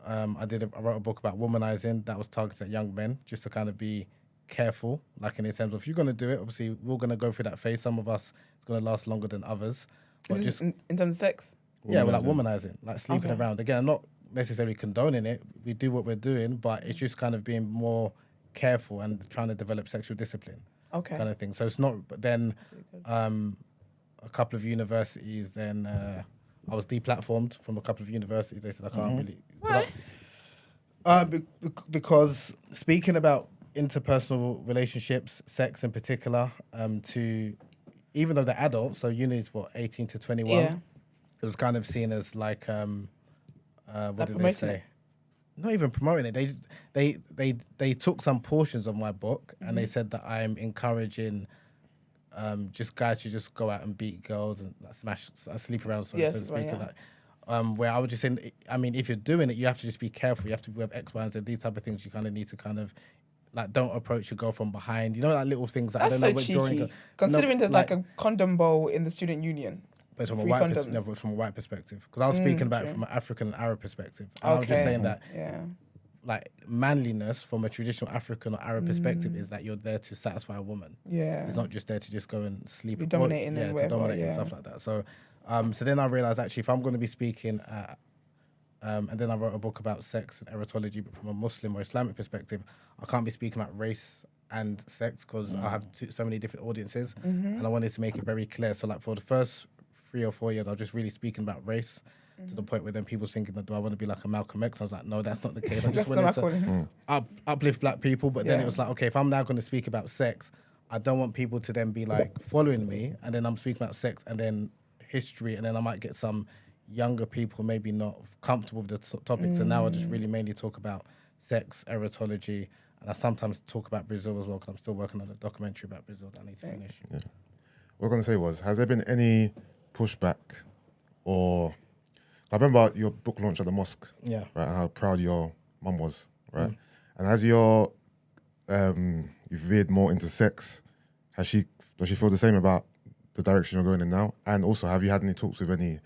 I wrote a book about womanizing that was targeted at young men, just to kind of be careful, like in the terms of if you're going to do it, obviously we're going to go through that phase. Some of us, it's going to last longer than others. But Is this just, in terms of sex? yeah, we're like womanizing, like sleeping Okay. around. Again, I'm not necessarily condoning it. We do what we're doing, but it's just kind of being more careful and trying to develop sexual discipline Okay. kind of thing. So it's not, but then a couple of universities, then I was deplatformed from a couple of universities. They said I can't really. Why? Because speaking about interpersonal relationships, sex in particular, to even though they're adults, so uni is 18 to 21. Yeah. It was kind of seen as like what Like did they promoting say? it. Not even promoting it. They just they took some portions of my book and they said that I'm encouraging just guys to just go out and beat girls and like, sleep around, so Yes, to speak. right, yeah. Like, where I was just saying, I mean, if you're doing it, you have to just be careful. You have to have X, Y, and Z. These type of things you kind of need to kind of like don't approach your girl from behind. You know, like little things that That's I so don't know. cheeky. Considering there's like a condom bowl in the student union. But from a free white condoms. but from a white perspective, because I was speaking about it true. from an African and Arab perspective, and I was just saying that like manliness from a traditional African or Arab perspective is that you're there to satisfy a woman. Yeah. It's not just there to just go and sleep. Be dominating and to whatever, dominate and yeah. stuff like that. So, so then I realized actually if I'm going to be speaking, and then I wrote a book about sex and erotology, but from a Muslim or Islamic perspective, I can't be speaking about race and sex because I have so many different audiences, and I wanted to make it very clear. So like for the first 3 or 4 years, I was just really speaking about race. To the point where then people thinking that do I want to be like a Malcolm X? I was like, no, that's not the case. I just wanted to uplift black people. But then it was like, okay, if I'm now going to speak about sex, I don't want people to then be like following me, and then I'm speaking about sex and then history, and then I might get some younger people maybe not comfortable with the topics. And now I just really mainly talk about sex, erotology, and I sometimes talk about Brazil as well because I'm still working on a documentary about Brazil that I need to finish. Yeah. What I was going to say was, has there been any pushback or... I remember your book launch at the mosque, Yeah. right? And how proud your mum was, right? And as you've veered more into sex, does she feel the same about the direction you're going in now? And also, have you had any talks with any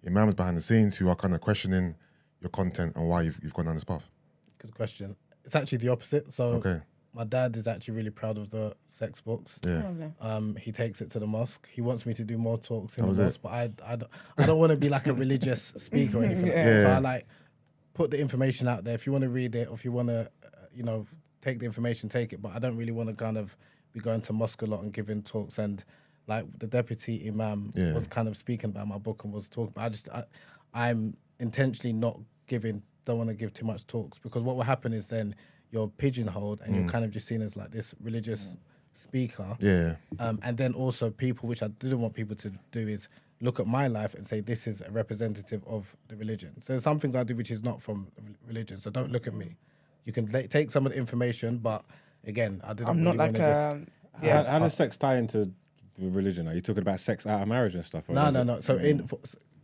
imams behind the scenes who are kind of questioning your content and why you've gone down this path? Good question. It's actually the opposite. So Okay. my dad is actually really proud of the sex books. Yeah. He takes it to the mosque. He wants me to do more talks in That was the it. mosque, but I don't want to be like a religious speaker or anything. Like that. Yeah. So I like put the information out there. If you want to read it, or if you want to, take the information, take it. But I don't really want to kind of be going to mosque a lot and giving talks. And like the deputy imam was kind of speaking about my book and was talking. But I'm intentionally not don't want to give too much talks because what will happen is then you're pigeonholed and you're kind of just seen as like this religious speaker. Yeah. And then also people, which I didn't want people to do, is look at my life and say this is a representative of the religion. So there's some things I do which is not from religion. So don't look at me. You can take some of the information, but again, I didn't. I'm not really like wanna a How does sex tie into religion? Are you talking about sex out of marriage and stuff? Or is it- No. So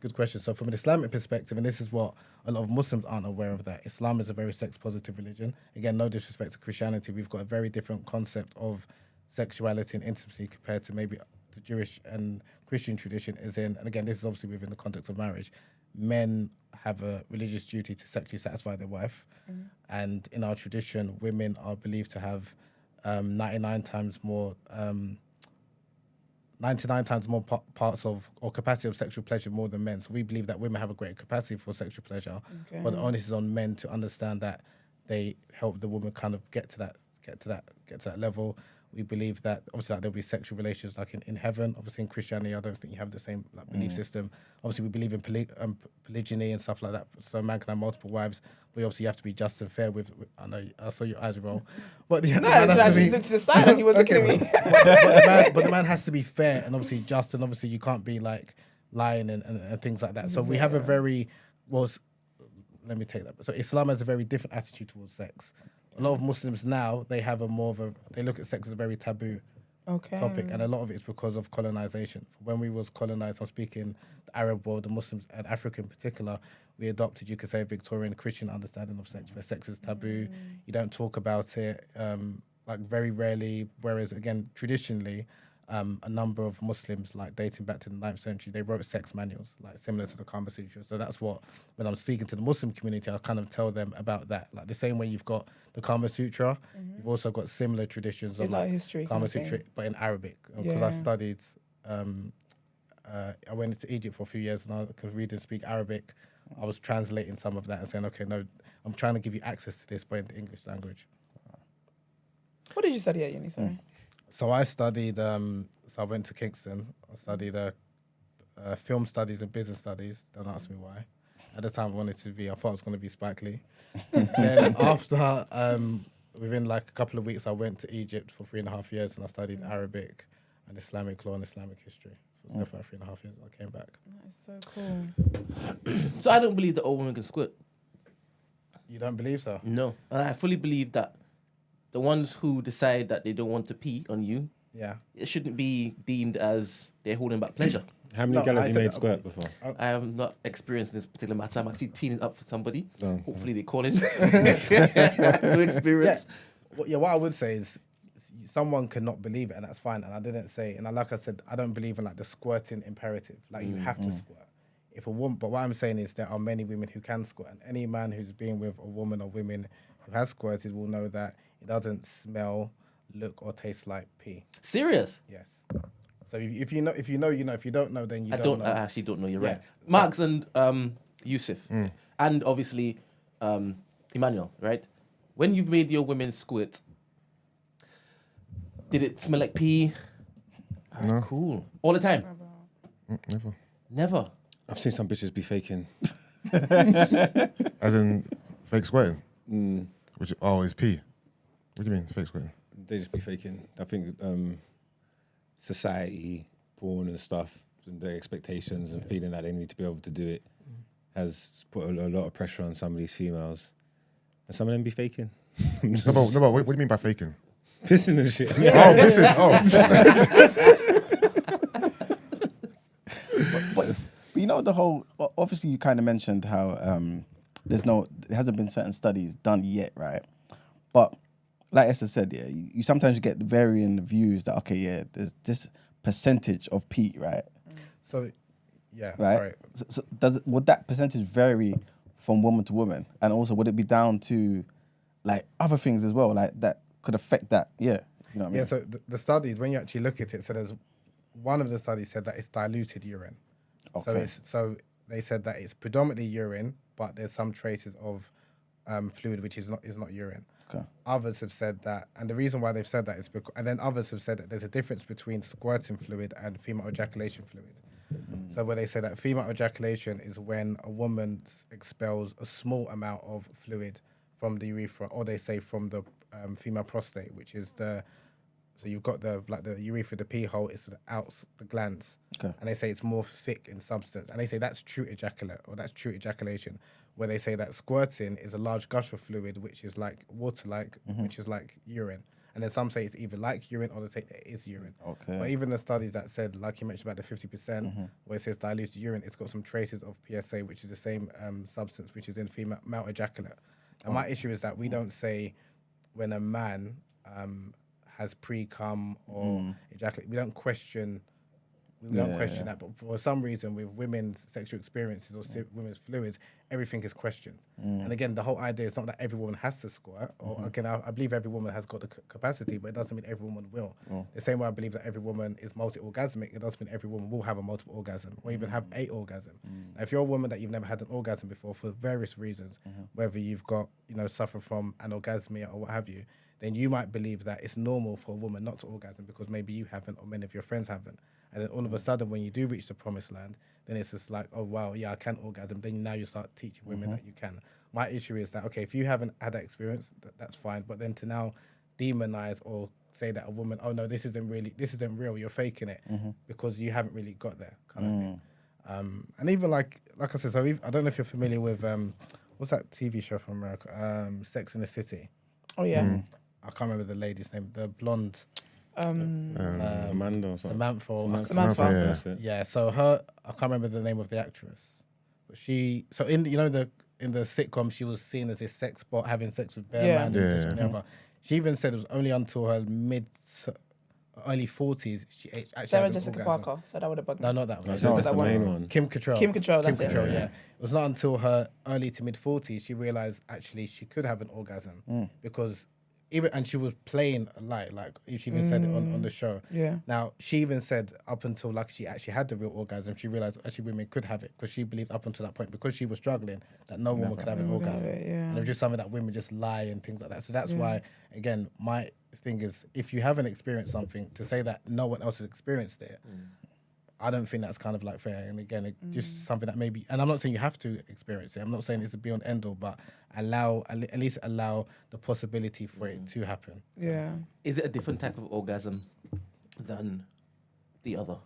good question. So from an Islamic perspective, and this is what a lot of Muslims aren't aware of, that Islam is a very sex positive religion. Again, no disrespect to Christianity. We've got a very different concept of sexuality and intimacy compared to maybe the Jewish and Christian tradition is in, and again, this is obviously within the context of marriage. Men have a religious duty to sexually satisfy their wife. And in our tradition, women are believed to have 99 times more parts of or capacity of sexual pleasure more than men. So we believe that women have a greater capacity for sexual pleasure, but the onus is on men to understand that they help the woman kind of get to that level. We believe that obviously like, there'll be sexual relations like in heaven. Obviously in Christianity, I don't think you have the same like belief system. Obviously we believe in polygyny and stuff like that. So a man can have multiple wives. But obviously you have to be just and fair with I know I saw your eyes roll, but the No, man has I to just be- looked to the side and he was looking at me. but the man has to be fair and obviously just, and obviously you can't be like lying and things like that. So we have a very let me take that. So Islam has a very different attitude towards sex. A lot of Muslims now they have they look at sex as a very taboo topic, and a lot of it is because of colonization. When we was colonized, I'm speaking the Arab world, the Muslims and Africa in particular, we adopted, you could say, a Victorian Christian understanding of sex, where sex is taboo. You don't talk about it, like very rarely. Whereas again, traditionally, a number of Muslims, like dating back to the 9th century, they wrote sex manuals, like similar to the Kama Sutra. So that's what, when I'm speaking to the Muslim community, I kind of tell them about that. Like the same way you've got the Kama Sutra, you've also got similar traditions of It's like like history Kama kind of thing. Sutra, but in Arabic. Because I Yeah. studied, I went into Egypt for a few years and I could read and speak Arabic. I was translating some of that and saying, okay, no, I'm trying to give you access to this, but in the English language. What did you study at uni? Sorry. So I studied, so I went to Kingston. I studied film studies and business studies. Don't ask me why. At the time, I thought I was going to be Spike Lee. Then after, within like a couple of weeks, I went to Egypt for 3.5 years and I studied Arabic and Islamic law and Islamic history. So it was there for 3.5 years and I came back. That's so cool. So I don't believe that all women can squirt. You don't believe so? No. And I fully believe that the ones who decide that they don't want to pee on you, Yeah. it shouldn't be deemed as they're holding back pleasure. How many No, girls I have you said- made squirt before? I have not experienced this particular matter. I'm actually teeing up for somebody. Oh. Hopefully they call in. No experience. What I would say is someone cannot believe it and that's fine. And I didn't say, and like I said, I don't believe in like the squirting imperative. Like you have to squirt. If a woman, but what I'm saying is there are many women who can squirt, and any man who's been with a woman or women who has squirted will know that it doesn't smell, look, or taste like pee. Serious? Yes. So if you know, you know. If you don't know, then you I don't don't. know. I actually don't know. You're Yeah. right. Marx and Yusuf, and obviously Emmanuel. Right? When you've made your women squirt, did it smell like pee? No. Cool. All the time? Never. Never. I've seen some bitches be faking. As in fake squirting? Which, it's pee. What do you mean, fake squirting? They just be faking. I think society, porn and stuff, and their expectations and feeling that they need to be able to do it has put a lot of pressure on some of these females. And some of them be faking. No, but what do you mean by faking? Pissing and shit. Oh, pissing. But you know, the whole, obviously you kind of mentioned how there hasn't been certain studies done yet, right? But like Esther said, yeah, you sometimes get varying views that, okay, yeah, there's this percentage of Pete, right? So, yeah, Right? sorry. So would that percentage vary from woman to woman? And also, would it be down to like other things as well, like that could affect that? Yeah, you know what I mean? Yeah, so the studies, when you actually look at it, so there's one of the studies said that it's diluted urine. Okay. So they said that it's predominantly urine, but there's some traces of fluid which is not urine. Okay. Others have said that, and the reason why they've said that is because, and then others have said that there's a difference between squirting fluid and female ejaculation fluid. So where they say that female ejaculation is when a woman expels a small amount of fluid from the urethra, or they say from the female prostate, which is so you've got the urethra, the pee hole, it's the glands, Okay. and they say it's more thick in substance, and they say that's true ejaculate, or that's true ejaculation. Where they say that squirting is a large gush of fluid, which is like water-like, which is like urine. And then some say it's either like urine or they say it is urine. Okay. But even the studies that said, like you mentioned about the 50%, where it says diluted urine, it's got some traces of PSA, which is the same substance which is in female ejaculate. And my issue is that we don't say when a man has pre-cum or ejaculate, we don't question that, but for some reason with women's sexual experiences or women's fluids, everything is questioned. And again, the whole idea is not that every woman has to squirt, or again, I believe every woman has got the capacity, but it doesn't mean every woman will. The same way I believe that every woman is multi-orgasmic, it doesn't mean every woman will have a multiple orgasm or even have a orgasm. Now, if you're a woman that you've never had an orgasm before for various reasons, whether you've got, suffer from anorgasmia or what have you, then you might believe that it's normal for a woman not to orgasm because maybe you haven't or many of your friends haven't. And then all of a sudden, when you do reach the promised land, then it's just like, oh, wow, yeah, I can orgasm. Then now you start teaching women that you can. My issue is that, okay, if you haven't had that experience, that's fine. But then to now demonize or say that a woman, oh, no, this isn't real, you're faking it because you haven't really got there kind of thing. And even like I said, so I don't know if you're familiar with, what's that TV show from America? Sex in the City. Oh yeah. I can't remember the lady's name, the blonde. Amanda or something. Samantha. Samantha. yeah. That's it. Yeah, so I can't remember the name of the actress, but so in the sitcom, she was seen as a sex bot having sex with bare man and this and the other. She even said it was only until her early 40s she actually Sarah had an Jessica orgasm. Parker. So that would have bugged No, me. not that one. That's No, the that main one. one. Kim Cattrall. Kim Cattrall, that's it. Yeah. It was not until her early to mid 40s she realized actually she could have an orgasm because and she was playing a lie, like she even said it on the show. Yeah. Now she even said up until like she actually had the real orgasm, she realized actually women could have it because she believed up until that point because she was struggling that no woman could have an orgasm. And it was just something that women just lie and things like that. So that's why again my thing is if you haven't experienced something to say that no one else has experienced it. I don't think that's kind of like fair. And again, it's just something that maybe, and I'm not saying you have to experience it. I'm not saying it's a be on end all, but at least allow the possibility for it to happen. Yeah. Is it a different type of orgasm than the other?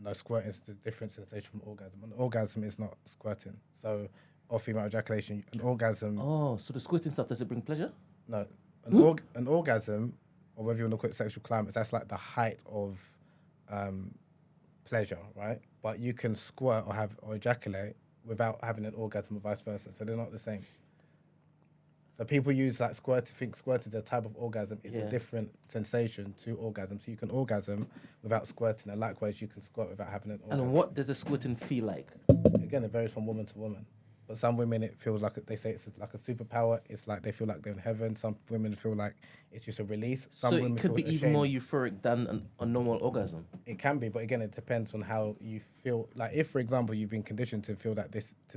No, squirting is a different sensation from orgasm. An orgasm is not squirting. So, or female ejaculation, an orgasm. Oh, so the squirting stuff, does it bring pleasure? No, an orgasm, or whether you want to call it sexual climax, that's like the height of pleasure, right? But you can squirt or ejaculate without having an orgasm or vice versa. So they're not the same. So people use like think squirt is a type of orgasm. It's a different sensation to orgasm. So you can orgasm without squirting, and likewise you can squirt without having an orgasm. And what does the squirting feel like? Again, it varies from woman to woman. But some women, it feels like they say it's like a superpower. It's like they feel like they're in heaven. Some women feel like it's just a release. Some So women it could be feel even more ashamed. euphoric than a normal orgasm. It can be, but again, it depends on how you feel. Like if, for example, you've been conditioned to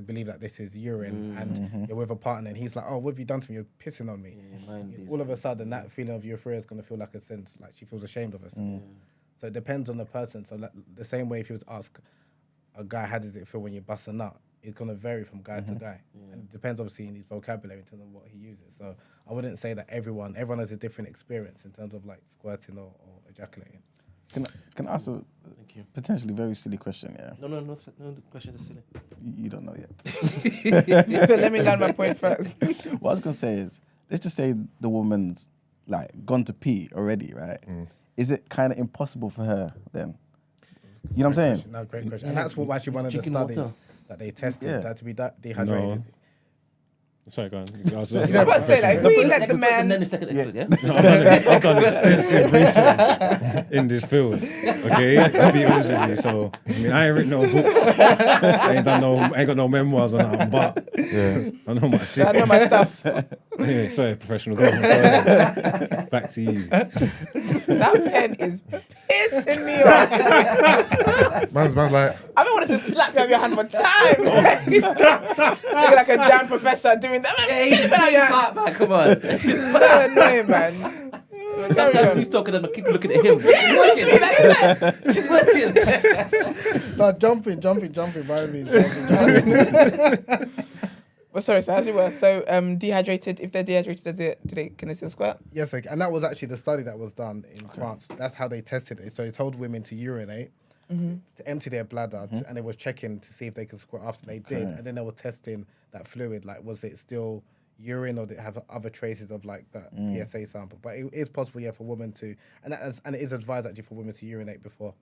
believe that this is urine, and you're with a partner, and he's like, "Oh, what have you done to me? You're pissing on me." All of a sudden, that feeling of euphoria is going to feel like a sense, like she feels ashamed of herself. So it depends on the person. So like, the same way if you would ask a guy, "How does it feel when you bust a nut?" It's going to vary from guy to guy. And it depends, obviously, in his vocabulary in terms of what he uses. So I wouldn't say that everyone has a different experience in terms of like squirting or ejaculating. Can I ask a potentially very silly question? Yeah. No, the questions are silly. You don't know yet. So let me land my point first. What I was gonna say is, let's just say the woman's like gone to pee already, right? Is it kind of impossible for her then? You know what I'm saying? No, great question. And that's what actually one of the Drinking studies water. that they tested, Yeah. that to be dehydrated. No. Sorry, go on. I'm about to say, like, we let the And man. then the second expert, yeah? I've done extensive research in this field. Okay, I'll be honest with you. So I mean, I ain't written no books. I ain't got no memoirs on that. But I know my shit. I know my stuff. Anyway, sorry, professional. Go on, back to you. That pen is pissing me off. Man's like, I've been wanting to slap you on your hand for time. Looking like a damn professor doing that. Keep it out your hand. Man, come on. So annoying, man. Sometimes he's talking and I keep looking at him. He's working. No, jumping, by me. Jumping. Well, sorry, so as you were, so dehydrated, if they're dehydrated, can they still squirt? Yes, and that was actually the study that was done in France. That's how they tested it. So they told women to urinate, to empty their bladder, and they were checking to see if they could squirt after they did. And then they were testing that fluid, like was it still urine or did it have other traces of like that PSA sample? But it is possible, for women to, and it is advised actually for women to urinate before.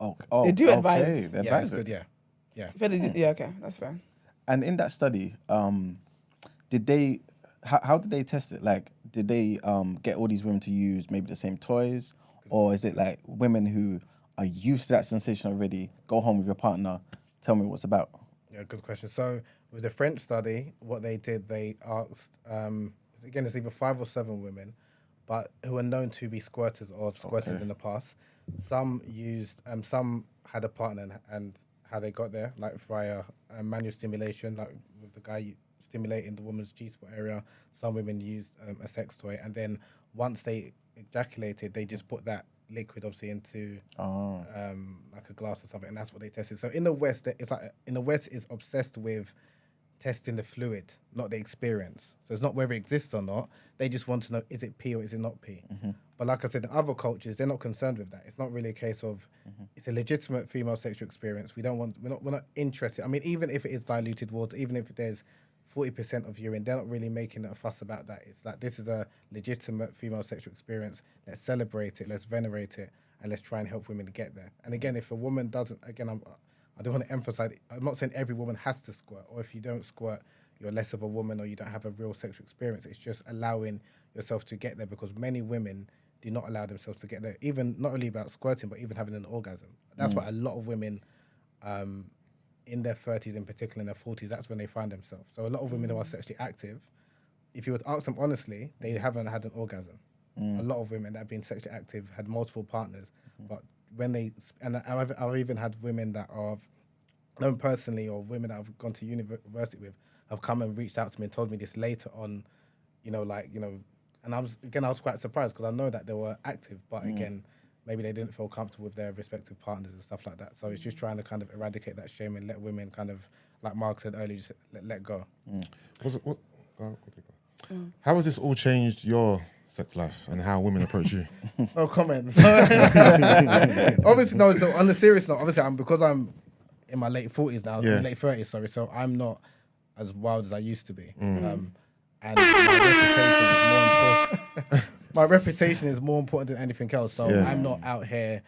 Oh, They do advise. They Yeah, advise it's it. good, yeah. Yeah, okay, that's fair. And in that study, did they? How did they test it? Like, did they get all these women to use maybe the same toys, or is it like women who are used to that sensation already? Go home with your partner. Tell me what's about. Yeah, good question. So with the French study, what they did, they asked, again, it's either 5 or 7 women, but who are known to be squirters or have squirted in the past. Some used, some had a partner and how they got there, like via manual stimulation, like with the guy stimulating the woman's G-spot area. Some women used a sex toy, and then once they ejaculated, they just put that liquid obviously into like a glass or something, and that's what they tested. So in the West, is obsessed with testing the fluid, not the experience. So it's not whether it exists or not. They just want to know, is it pee or is it not pee? But like I said, in other cultures, they're not concerned with that. It's not really a case of, it's a legitimate female sexual experience. We're not interested. I mean, even if it is diluted water, even if there's 40% of urine, they're not really making a fuss about that. It's like, this is a legitimate female sexual experience. Let's celebrate it, let's venerate it, and let's try and help women to get there. And again, if a woman doesn't, again, I don't want to emphasize, I'm not saying every woman has to squirt, or if you don't squirt, you're less of a woman or you don't have a real sexual experience. It's just allowing yourself to get there, because many women do not allow themselves to get there, even not only about squirting, but even having an orgasm. That's why a lot of women in their 30s, in particular in their 40s, that's when they find themselves. So a lot of women who are sexually active, if you were to ask them honestly, they haven't had an orgasm. A lot of women that have been sexually active had multiple partners, but when they, and I've even had women that are known personally, or women that I've gone to university with, have come and reached out to me and told me this later on, and I was quite surprised, because I know that they were active, but again, maybe they didn't feel comfortable with their respective partners and stuff like that. So it's just trying to kind of eradicate that shame and let women kind of, like Mark said earlier, just let go. How has this all changed your sex life and how women approach you? No comments. Obviously, no. So on the serious note, obviously, because I'm in my late 40s now, Yeah. late 30s, sorry. So I'm not as wild as I used to be. Mm. And my reputation is more important than anything else. So Yeah. I'm not out here.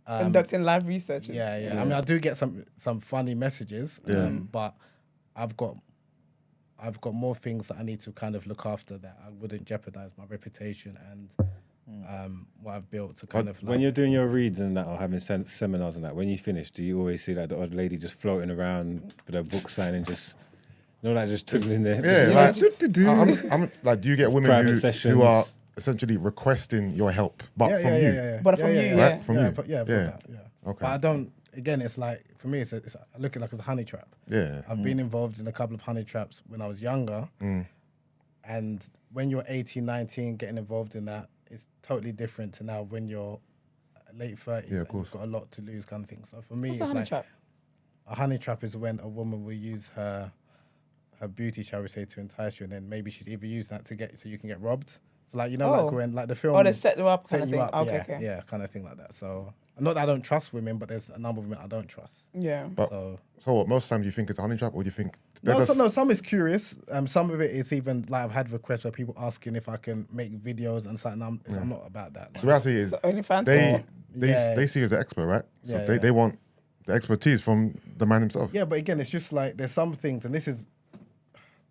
Conducting live research. Yeah. I mean, I do get some funny messages, Yeah. but I've got more things that I need to kind of look after that I wouldn't jeopardize my reputation and what I've built to kind of like. When you're doing your reads and that, or having seminars and that, when you finish, do you always see like the odd lady just floating around with her book signing, just like just twiddling there? Yeah, I'm like, do you get women Private who sessions. are essentially requesting your help, but from you? Yeah. But from you, Right? yeah. From yeah, you? but yeah. that, yeah. Okay. But I don't. Again, it's like for me, I look at it like it's a honey trap. Yeah. I've been involved in a couple of honey traps when I was younger, and when you're 18, 19, getting involved in that, it's totally different to now when you're late 30s. Yeah, of and course. you've got a lot to lose, kind of thing. So for me, What's a it's honey like trap? a honey trap is when a woman will use her beauty, shall we say, to entice you, and then maybe she's either using that to get so you can get robbed. So like like when like the film. Oh, they set you up kind of setting thing. you up, Okay. yeah, kind of thing like that. So not that I don't trust women, but there's a number of women I don't trust. Yeah. But So so what? Most time, do you think it's a honey trap, or do you think? some is curious. Some of it is even like I've had requests where people asking if I can make videos and something. I'm not about that. The reality is, The OnlyFans. they see you as an expert, right? So Yeah, they want the expertise from the man himself. Yeah, but again, it's just like there's some things, and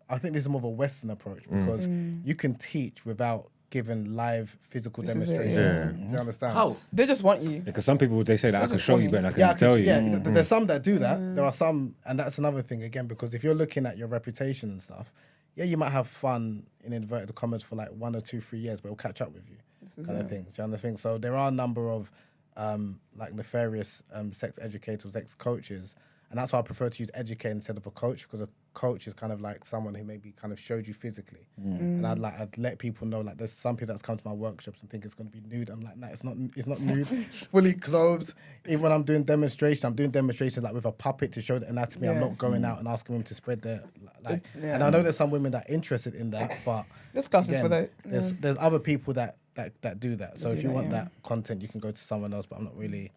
I think this is more of a Western approach because you can teach without giving live physical This is it, demonstrations. yeah. Do you understand? How? They just want you. Because some people, they say that I can show you, but I can Yeah, tell you. there's some that do that. There are some, and that's another thing again, because if you're looking at your reputation and stuff, yeah, you might have fun in inverted commas for like 1 or 2, 3 years, but it'll catch up with you, kind of things. You understand? So there are a number of like nefarious sex educators, ex-coaches, and that's why I prefer to use educate instead of a coach, because a coach is kind of like someone who maybe kind of showed you physically, and I'd let people know like there's some people that's come to my workshops and think it's going to be nude. I'm like, no, it's not nude, fully clothed. Even when I'm doing demonstrations like with a puppet to show the anatomy. I'm Yeah. not going out and asking women to spread their like. Yeah. And I know there's some women that are interested in that, but This class is again, for the. there's other people that do that. So do if you that, want yeah. that content, you can go to someone else. But I'm not really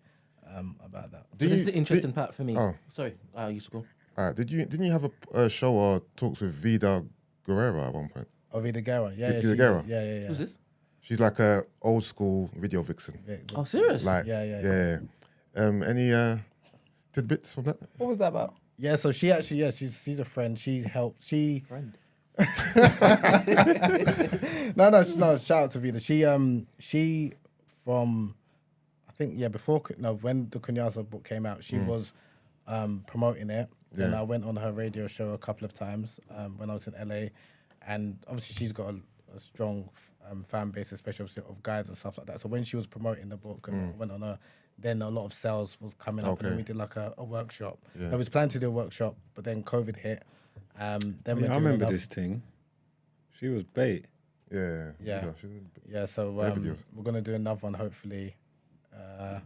about that. So this is the interesting part for me. Oh. Sorry, I used to go. Didn't you have a show or talks with Vida Guerrera at one point? Ovida Guerra, Vida she's- Guerra? yeah. Who's this? She's like a old school video vixen. Oh, serious? Like Yeah. Any tidbits from that? What was that about? Yeah, so she actually, she's a friend. She helped. Friend. No. Shout out to Vida. She from, I think when the Kunyasa book came out, she was promoting it. Then Yeah. I went on her radio show a couple of times when I was in LA, and obviously she's got a strong fan base, especially of guys and stuff like that. So when she was promoting the book and went on then a lot of sales was coming up, and then we did like a workshop. Yeah. I was planning to do a workshop, but then COVID hit. Then Yeah, we I did remember another- this thing. She was bait. Yeah. Yeah. she's- Yeah, so videos. we're gonna do another one hopefully, and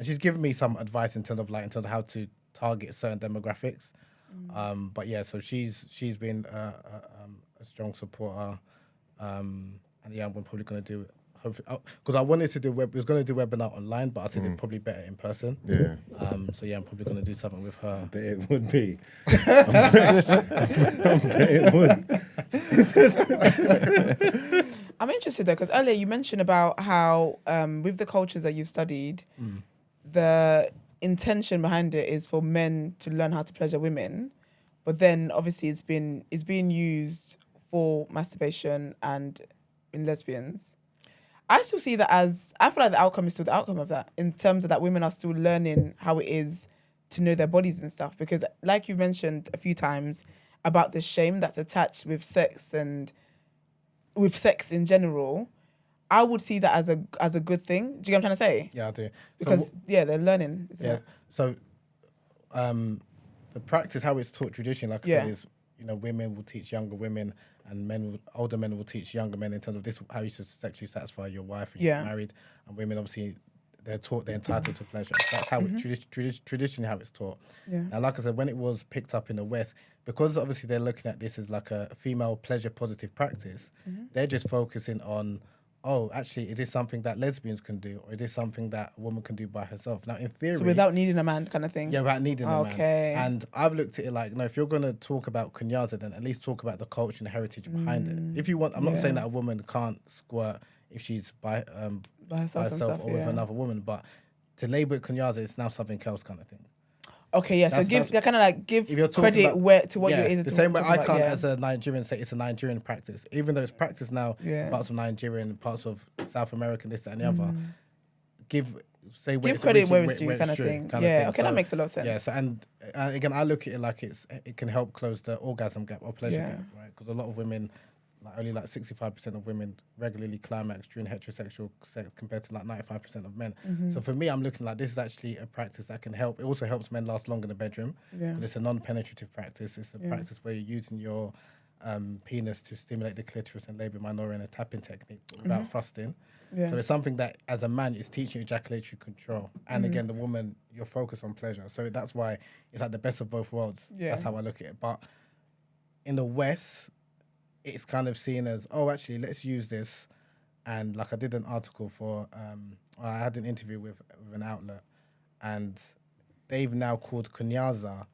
she's given me some advice in terms of how to target certain demographics. But yeah, so she's been a strong supporter, and yeah, I'm probably gonna do hopefully because I wanted to do was gonna do webinar online, but I said it's probably better in person. Yeah. So yeah, I'm probably gonna do something with her. But it would be. I bet it would. I'm interested though, because earlier you mentioned about how with the cultures that you've studied, the intention behind it is for men to learn how to pleasure women, but then obviously it's being used for masturbation and in lesbians. I still see that I feel like the outcome is still the outcome of that, in terms of that women are still learning how it is to know their bodies and stuff. Because like you mentioned a few times about the shame that's attached with sex and with sex in general, I would see that as a good thing. Do you get what I'm trying to say? Yeah, I do. Because they're learning. Isn't Yeah. it? So, the practice, how it's taught traditionally, like I said, is women will teach younger women, and older men will teach younger men in terms of this how you should sexually satisfy your wife and Yeah. you're married, and women obviously they're taught they're entitled to pleasure. That's how traditionally how it's taught. Yeah. Now, like I said, when it was picked up in the West, because obviously they're looking at this as like a female pleasure positive practice, they're just focusing on, oh, actually, is this something that lesbians can do, or is this something that a woman can do by herself? Now, in theory, So without needing a man, kind of thing. yeah, without needing a man. Okay. And I've looked at it like, no, if you're going to talk about kunyaza, then at least talk about the culture and the heritage behind it. If you want, I'm not saying that a woman can't squirt if she's by herself and stuff, or with another woman, but to label it kunyaza, it's now something else kind of thing. Okay, yeah. So That's- kind of like give If you're talking credit about- to what you're able the to same way talk I about, can't, yeah. as a Nigerian, say it's a Nigerian practice, even though it's practiced now in parts of Nigeria and parts of South America, this that, and the other. Give credit where it's due, kind of true, thing. kind of Yeah, thing. okay, that makes a lot of sense. Yeah, so, and again, I look at it like it can help close the orgasm gap or pleasure Yeah. gap, right? Because a lot of women, like only like 65% of women regularly climax during heterosexual sex compared to like 95% of men. So for me, I'm looking like this is actually a practice that can help. It also helps men last longer in the bedroom. Yeah. But it's a non-penetrative practice. It's a practice where you're using your penis to stimulate the clitoris and labia minora in a tapping technique but without thrusting. Yeah. So it's something that, as a man, it's teaching you ejaculatory control. And again, the woman, you're focused on pleasure. So that's why it's like the best of both worlds. Yeah. That's how I look at it. But in the West, it's kind of seen as, oh, actually, let's use this. And like I did an article for, I had an interview with an outlet, and they've now called kunyaza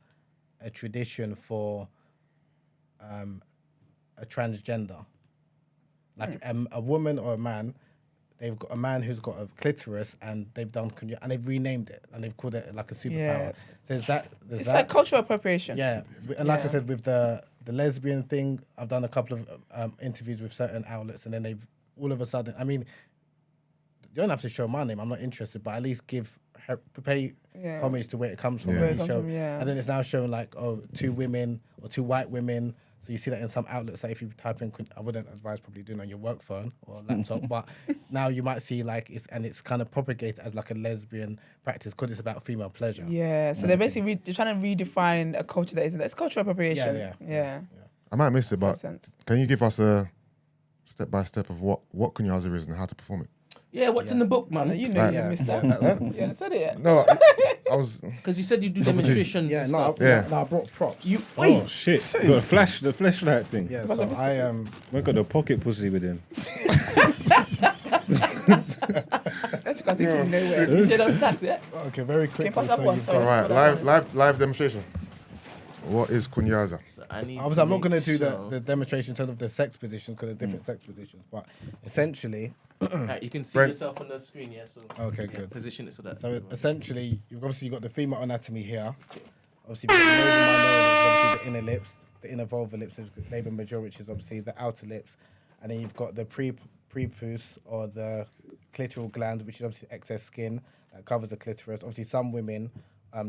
a tradition for a transgender. Like a woman or a man, they've got a man who's got a clitoris, and they've done and they've renamed it, and they've called it like a superpower. Yeah. So there's It's that. like cultural appropriation. Yeah, and like I Yeah. said, with the lesbian thing, I've done a couple of interviews with certain outlets, and then they've all of a sudden, I mean, you don't have to show my name, I'm not interested, but at least pay Yeah. homage to where it comes from. Yeah. Where it You comes show- from, yeah. And then it's now showing like, oh, 2 women or 2 white women. So you see that in some outlets. Like if you type in, I wouldn't advise probably doing it on your work phone or laptop, but now you might see like it's kind of propagated as like a lesbian practice because it's about female pleasure. Yeah, so they're basically they're trying to redefine a culture that isn't. It's cultural appropriation. Yeah. I might have missed it, but Makes sense. can you give us a step by step of what kunyaza is and how to perform it? Yeah, what's in the book, No, man? you know Right. you missed that. that's- You haven't said it yet. No, I was. Because you said you do demonstrations. Yeah, and no, stuff. Yeah. I brought props. Oh shit! The flashlight thing. Yeah, so I We got the pocket pussy with him. That's can't take you nowhere. You should have started, yeah? okay, very quickly. pass that So one, you've sorry. got, All right, live demonstration. What is kunyaza? So I need obviously, I'm not going to do sure. the demonstration in terms of the sex positions because there's different sex positions, but essentially, Alright, you can see Brent. yourself on the screen, yeah. So Okay, you can good. Position it so that. so essentially, you've obviously got the female anatomy here. Obviously, you've got the labia minora, which is obviously the inner lips, the inner vulvar lips, which is labia majora, which is obviously the outer lips, and then you've got the prepuce or the clitoral gland, which is obviously excess skin that covers the clitoris. Obviously, some women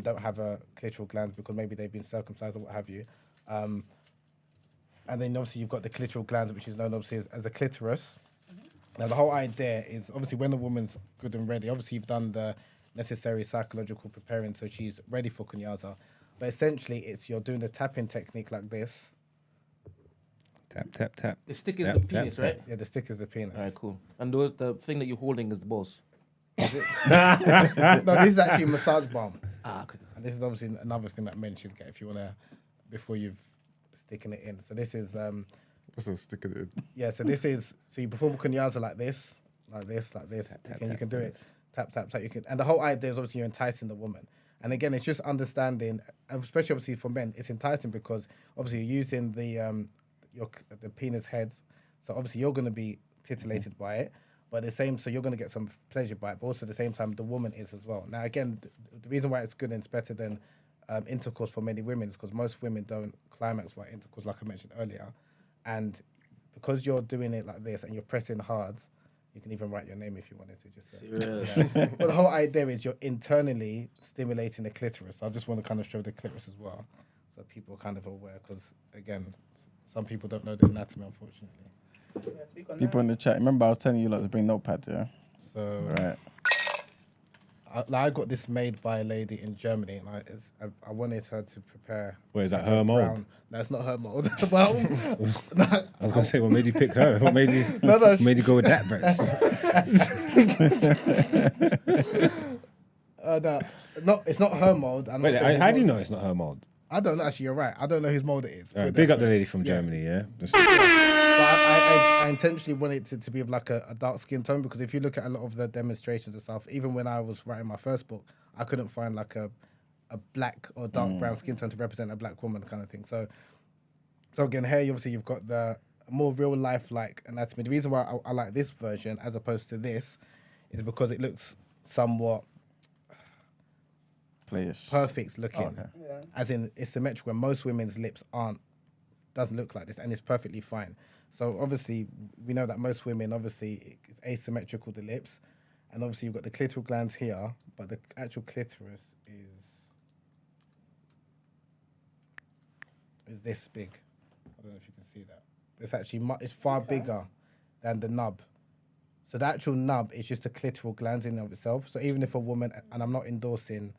don't have a clitoral gland because maybe they've been circumcised or what have you. And then obviously you've got the clitoral gland, which is known obviously as a clitoris. Now the whole idea is obviously when a woman's good and ready, obviously you've done the necessary psychological preparing so she's ready for kunyaza. But essentially it's you're doing the tapping technique like this. Tap tap tap. The stick is Tap, the tap, penis, tap. right? Yeah, the stick is the penis. Alright, cool. And the thing that you're holding is the balls. No, this is actually a massage balm. Ah, okay. And this is obviously another thing that men should get if you want to, before you've sticking it in. So this is, That's a stick of it. yeah, so this is, so you perform kunyaza like this. Tap, You tap, can do it. yes. Tap, tap, tap. You can, and the whole idea is obviously you're enticing the woman. And again, it's just understanding, and especially obviously for men, it's enticing because obviously you're using the penis heads. So obviously you're going to be titillated by it. But the same, so you're going to get some pleasure by it, but also at the same time, the woman is as well. Now, again, the reason why it's good and it's better than intercourse for many women is because most women don't climax by intercourse, like I mentioned earlier. And because you're doing it like this and you're pressing hard, you can even write your name if you wanted to. Just Serious. yeah. But the whole idea is you're internally stimulating the clitoris. So I just want to kind of show the clitoris as well, so people are kind of aware. Because again, some people don't know the anatomy, unfortunately. People in the chat, remember I was telling you lot to bring notepads, yeah? So Right. I got this made by a lady in Germany, and I wanted her to prepare. Wait, is that her mold? brown. No, it's not her mold. Well, no, I was gonna say, what made you pick her? What made you No, made you go with that verse? no, it's not her mold. I'm not Wait, saying his how do you mold. know it's not her mold? I don't know. Actually, you're right. I don't know whose mold it is. Alright, Put it big that up the way. lady from Yeah. Germany, yeah. Just- But I intentionally wanted it to be of like a dark skin tone, because if you look at a lot of the demonstrations and stuff, even when I was writing my first book, I couldn't find like a black or dark brown skin tone to represent a black woman kind of thing. So again, here obviously you've got the more real life like anatomy. The reason why I like this version as opposed to this is because it looks somewhat Playish. perfect looking, Okay. as in it's symmetrical. When most women's lips doesn't look like this, and it's perfectly fine. So obviously we know that most women obviously it's asymmetrical, the lips, and obviously you've got the clitoral glands here, but the actual clitoris is this big. I don't know if you can see that. It's actually it's far bigger than the nub. So the actual nub is just a clitoral gland in and of itself. So even if a woman, and I'm not endorsing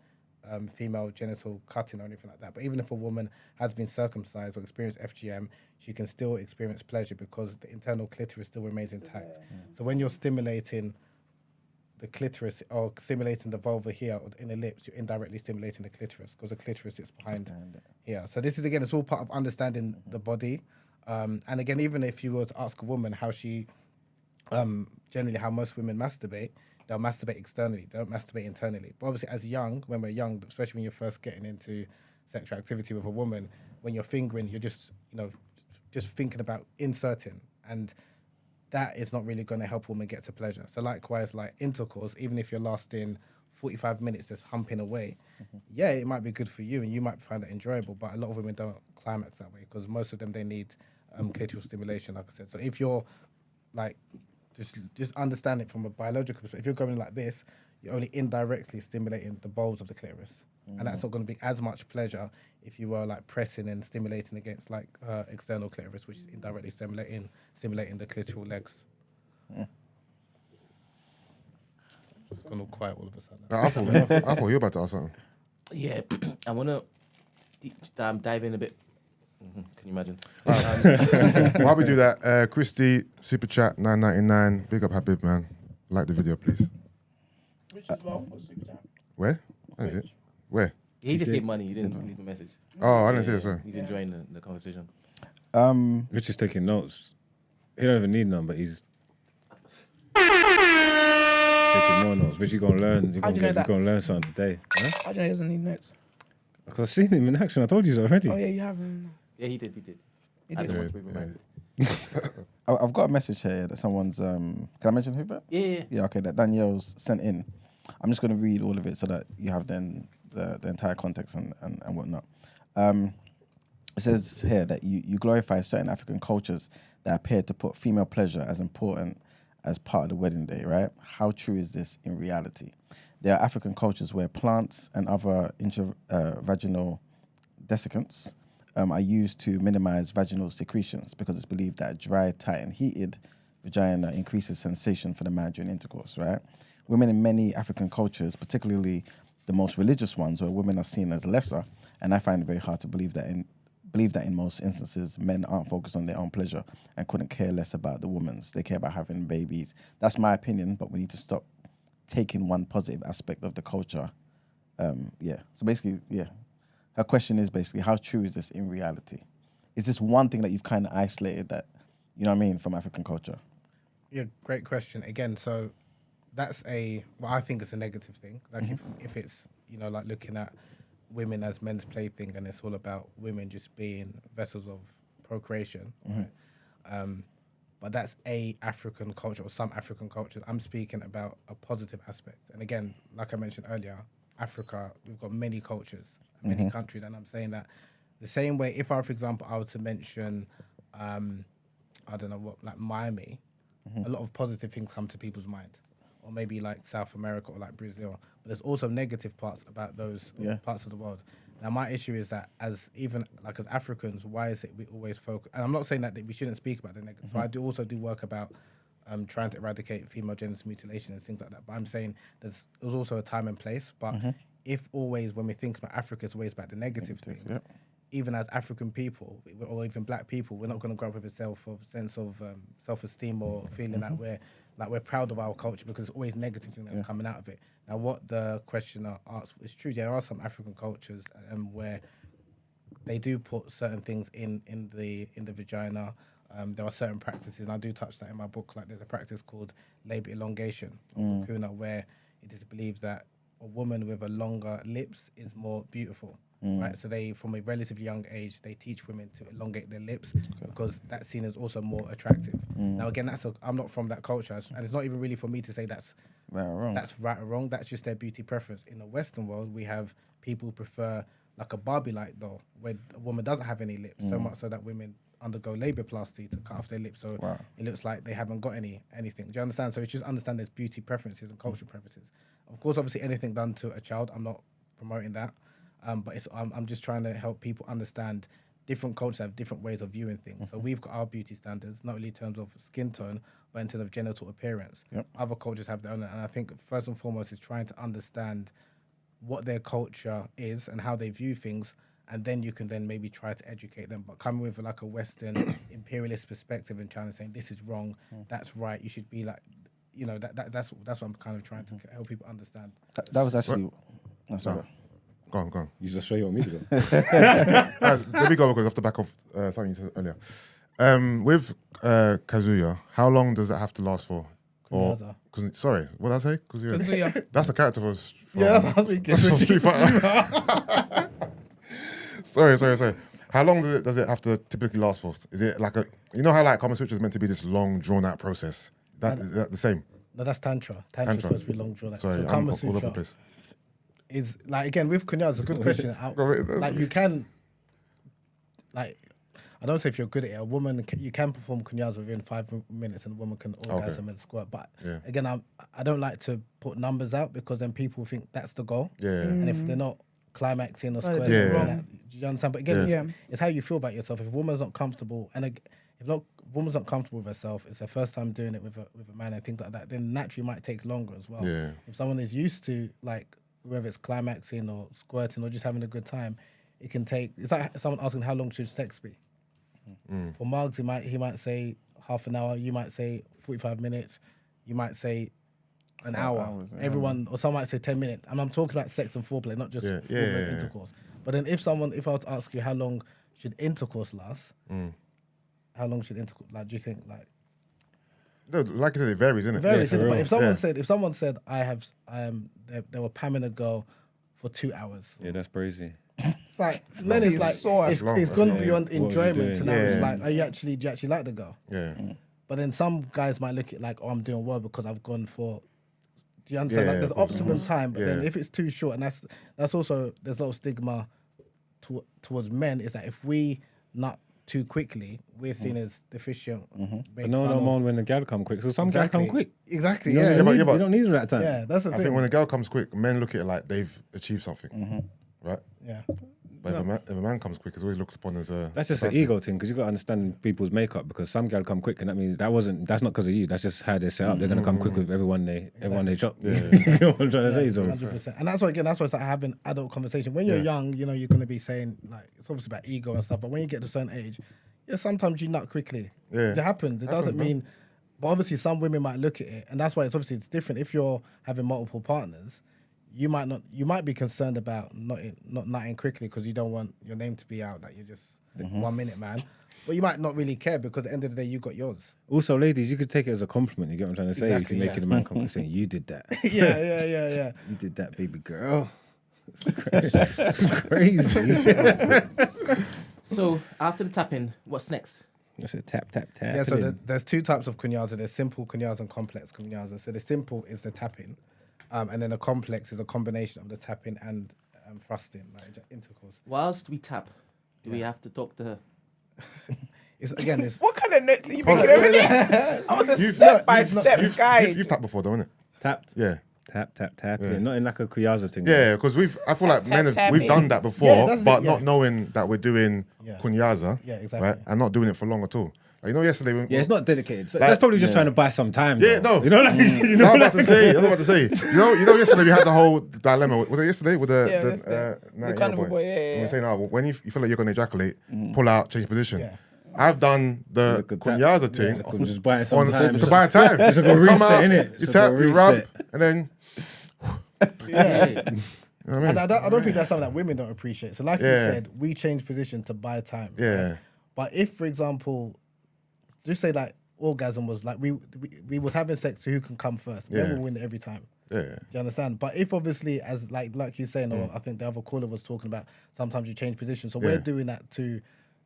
female genital cutting or anything like that, but even if a woman has been circumcised or experienced FGM, she can still experience pleasure because the internal clitoris still remains intact. So when you're stimulating the clitoris or stimulating the vulva here or in the lips, you're indirectly stimulating the clitoris because the clitoris sits behind here. So this is, again, it's all part of understanding the body. And again, even if you were to ask a woman how she, generally how most women masturbate, they'll masturbate externally. They don't masturbate internally. But obviously, when we're young, especially when you're first getting into sexual activity with a woman, when you're fingering, you're just thinking about inserting, and that is not really going to help a woman get to pleasure. So likewise, like intercourse, even if you're lasting 45 minutes just humping away, yeah, it might be good for you and you might find it enjoyable, but a lot of women don't climax that way because most of them, they need clitoral stimulation, like I said. So if you're like, just understand it from a biological perspective. If you're going like this, you're only indirectly stimulating the bulbs of the clitoris. And that's not going to be as much pleasure if you were like pressing and stimulating against like external clitoris, which is indirectly stimulating the clitoral legs. It's gone all quiet all of a sudden. I thought you were about to ask something. Yeah, I want to dive in a bit. Can you imagine? While we do that, Christy, Super Chat, $9.99. Big up Habeeb, man. Like the video, please. Which as well was super chat. Where? That is it. Where? He just gave money. He didn't leave a message. Oh, I didn't see it, sorry. He's enjoying the conversation. Rich is taking notes. He don't even need none, but he's taking more notes. Rich, you gonna learn. You're How do you know that? gonna learn something today. Huh? I don't know, he doesn't need notes. Because I've seen him in action. I told you so already. Oh yeah, you have. Yeah, he did. You I did. don't want to be reminded. I've got a message here that someone's. Can I mention who? But Yeah. yeah, okay. That Danielle's sent in. I'm just going to read all of it so that you have then the entire context and whatnot. It says here that you glorify certain African cultures that appear to put female pleasure as important as part of the wedding day, right? How true is this in reality? There are African cultures where plants and other intravaginal desiccants are used to minimize vaginal secretions because it's believed that dry, tight, and heated vagina increases sensation for the man during intercourse, right? Women in many African cultures, particularly the most religious ones where women are seen as lesser, and I find it very hard to believe that in most instances men aren't focused on their own pleasure and couldn't care less about the woman's. They care about having babies. That's my opinion, but we need to stop taking one positive aspect of the culture. So basically, her question is basically, how true is this in reality? Is this one thing that you've kind of isolated that, you know what I mean, from African culture? Yeah, great question. Again, so that's I think it's a negative thing. Like if it's, like looking at women as men's plaything and it's all about women just being vessels of procreation. Right? But that's a African culture or some African cultures. I'm speaking about a positive aspect. And again, like I mentioned earlier, Africa, we've got many cultures, many countries. And I'm saying that the same way, if I, for example, I were to mention, I don't know what, like Miami, a lot of positive things come to people's mind. Or maybe like South America or like Brazil. But there's also negative parts about those parts of the world. Now, my issue is that as Africans, why is it we always focus? And I'm not saying that we shouldn't speak about the negative. So I do work about trying to eradicate female genital mutilation and things like that. But I'm saying there's also a time and place. But if always when we think about Africa, it's always about the negative things. Even as African people or even black people, we're not going to grow up with a sense of self-esteem or feeling that we're proud of our culture, because it's always negative thing that's coming out of it. Now, what the questioner asks is true. There are some African cultures where they do put certain things in the vagina. There are certain practices, and I do touch that in my book. Like there's a practice called labor elongation, or Bakuna, where it is believed that a woman with a longer lips is more beautiful. Right, so they, from a relatively young age, they teach women to elongate their lips because that's seen as also more attractive. Now, again, I'm not from that culture, and it's not even really for me to say that's Right or wrong. That's right or wrong. That's just their beauty preference. In the Western world, we have people who prefer like a Barbie-like doll, where a woman doesn't have any lips, so much so that women undergo labiaplasty to cut off their lips, so it looks like they haven't got anything. Do you understand? So it's just understand there's beauty preferences and cultural preferences. Of course, obviously, anything done to a child, I'm not promoting that. But I'm just trying to help people understand different cultures have different ways of viewing things. So we've got our beauty standards, not only in terms of skin tone, but in terms of genital appearance. Other cultures have their own, and I think first and foremost is trying to understand what their culture is and how they view things, and then you can then maybe try to educate them. But coming with like a Western imperialist perspective and trying to say this is wrong, that's right, you should be like, you know, that's what I'm kind of trying to help people understand. That was actually. No, sorry. Go on. You just show you want me to go. Let me go because off the back of something you said earlier. With Kazuya, how long does it have to last for? Kunyaza. Sorry, what did I say? Kazuya. That's the character from Yeah, that's what I was thinking. from Street Fighter. Sorry. How long does it have to typically last for? Is it like you know how like Kama Sutra is meant to be this long, drawn out process? Is that the same? No, that's Tantra. Tantra's supposed to be long drawn out. Sorry, So I'm Kama all over the Sutra place. is like, again, with Kunyaza, it's a good question. Like you can, like, I don't say if you're good at it, a woman, you can perform Kunyaza within 5 minutes and a woman can orgasm and squirt. But again, I don't like to put numbers out because then people think that's the goal. And if they're not climaxing or squirting, do you understand? But again, it's how you feel about yourself. If a woman's not comfortable, and if a woman's not comfortable with herself, it's her first time doing it with a man and things like that, then naturally it might take longer as well. If someone is used to, like, whether it's climaxing or squirting or just having a good time, it can take. It's like someone asking how long should sex be. For Margs, he might say half an hour. You might say 45 minutes. You might say an hour. Hours, Everyone, or some might say 10 minutes. And I'm talking about sex and foreplay, not just foreplay intercourse. But then if I was to ask you how long should intercourse last, how long should intercourse? Like, do you think like? No, like I said, it varies, isn't it? It varies, isn't it? But if someone said they were pamming a girl for 2 hours. Yeah, that's crazy. It's like then it's like it's gone beyond What was he enjoyment to doing? now it's like, do you actually like the girl? Yeah. But then some guys might look at it like, oh, I'm doing well because I've gone for. Do you understand? Yeah, Like there's of course. optimum time, but then Yeah. if it's too short, and that's also there's a lot of stigma towards men. Is that if we nut too quickly, we're seen as deficient. But no more when the gal come quick. So some gal come quick. Exactly. You Yeah. don't, Yeah, but- you don't need it that time. Yeah. That's the I thing. think when a girl comes quick, men look at it like they've achieved something, right? Yeah. But if a man comes quick, it's always looked upon as a. That's just an ego thing because you got to understand people's makeup because some gal come quick and that means that's not because of you. That's just how they're set up. They're gonna come quick with everyone they chop. You know what I'm trying to say? So 100%. And that's why it's like having adult conversation. When you're young, you know, you're going to be saying, like, it's obviously about ego and stuff, but when you get to a certain age, sometimes you nut quickly. Yeah. It happens. It doesn't mean, but obviously some women might look at it, and that's why it's different. If you're having multiple partners, you might be concerned about not nutting quickly because you don't want your name to be out that you're just 1 minute man. But you might not really care because at the end of the day, you got yours. also, ladies, you could take it as a compliment. You get what I'm trying to say? Exactly, If you're making a man come quick saying you did that, Yeah. you did that, baby girl. It's crazy. So after the tapping, what's next? That's a tap. Yeah, so there's two types of kunyaza. There's simple kunyaza and complex kunyaza. So the simple is the tapping, and then the complex is a combination of the tapping and thrusting, like intercourse. Whilst we tap, do we have to talk to her? It's What kind of notes are you making over there? I was a step-by-step guide. You've tapped before, though, innit? Tapped. Yeah. Tap. Yeah, not in like a kuyaza thing. Yeah, because I feel like men tap, we've done that before, that's but it, not knowing that we're doing kunyaza, Yeah, exactly. right, and not doing it for long at all. You know, yesterday when Yeah, it's not dedicated. So Like- that's probably just trying to buy some time. Yeah, though. no. You know, like, you know, I was about to say. You know, yesterday we had the whole dilemma. Was it yesterday with Yeah, the yesterday. The carnival boy, yeah, We yeah. were saying, when you feel like you're going to ejaculate, pull out, change position. Yeah. I've done the Look at that. kunyaza thing Could just buy some on time. to buy time. It's like a You come reset, out, innit? You It's tap, like a you rub, reset. and then Yeah. you know what I mean? And I don't think that's something that women don't appreciate. So, like you Yeah. said, we change position to buy time. Yeah. right? But if, for example, just say like orgasm was like we was having sex, so who can come first? Men Yeah. will win every time. Yeah. Do you understand? But if obviously, as like you're saying, or I think the other caller was talking about, sometimes you change position. So Yeah. we're doing that to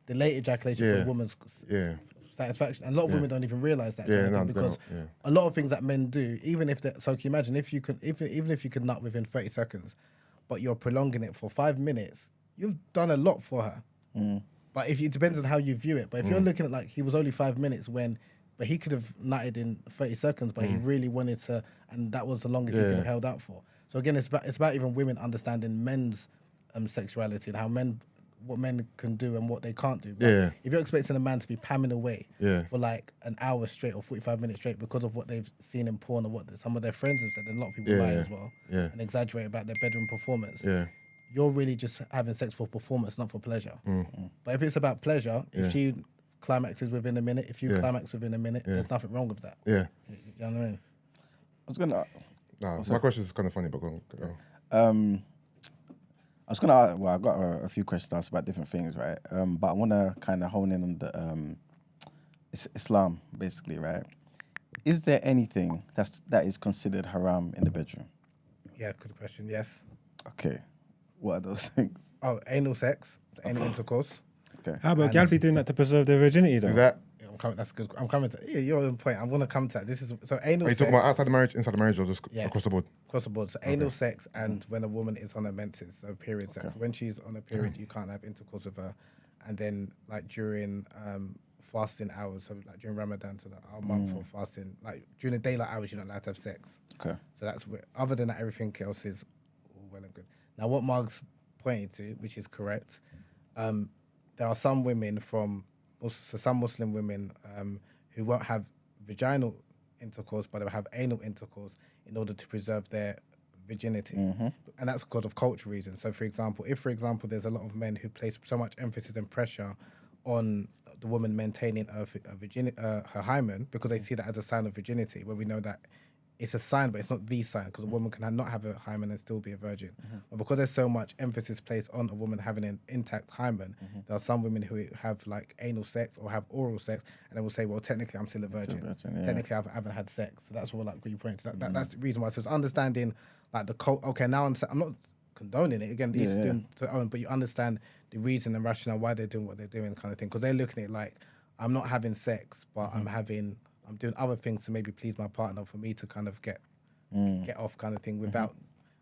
the late ejaculation for Yeah. a woman's Yeah. satisfaction. And a lot of women don't even realize that. Yeah, kind of no, thing they because don't, yeah. a lot of things that men do, even if they so can you imagine if you could even if you could nut within 30 seconds, but you're prolonging it for 5 minutes, you've done a lot for her. But if it depends on how you view it. But if you're looking at like he was only 5 minutes but he could have nutted in 30 seconds, but he really wanted to, and that was the longest he could have held out for. So again, it's about even women understanding men's sexuality and how what men can do and what they can't do. But Yeah. if you're expecting a man to be pamming away Yeah. for like an hour straight or 45 minutes straight because of what they've seen in porn or what some of their friends have said, and a lot of people lie as well Yeah. and exaggerate about their bedroom performance. Yeah. You're really just having sex for performance, not for pleasure. But if it's about pleasure, if she climaxes within a minute, if you Yeah. climax within a minute, there's nothing wrong with that. Yeah. You know what I mean? I was gonna. No, my question is kind of funny, but go on. I was gonna. Well, I got a few questions to ask about different things, right? But I want to kind of hone in on the Islam, basically, right? Is there anything that is considered haram in the bedroom? Yeah, good question. Yes. Okay, what are those things? Oh, anal sex, anal intercourse. Okay, How about gal be doing that to preserve their virginity though? Is that? Yeah, I'm coming. That's good. I'm coming to. Yeah, you're on point. I'm gonna come to that. This is so anal. Are you sex, talking about outside the marriage, inside the marriage, or just Yeah. across the board? across the board. So anal sex and when a woman is on her menses, so period sex. When she's on a period, you can't have intercourse with her. And then like during fasting hours, so like during Ramadan, so our month of fasting, like during the daylight hours, you're not allowed to have sex. okay, So that's other than that, everything else is all well and good. Now, what Mark's pointing to, which is correct, there are some women some Muslim women who won't have vaginal intercourse, but they'll have anal intercourse in order to preserve their virginity, and that's because of cultural reasons. So, for example, there's a lot of men who place so much emphasis and pressure on the woman maintaining her virginity, her hymen, because they see that as a sign of virginity, when we know that it's a sign, but it's not the sign, because a woman can not have a hymen and still be a virgin. But because there's so much emphasis placed on a woman having an intact hymen, there are some women who have like anal sex or have oral sex, and they will say, well, technically I'm still a virgin. yeah. Technically I haven't had sex. So that's what like you point to. That's the reason why. So it's understanding like the cult. Okay, now I'm not condoning it. Again, these doing to own, but you understand the reason and rationale why they're doing what they're doing, kind of thing. Because they're looking at it like, I'm not having sex, but I'm doing other things to maybe please my partner for me to kind of get off, kind of thing, without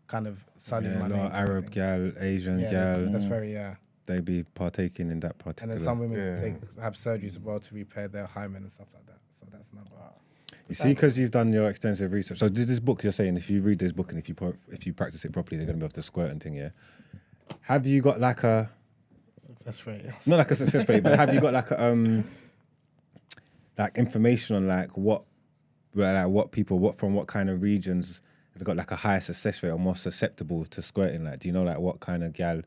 kind of sullying Yeah, my a name. lot of kind of Arab thing. gal, Asian Yeah, gal, that's very they be partaking in that And particular. then some women have surgeries as well to repair their hymen and stuff like that. So that's another. You see, because you've done your extensive research. So this book, you're saying, if you read this book and if you practice it properly, they're going to be able to squirt and thing, yeah? Have you got like a... Success rate. Yes. Not like a success rate, but have you got like a... like information on like what people, from what kind of regions have got like a higher success rate or more susceptible to squirting? Like, do you know like what kind of gal...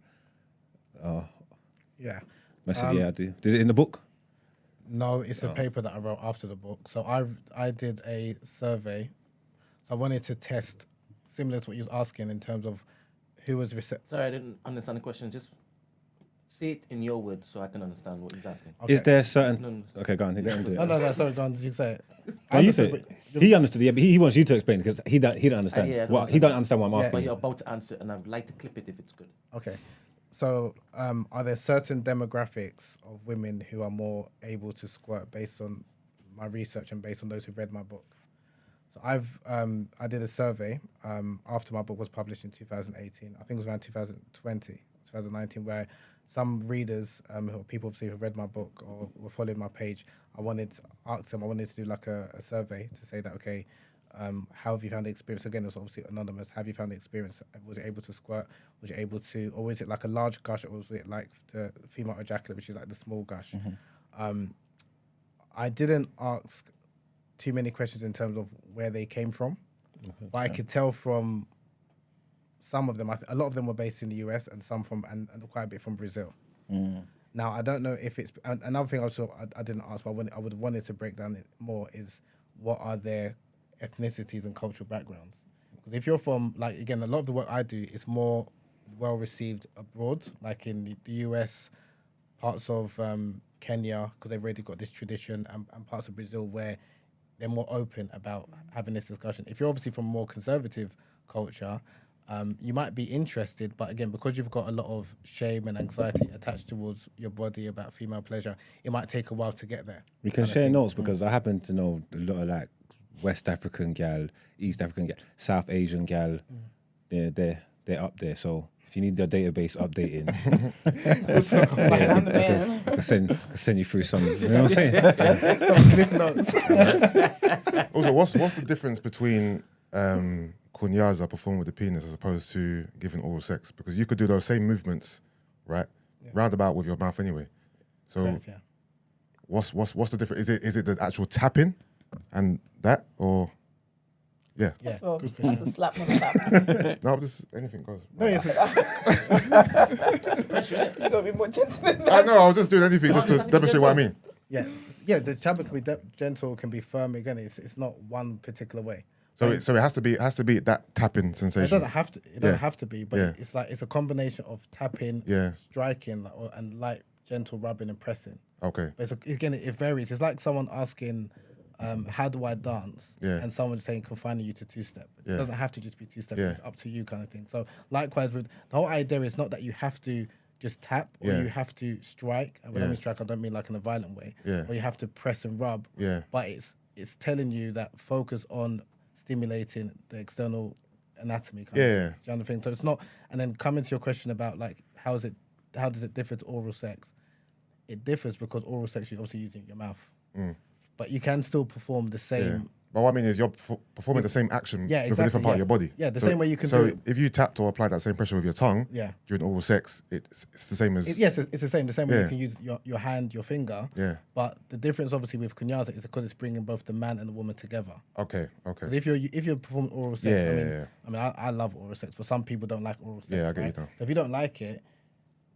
Yeah. yeah, I do. Is it in the book? No, it's a paper that I wrote after the book. So I did a survey. So I wanted to test, similar to what you was asking, in terms of who was receptive. Sorry, I didn't understand the question. Just say it in your words so I can understand what he's asking. Is there certain... No. Okay, go on. Let him do it. No, sorry, go on, you say it. Oh, you say it. He understood, yeah, but he wants you to explain because he don't understand. Yeah, I don't Well, he don't understand what I'm But asking. you're about to answer, and I'd like to clip it if it's good. Okay. So, are there certain demographics of women who are more able to squirt based on my research and based on those who read my book? So I did a survey after my book was published in 2018. I think it was around 2020, 2019, where some readers, who people obviously who read my book or were following my page, I wanted to do like a survey to say that, okay, how have you found the experience? Again, it was obviously anonymous. Have you found the experience? Was it able to squirt? Was you able to, or was it like a large gush, or was it like the female ejaculate, which is like the small gush? I didn't ask too many questions in terms of where they came from, but I could tell from some of them. A lot of them were based in the US, and some from and quite a bit from Brazil. Now I don't know if it's another thing. Also, I didn't ask, but I would have wanted to break down it more. Is what are their ethnicities and cultural backgrounds? Because if you're from, like, again, a lot of the work I do is more well received abroad, like in the US, parts of Kenya, because they've already got this tradition, and parts of Brazil where they're more open about having this discussion. If you're obviously from a more conservative culture, you might be interested, but again, because you've got a lot of shame and anxiety attached towards your body about female pleasure, it might take a while to get there. We can share notes because I happen to know a lot of like West African gal, East African gal, South Asian gal. They're up there. So if you need your database updating, I can send you through some. You know what I'm saying? Also, what's the difference between kunyaza, performing with the penis, as opposed to giving oral sex? Because you could do those same movements, right, roundabout with your mouth anyway. So, Correct, yeah. what's the difference? Is it the actual tapping and that, or yeah? That's a slap on the tap. No, just anything goes. No, yes, You gotta be more gentle than that. I know. I was just doing anything just to demonstrate what I mean. yeah. The tapping can be gentle, can be firm. Again, it's not one particular way. So it has to be that tapping sensation. It doesn't have to. It doesn't Yeah. have to be, but Yeah. it's a combination of tapping, Yeah. striking, and light, gentle rubbing and pressing. Okay. But again, it varies. It's like someone asking, "How do I dance?" Yeah. and someone saying, "Confining you to two-step." It Yeah. doesn't have to just be two-step. Yeah. It's up to you, kind of thing. So likewise, with the whole idea is not that you have to just tap or Yeah. you have to strike. And when I Yeah. mean strike, I don't mean like in a violent way. Yeah. Or you have to press and rub. Yeah. But it's telling you that focus on stimulating the external anatomy kind Yeah, of yeah. thing. Do you understand? So it's not, and then coming to your question about like how does it differ to oral sex? It differs because oral sex you're obviously using your mouth. But you can still perform the same. Yeah. But what I mean is you're performing the same action Yeah, with a exactly, different part of yeah. your body. Yeah, the same way you can So do it. if you tapped or applied that same pressure with your tongue Yeah. during oral sex, it's the same as... Yes, it's the same. The same way Yeah. you can use your hand, your finger. Yeah. But the difference, obviously, with kunyaza is because it's bringing both the man and the woman together. Okay. Because if you're performing oral sex, Yeah. I mean, I love oral sex, but some people don't like oral sex. Yeah, I get you right? now. So if you don't like it,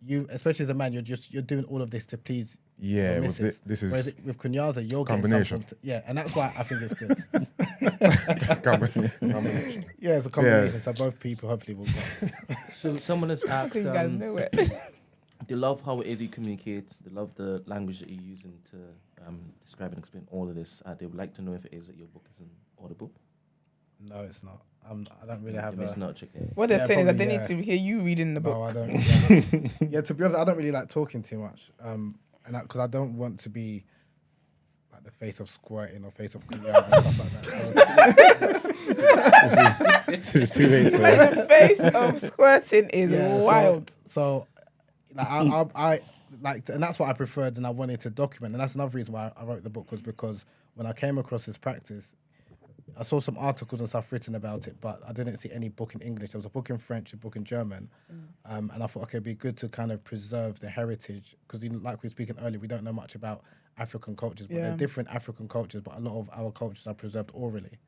you, especially as a man, you're doing all of this to please. Yeah, your with missus. this is Whereas with kunyaza, you're combination. getting something. And that's why I think it's good. combination. Yeah, it's a combination. So both people hopefully will go. So someone has asked, You guys know it. they love how it is you communicate. They love the language that you're using to describe and explain all of this. They would like to know if it is that your book is an audible. No, it's not. I don't really have You're missing out, chick. What they're Yeah, saying is that they probably, need to hear you reading the book. No, I don't. Yeah, to be honest, I don't really like talking too much. And because I don't want to be like the face of squirting or face of kunyaza and stuff like that. This is too late. Like, the face of squirting is wild. So like, I like, and that's what I preferred, and I wanted to document, and that's another reason why I wrote the book, was because when I came across this practice, I saw some articles and stuff written about it, but I didn't see any book in English. There was a book in French, a book in German, and I thought, okay, it'd be good to kind of preserve the heritage, because like we were speaking earlier, we don't know much about African cultures, but they're different African cultures, but a lot of our cultures are preserved orally.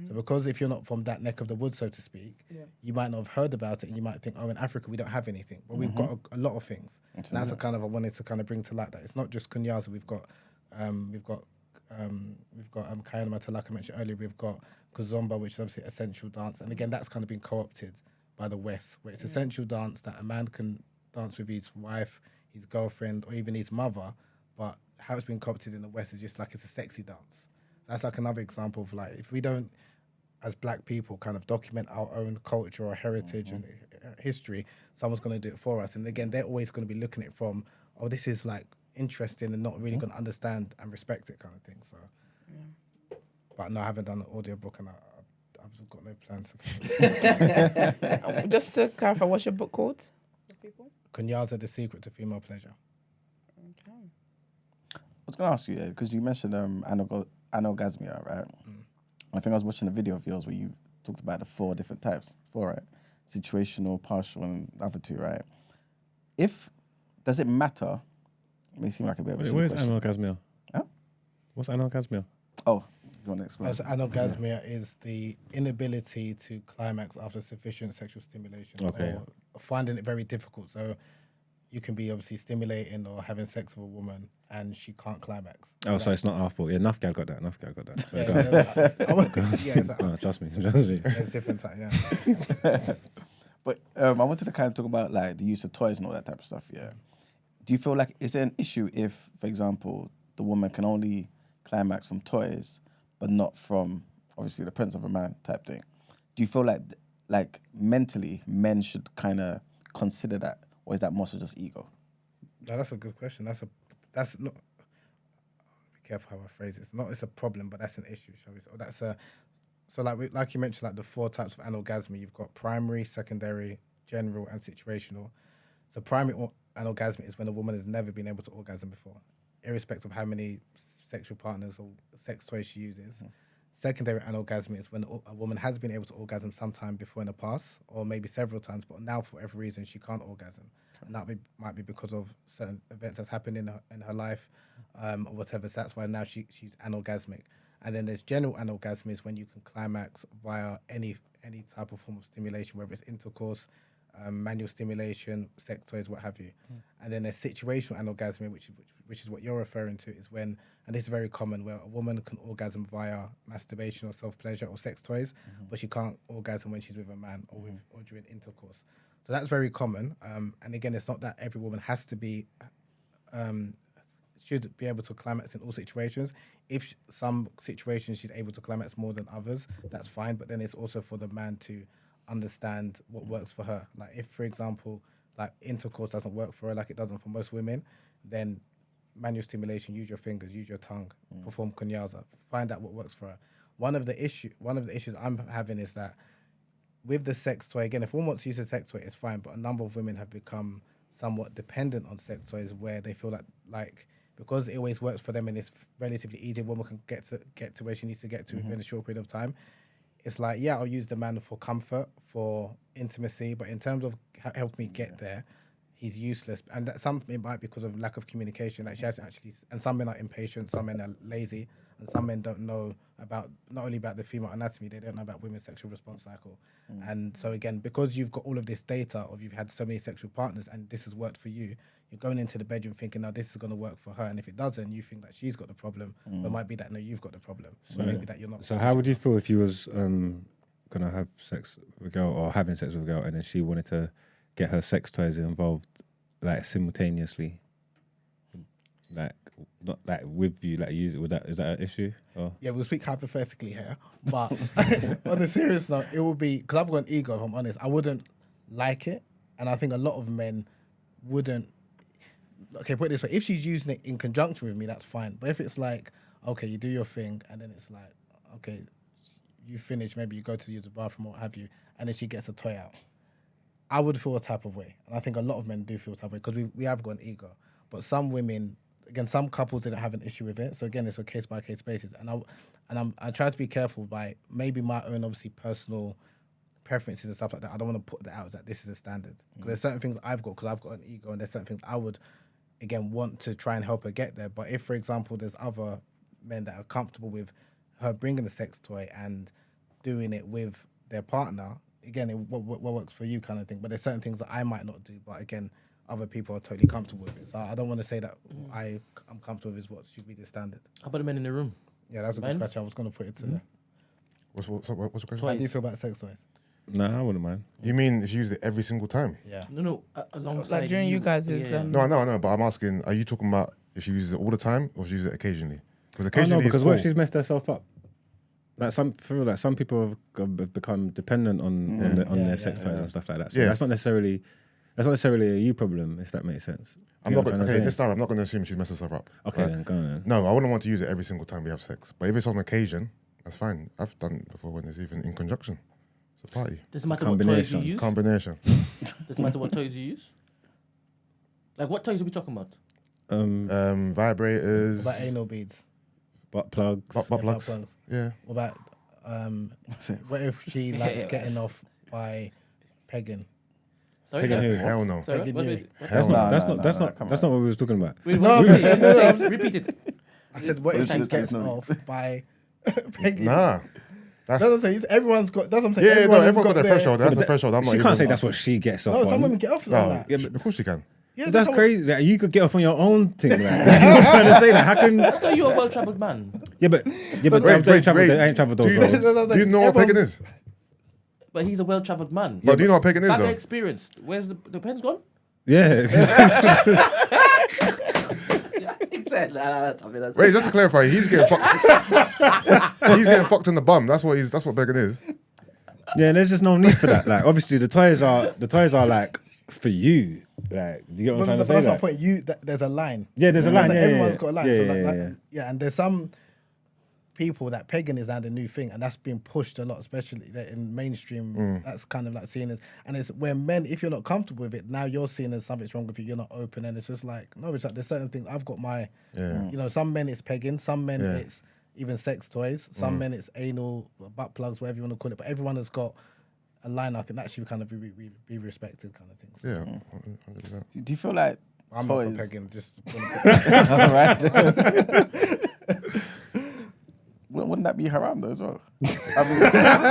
So because if you're not from that neck of the woods, so to speak, you might not have heard about it, and you might think, oh, in Africa we don't have anything, but we've got a lot of things. And that's a kind of I wanted to kind of bring to light that it's not just kunyaza. We've got Kayana Matala, I mentioned earlier. We've got Kuzomba, which is obviously essential dance, and again that's kind of been co-opted by the West, where it's essential dance that a man can dance with his wife, his girlfriend, or even his mother. But how it's been co-opted in the West is just like it's a sexy dance. So that's like another example of like if we don't, as Black people, kind of document our own culture or heritage and history, someone's going to do it for us. And again, they're always going to be looking at it from, oh, this is like interesting and not really going to understand and respect it, kind of thing. So, but no, I haven't done an audio book, and I've got no plans. Just to clarify, what's your book called? Kunyaza, The Secret to Female Pleasure. Okay. I was going to ask you, because you mentioned anorgasmia, right? I think I was watching a video of yours where you talked about the 4 different types. 4, right? Situational, partial, and the other 2, right? Does it matter? It may seem like a bit of a silly Where's question. anorgasmia? Huh? What's anorgasmia? Oh, you want to explain? As anorgasmia is the inability to climax after sufficient sexual stimulation, Okay. or finding it very difficult. So you can be obviously stimulating or having sex with a woman and she can't climax. Oh, so it's not our fault. Yeah, enough gal got that. Enough gal got that. So Yeah, go on. exactly. No, trust me. Trust me. It's different time. Yeah. But I wanted to kind of talk about like the use of toys and all that type of stuff. Yeah. Do you feel like is there an issue if, for example, the woman can only climax from toys, but not from obviously the presence of a man type thing? Do you feel like mentally men should kind of consider that, or is that more so just ego? No, that's a good question. That's not. Be careful how I phrase it. It's a problem, but that's an issue, shall we say? So like you mentioned, like the 4 types of anorgasmy. You've got primary, secondary, general, and situational. So primary anorgasmy is when a woman has never been able to orgasm before, irrespective of how many sexual partners or sex toys she uses. Mm-hmm. Secondary anorgasmy is when a woman has been able to orgasm sometime before in the past, or maybe several times, but now for whatever reason she can't orgasm. Okay. And that might be because of certain events that's happened in her life, or whatever. So that's why now she's anorgasmic. And then there's general anorgasm is when you can climax via any type of form of stimulation, whether it's intercourse, manual stimulation, sex toys, what have you. And then there's situational anorgasm, which is what you're referring to, is when, and this is very common, where a woman can orgasm via masturbation or self-pleasure or sex toys, but she can't orgasm when she's with a man or during intercourse. So that's very common. And again, it's not that every woman has to be, should be able to climax in all situations. If some situations she's able to climax more than others, that's fine. But then it's also for the man to understand what works for her. Like if, for example, like intercourse doesn't work for her like it doesn't for most women, then manual stimulation, use your fingers, use your tongue, perform kunyaza, find out what works for her. One of the issues I'm having is that with the sex toy, again, if one wants to use a sex toy, it's fine, but a number of women have become somewhat dependent on sex toys where they feel like because it always works for them and it's relatively easy, a woman can get to where she needs to get to within a short period of time. It's like, yeah, I'll use the man for comfort, for intimacy, but in terms of helping me get there, he's useless. And that some it might be because of lack of communication. Like she hasn't actually, and some men are impatient, some men are lazy, and some men don't know about, not only about the female anatomy, they don't know about women's sexual response cycle. And so again, because you've got all of this data of you've had so many sexual partners and this has worked for you, you're going into the bedroom thinking, now this is going to work for her. And if it doesn't, you think that she's got the problem. But it might be that, no, you've got the problem. So maybe that you're not. So how would you feel if you was going to have sex with a girl or having sex with a girl and then she wanted to get her sex toys involved like simultaneously? Like, not like with you, like use it, is that an issue? Or? Yeah, we'll speak hypothetically here. But on a serious note, it will be, because I've got an ego, if I'm honest, I wouldn't like it. And I think a lot of men wouldn't. Okay, put it this way. If she's using it in conjunction with me, that's fine. But if it's like, okay, you do your thing, and then it's like, okay, you finish, maybe you go to use the bathroom or what have you, and then she gets a toy out, I would feel a type of way. And I think a lot of men do feel a type of way, because we have got an ego. But some women, again, some couples didn't have an issue with it. So again, it's a case-by-case basis. I try to be careful by maybe my own, obviously, personal preferences and stuff like that. I don't want to put that out that this is a standard. Because there's certain things I've got, because I've got an ego, and there's certain things I would, again, want to try and help her get there. But if, for example, there's other men that are comfortable with her bringing the sex toy and doing it with their partner, again, what works for you kind of thing. But there's certain things that I might not do. But again, other people are totally comfortable with it. So I don't want to say that I'm comfortable with what should be the standard. How about the men in the room? Yeah, that's a good question. I was going to put it to What's the question? How do you feel about sex toys? Nah, I wouldn't mind. You mean if you use it every single time? Yeah. No, alongside Like during you guys' No, but I'm asking, are you talking about if she uses it all the time or if she uses it occasionally? Because Oh occasionally no, because is what cool. if she's messed herself up? Like some people have become dependent on their sex toys and stuff like that. So that's not necessarily a you problem, if that makes sense. I'm not going to assume she's messed herself up. Okay, right? then go on. Then. No, I wouldn't want to use it every single time we have sex. But if it's on occasion, that's fine. I've done it before when it's even in conjunction. It's a party. Doesn't matter what toys you use. Combination. Doesn't matter what toys you use. Like what toys are we talking about? Vibrators. What about anal beads? Butt plugs. Butt plugs. Yeah. What about what if she likes getting off by pegging? Sorry, Pegging who? Hell no. Sorry, Pegging what? you. Hell no. That's not what we was talking about. Wait, No, repeat it. I said, what if she It's gets not- off by pegging? Nah. That's what I'm saying. Everyone's got. That's what I'm saying. Yeah, no, Everyone has everyone got their threshold. That's But the threshold. I'm not She even can't say like- that's what she gets off No, on. some women get off No, like that. of course you can. Yeah, That's some- crazy. Like, you could get off on your own thing. Like, I'm trying to say that. How can? I thought you were a well-travelled man. Yeah, but Wait, they ain't traveled those do you, roads. That's what I'm do you saying. know what pegging is? But he's a well-travelled man. But do you know what pegging is Bagger though? experienced. Where's the pen's gone? Yeah. He said, I mean, that's Wait, just to clarify, he's getting fucked. He's getting fucked in the bum. That's what pegging is. Yeah, and there's just no need for that. Like, obviously, the toys are like for you. Like, do you get what I'm trying to say? that's my Like, point. There's a line. Yeah, there's a line. Like Yeah, everyone's yeah, got a line. yeah, so yeah, like, yeah. yeah, and there's some people that pegging is now the new thing, and that's being pushed a lot, especially in mainstream. That's kind of like seen as, and it's where men, if you're not comfortable with it, now you're seen as something's wrong with you. You're not open, and it's just like no, it's like there's certain things. I've got my, you know, some men it's pegging, some men it's even sex toys, some men it's anal butt plugs, whatever you want to call it. But everyone has got a line. I think that should kind of be respected, kind of thing. So Yeah. 100%. Do you feel like I'm toys? not for pegging. Just All right. Wouldn't that be haram though as well? I mean,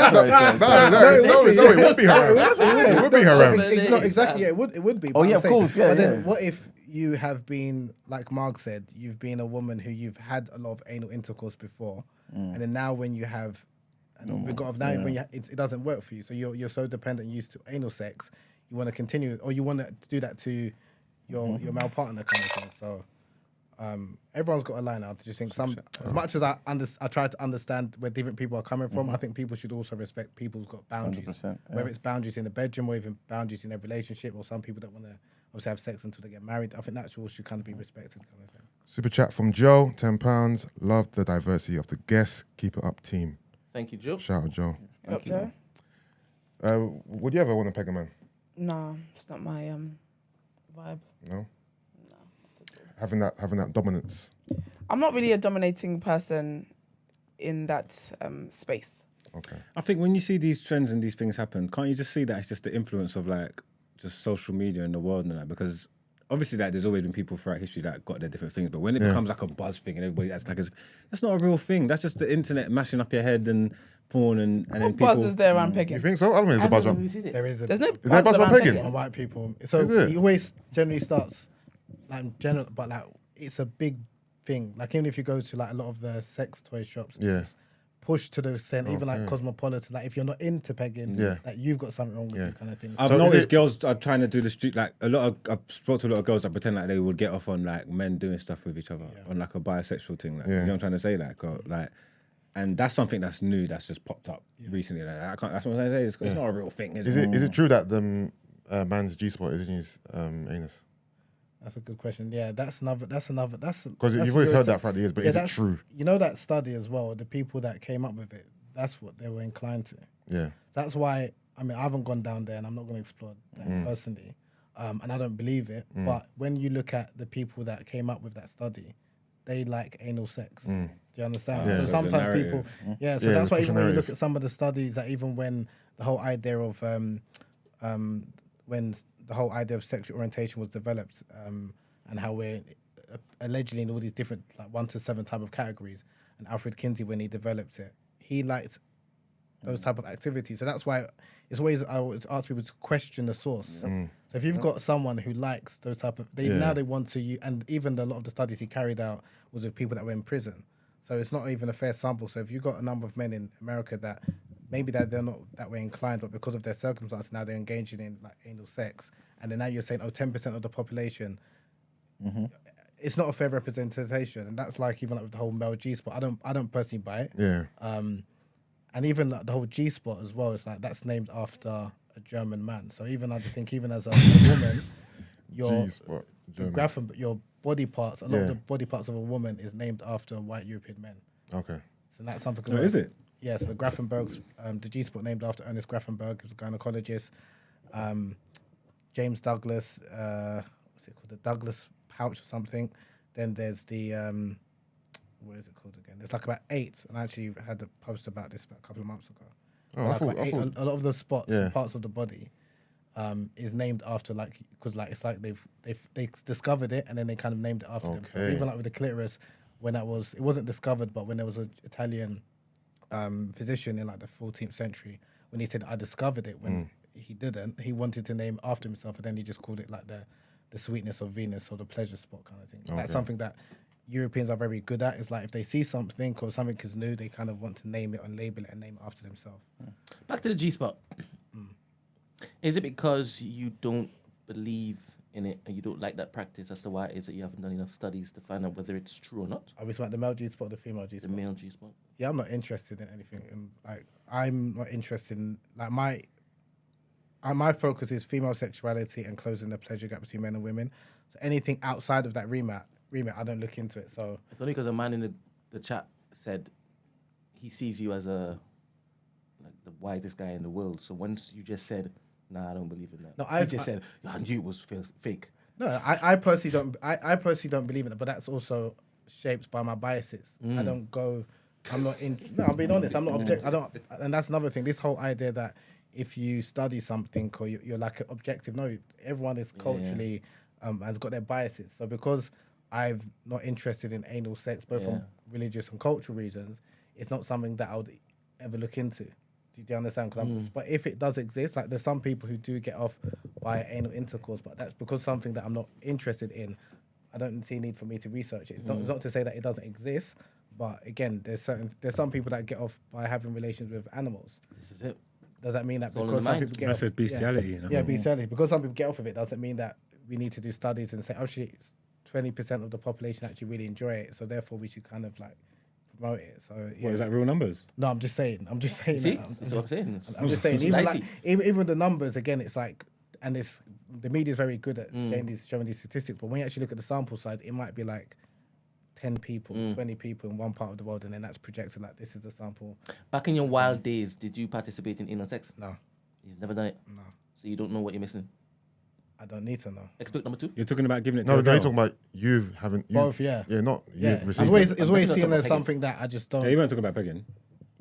sorry. No, it would be haram. It would be haram. It's not exactly. Yeah, it would be. Oh, but yeah, I'm of saying- course, yeah, But then, yeah. what if you have been, like Mark said, you've been a woman who you've had a lot of anal intercourse before, and then now when you have, when it doesn't work for you, so you're so dependent, and used to anal sex, you want to continue, or you want to do that to your male partner, kind of thing. So. Everyone's got a line. I just think as much as I try to understand where different people are coming from, I think people should also respect people's got boundaries. 100%, yeah. Whether it's boundaries in the bedroom or even boundaries in their relationship, or some people don't want to obviously have sex until they get married. I think that should kind of be respected, kind of thing. Super chat from Joe, £10. Love the diversity of the guests. Keep it up, team. Thank you, Joe. Shout out, Joe. Up there? Would you ever want to peg a man? No, it's not my vibe. No. Having that dominance. I'm not really a dominating person in that space. Okay. I think when you see these trends and these things happen, can't you just see that it's just the influence of like just social media and the world and that? Because obviously, like, there's always been people throughout history that got their different things, but when it becomes like a buzz thing and everybody acts like that's not a real thing. That's just the internet mashing up your head and porn and then What people. buzz is there around You pegging? think so? I don't think it's a buzz Have one. you seen it? There is a There's no there a buzz around around pegging? on white people. So Is it? he always generally starts like general, but like it's a big thing. Like even if you go to like a lot of the sex toy shops, Yeah. it's pushed to the extent, even like Okay. Cosmopolitan. Like if you're not into pegging, Yeah. like you've got something wrong with Yeah. you, kind of thing. I've So is noticed it- girls are trying to do the street, like I've spoke to a lot of girls that pretend like they would get off on like men doing stuff with each other on like a bisexual thing. Like, you know what I'm trying to say? Like, and that's something that's new that's just popped up recently. Like, that's what I'm trying to say. It's not a real thing. Is it true that the man's G spot is in his anus? That's a good question. Yeah, that's another. Because Because you've always heard that throughout the years, but is it that's true? You know that study as well. The people that came up with it, that's what they were inclined to. Yeah. That's why. I mean, I haven't gone down there, and I'm not going to explore that personally, and I don't believe it. But when you look at the people that came up with that study, they like anal sex. Do you understand? Yeah. So So it's a sometimes narrative. people, so Yeah, that's why push even a when you look narrative. at some of the studies, that even when the whole idea of when the whole idea of sexual orientation was developed, and how we're allegedly in all these different like 1 to 7 type of categories, and Alfred Kinsey, when he developed it, he liked those type of activities. So that's why it's always, I always ask people to question the source. So if you've got someone who likes those type of, now they want to, and even a lot of the studies he carried out was with people that were in prison. So it's not even a fair sample. So if you've got a number of men in America that maybe that they're not that way inclined, but because of their circumstances now they're engaging in like anal sex, and then now you're saying 10% of the population, it's not a fair representation, and that's like even like with the whole male G spot. I don't personally buy it. Yeah. And even like the whole G spot as well, it's like that's named after a German man. So even I just think even as a woman, your G spot. German. your body parts, a lot of Yeah. the body parts of a woman is named after white European men. Okay. So that's something. Oh, is it? Yeah. So the Grafenberg's, the G spot named after Ernest Grafenberg, who's a gynecologist. James Douglas, what's it called? The Douglas pouch or something. Then there's the what is it called again? There's like about 8, and I actually had a post about this about a couple of months ago. Oh, Like I thought, about 8, a lot of the spots, Yeah. and parts of the body, is named after because like it's like they discovered it and then they kind of named it after them. So Okay. even like with the clitoris, when it wasn't discovered, but when there was an Italian physician in like the 14th century, when he said, I discovered it, when he didn't, he wanted to name after himself, and then he just called it like the sweetness of Venus or the pleasure spot kind of thing. So that's something that Europeans are very good at. It's like if they see something or something is new, they kind of want to name it and label it and name it after themselves. Back to the G spot. Is it because you don't believe in it and you don't like that practice as to why it is that you haven't done enough studies to find out whether it's true or not? Are we talking about the male G spot or the female G The spot? male G spot. Yeah, I'm not interested in anything. Like I'm not interested in like my focus is female sexuality and closing the pleasure gap between men and women. So anything outside of that remit, I don't look into it. So It's only because a man in the chat said he sees you as like the wisest guy in the world. So once you just said, nah, I don't believe in that. No, he just said, I knew it was fake. no, I personally don't. I personally don't believe in it. But that's also shaped by my biases. I don't go. I'm not in. No, I'm being honest. I'm not object. I don't. And that's another thing. This whole idea that if you study something or you're like objective. No, everyone is culturally has got their biases. So because I'm not interested in anal sex, both from religious and cultural reasons, it's not something that I would ever look into. Do you understand? But if it does exist, like there's some people who do get off by anal intercourse, but that's because something that I'm not interested in. I don't see a need for me to research it. It's not to say that it doesn't exist, but again, there's some people that get off by having relations with animals. This is it. Does that mean that all in because the some mind. people get That's off, a bestiality, you know? Yeah, bestiality. Because some people get off of it doesn't mean that we need to do studies and say, oh shit, 20% of the population actually really enjoy it, so therefore we should kind of like promote it. So yeah, What, is that real numbers? no, I'm just saying. See? that. That's what I'm saying. I'm just saying. It's Even dicey. like even with the numbers, again, it's like, and it's the media is very good at showing these statistics. But when you actually look at the sample size, it might be like 10 people, 20 people in one part of the world, and then that's projected like this is the sample. Back in your wild days, did you participate in anal sex? No, You've never done it? no, So you don't know what you're missing. I don't need to know. Expert number 2? You're talking about giving it to No, a you're girl. talking about you having you, Both, yeah. Yeah, not Yeah, you it's receiving. always I'm thinking seen of as pegging. something that I just don't. Yeah, you weren't talking about pegging.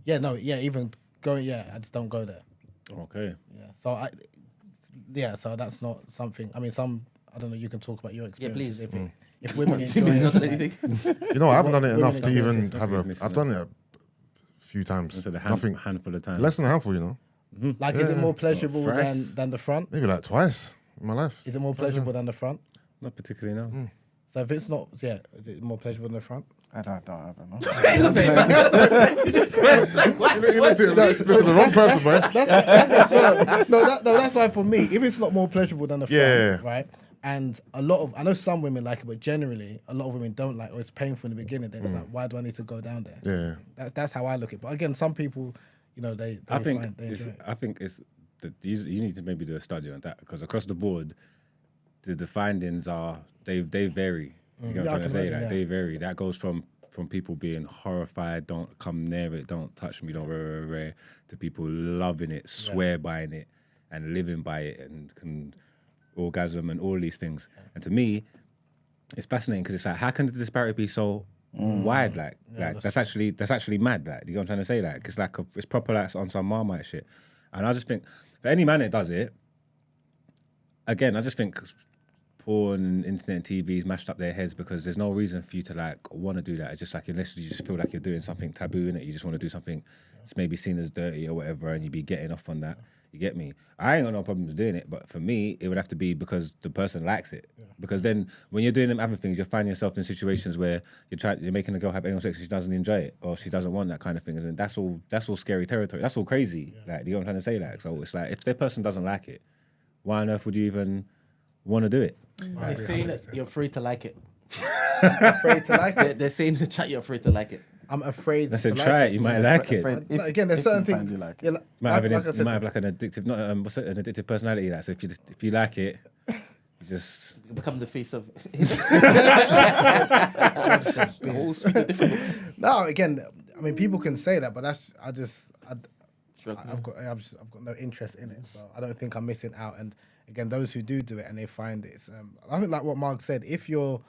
Yeah, no, yeah, even going, yeah, I just don't go there. Okay. Yeah, so that's not something. I mean, I don't know. You can talk about your experiences. please. If women enjoy It's not it, anything. You know, I haven't done it Women enough to even experiences, have a. missing I've done it a few times. Instead of Nothing. handful of times. Less than a handful, you know. like, is it more pleasurable thrice. than the front? Maybe like twice in my life. Is it more pleasurable than the front? Not particularly, no. So if it's not, yeah, is it more pleasurable than the front? I don't know. You went to the wrong person, man. That's why for me, if it's not more pleasurable than the front, Yeah. right? And I know some women like it, but generally a lot of women don't like it, or it's painful in the beginning. Then it's like, why do I need to go down there? Yeah. That's how I look at it. But again, some people, they I think find, they enjoy it. I think it's you need to maybe do a study on that, because across the board, the findings are they vary. You know what Yeah, I I'm trying to can say? imagine, Like yeah. they vary. That goes from people being horrified, don't come near it, don't touch me, don't to people loving it, swear by it, and living by it, and can orgasm and all these things. And to me, it's fascinating because it's like, how can the disparity be so wide? Like that's actually mad. Like, you know what I'm trying to say? Like, it's like it's proper like on some Marmite shit. And I just think for any man that does it, again, I just think porn and internet and TV's mashed up their heads, because there's no reason for you to like want to do that. It's just like, unless you just feel like you're doing something taboo in it, you just want to do something that's maybe seen as dirty or whatever, and you be getting off on that. You get me? I ain't got no problems doing it, but for me, it would have to be because the person likes it. Yeah. Because then, when you're doing them other things, you're finding yourself in situations where you're making a girl have anal sex and she doesn't enjoy it, or she doesn't want that kind of thing, and that's all scary territory. That's all crazy. Yeah. Like, you know what I'm trying to say? Like, so it's like, if the person doesn't like it, why on earth would you even want to do it? They're saying that you're afraid to like it. Afraid to like it. They're saying in the chat you're afraid to like it. I'm afraid. I said, to try like it. You might like it. No, again, there's certain you things. find you like Yeah, it. like, Might have like I said, might have like an addictive, not what's it, an addictive personality. Like, so if you like it, you just You become the face of the whole suite of different books. no. Again, I mean, people can say that, but I've got no interest in it, so I don't think I'm missing out. And again, those who do it and they find it, I think like what Mark said, if you're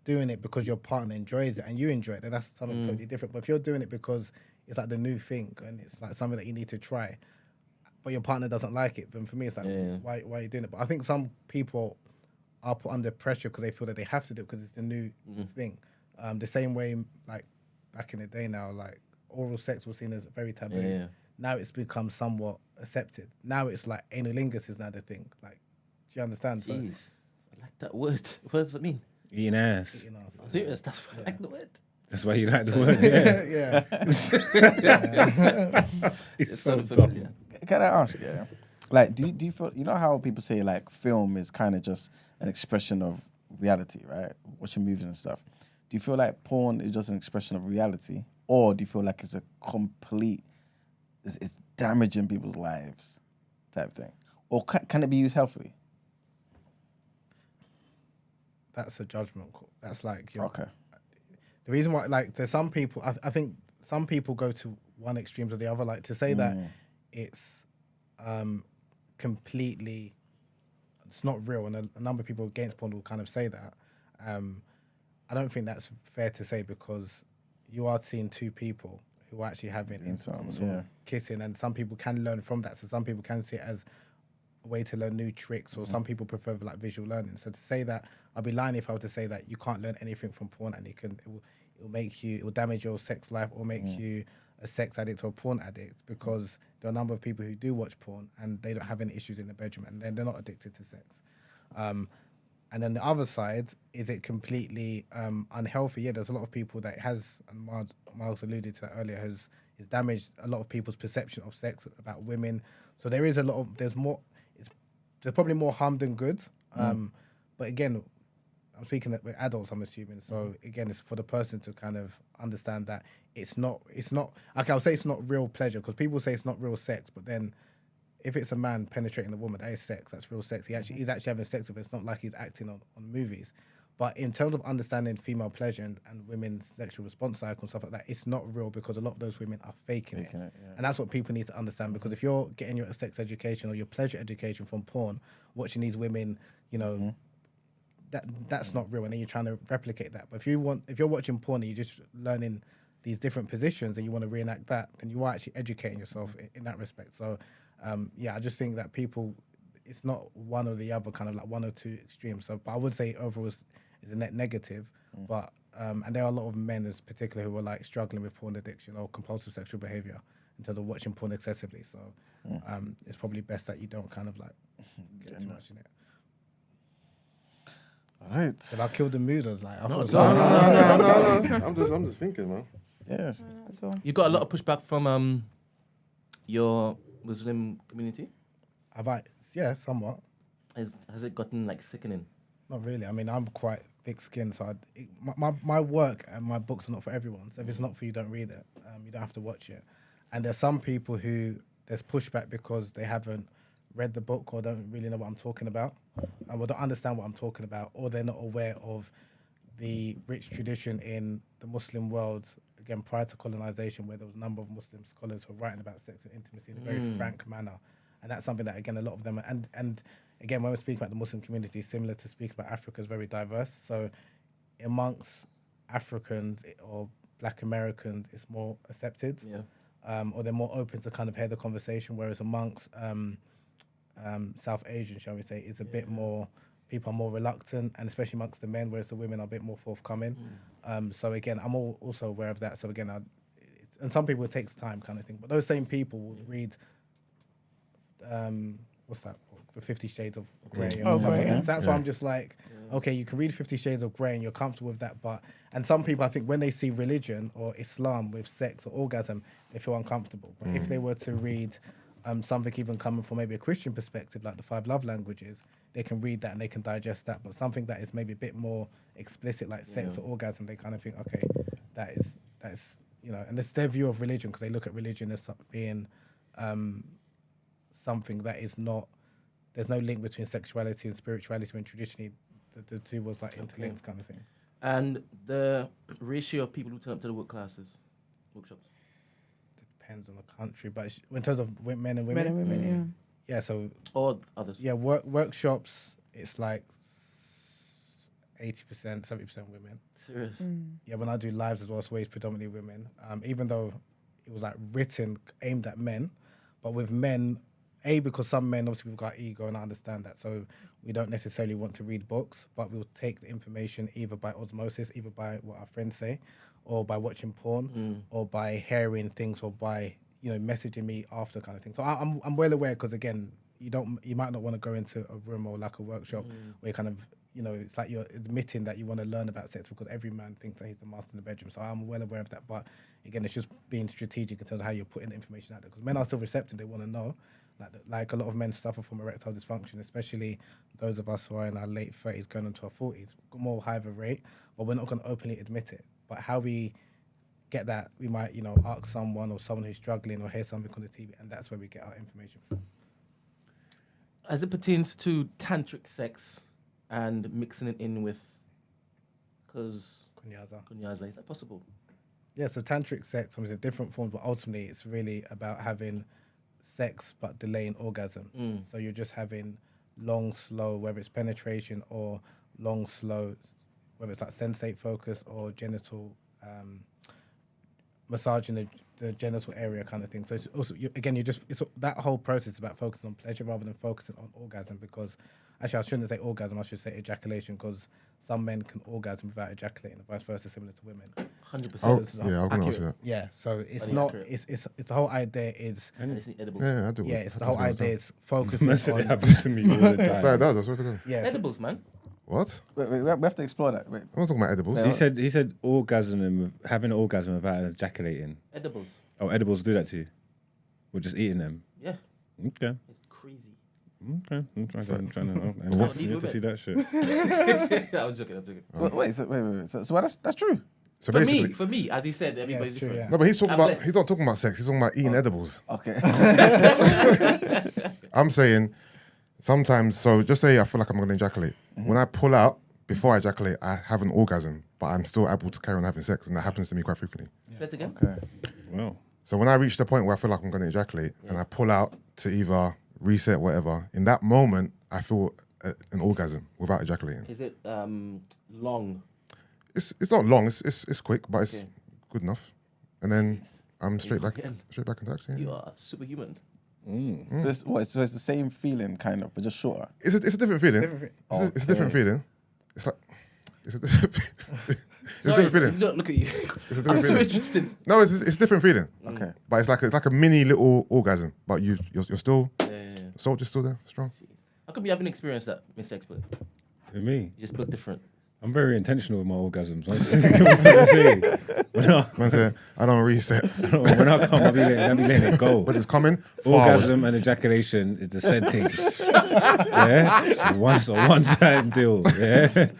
doing it because your partner enjoys it and you enjoy it, then that's something totally different. But if you're doing it because it's like the new thing and it's like something that you need to try, but your partner doesn't like it, then for me it's like, why are you doing it? But I think some people are put under pressure because they feel that they have to do it because it's the new thing. The same way, like back in the day now, like oral sex was seen as very taboo. Yeah. Now it's become somewhat accepted. Now it's like analingus is now the thing. Like, do you understand? So, Jeez. I like that word. What does it mean? Eating ass. you know, so- Serious, that's why I like the word. That's why you like the word. Yeah. yeah. It's so so dumb. familiar. Can I ask? Yeah. Like, do you feel, you know how people say like film is kind of just an expression of reality, right? Watching movies and stuff. Do you feel like porn is just an expression of reality, or do you feel like it's a complete, it's damaging people's lives, type thing, or can it be used healthily? That's a judgment call. That's like your, Okay. the reason why, like, there's some people. I think some people go to one extremes or the other. Like to say that it's completely, it's not real, and a number of people against porn will kind of say that. I don't think that's fair to say, because you are seeing two people who are actually having sort of kissing, and some people can learn from that. So some people can see it as a way to learn new tricks, or some people prefer like visual learning. So to say that, I'd be lying if I were to say that you can't learn anything from porn, and it will make you, it will damage your sex life, or make you a sex addict or a porn addict, because there are a number of people who do watch porn and they don't have any issues in the bedroom, and then they're not addicted to sex. And then the other side, is it completely unhealthy? Yeah, there's a lot of people that it has, and Miles alluded to that earlier, has damaged a lot of people's perception of sex, about women. So there is a lot of, there's probably more harm than good. But again, I'm speaking with adults, I'm assuming. So again, it's for the person to kind of understand that it's not, okay, I'll say it's not real pleasure, because people say it's not real sex, but then if it's a man penetrating a woman, that is sex, that's real sex. He's actually having sex with her. It's not like he's acting on movies. But in terms of understanding female pleasure and women's sexual response cycle and stuff like that, it's not real, because a lot of those women are faking it. And that's what people need to understand, because if you're getting your sex education or your pleasure education from porn, watching these women, you know, that's not real, and then you're trying to replicate that. But if you're watching porn and you're just learning these different positions and you want to reenact that, then you are actually educating yourself in that respect. So I just think that people, it's not one or the other, kind of like one or two extremes. So, but I would say overall is a net negative. But and there are a lot of men, as particular, who are like struggling with porn addiction or compulsive sexual behavior in terms of watching porn excessively. So it's probably best that you don't kind of like get too much in it. All right. But I killed the mood. I was like, No, I'm just thinking, man. Yes. You got a lot of pushback from your Muslim community. Yeah, somewhat. Has it gotten like sickening? Not really. I mean, I'm quite thick-skinned, so my work and my books are not for everyone. So if it's not for you, don't read it. You don't have to watch it. And there's some people who there's pushback because they haven't read the book or don't really know what I'm talking about, or don't understand what I'm talking about, or they're not aware of the rich tradition in the Muslim world, again, prior to colonization, where there was a number of Muslim scholars who were writing about sex and intimacy in a very frank manner. And that's something that, again, a lot of them, and again, when we're speaking about the Muslim community, similar to speaking about Africa, is very diverse. So amongst Africans or Black Americans, it's more accepted, or they're more open to kind of hear the conversation, whereas amongst South Asian, shall we say, is a bit more, people are more reluctant, and especially amongst the men, whereas the women are a bit more forthcoming. So again, I'm also aware of that. So again, and some people, it takes time, kind of thing. But those same people will read, what's that book? The 50 Shades of Grey. And stuff like that. So that's why I'm just like, okay, you can read 50 Shades of Grey and you're comfortable with that. And some people, I think, when they see religion or Islam with sex or orgasm, they feel uncomfortable. But if they were to read something even coming from maybe a Christian perspective, like the 5 love languages, they can read that and they can digest that. But something that is maybe a bit more explicit, like sex or orgasm, they kind of think, okay, that is, you know, and it's their view of religion, because they look at religion as being something that is not, there's no link between sexuality and spirituality, when traditionally the two was like interlinked kind of thing. And the ratio of people who turn up to the workshops? Depends on the country, but in terms of men and women, yeah, so or others, workshops, it's like 80%, 70% women. Serious? Yeah, when I do lives as well, it's always predominantly women. Even though it was like written aimed at men, but with men, because some men obviously we've got ego, and I understand that, so we don't necessarily want to read books, but we'll take the information either by osmosis, either by what our friends say, or by watching porn, or by hearing things, or by messaging me after kind of thing. So I'm well aware, because again, you might not want to go into a room or like a workshop where you kind of it's like you're admitting that you want to learn about sex, because every man thinks that he's the master in the bedroom. So I'm well aware of that, but again, it's just being strategic in terms of how you're putting the information out there, because men are still receptive. They want to know. Like a lot of men suffer from erectile dysfunction, especially those of us who are in our late 30s going into our 40s. More higher rate, but we're not going to openly admit it. But how we get that, we might ask someone or someone who's struggling, or hear something on the TV, and that's where we get our information from. As it pertains to tantric sex and mixing it in with, because kunyaza, is that possible? Yeah, so tantric sex comes in different forms, but ultimately it's really about having sex but delaying orgasm. So you're just having long, slow, whether it's penetration or long, slow, whether it's like sensate focus or genital massaging the genital area kind of thing. So it's also it's that whole process is about focusing on pleasure rather than focusing on orgasm, because actually I shouldn't say orgasm, I should say ejaculation, because some men can orgasm without ejaculating, and vice versa, similar to women. 100%. Oh, yeah, I'm going to answer that. Yeah, so it's Very not. accurate. It's the whole idea is. And it's edible. Yeah, I do. Yeah, it's I the do whole understand. idea is focusing It on. happens to me all the Yeah, it time. does. I swear to God. Yeah, so- Edibles, man. What? Wait, we have to explore that. Wait. I'm not talking about edibles. He said having an orgasm without ejaculating. Edibles. Oh, edibles do that to you? We're just eating them. Yeah. Okay. It's crazy. Okay. I'm trying to What? to see that shit. I'm joking. So, wait. So that's true. So For basically, me, as he said, everybody's it's true, different. no, but he's talking I'm about. blessed. He's not talking about sex. He's talking about eating edibles. Okay. I'm saying sometimes. So just say I feel like I'm going to ejaculate. When I pull out before I ejaculate, I have an orgasm, but I'm still able to carry on having sex, and that happens to me quite frequently. Say it again. Okay. Well, So when I reach the point where I feel like I'm going to ejaculate, and I pull out to either reset, whatever, in that moment I feel an orgasm without ejaculating. Is it long? It's not long. It's quick, but it's Okay. good enough. And then I'm straight back Again. into action. You are superhuman. So it's the same feeling, kind of, but just shorter. It's a different feeling. It's a different feeling. It's like it's a different. It's a Sorry, different feeling. look at you. It's a I'm different so feeling. interested. No, it's a different feeling. Okay. But it's like a mini little orgasm. But you're still Yeah. soldier's still there, strong. How come you haven't experienced that, Mr. Expert? with me, You just look different. I'm very intentional with my orgasms. I just think what I'm saying. Man said, I don't reset. When I come, I'll be letting it go. But it's coming. Forward. Orgasm and ejaculation is the same thing. Yeah, it's a one-time deal. Yeah,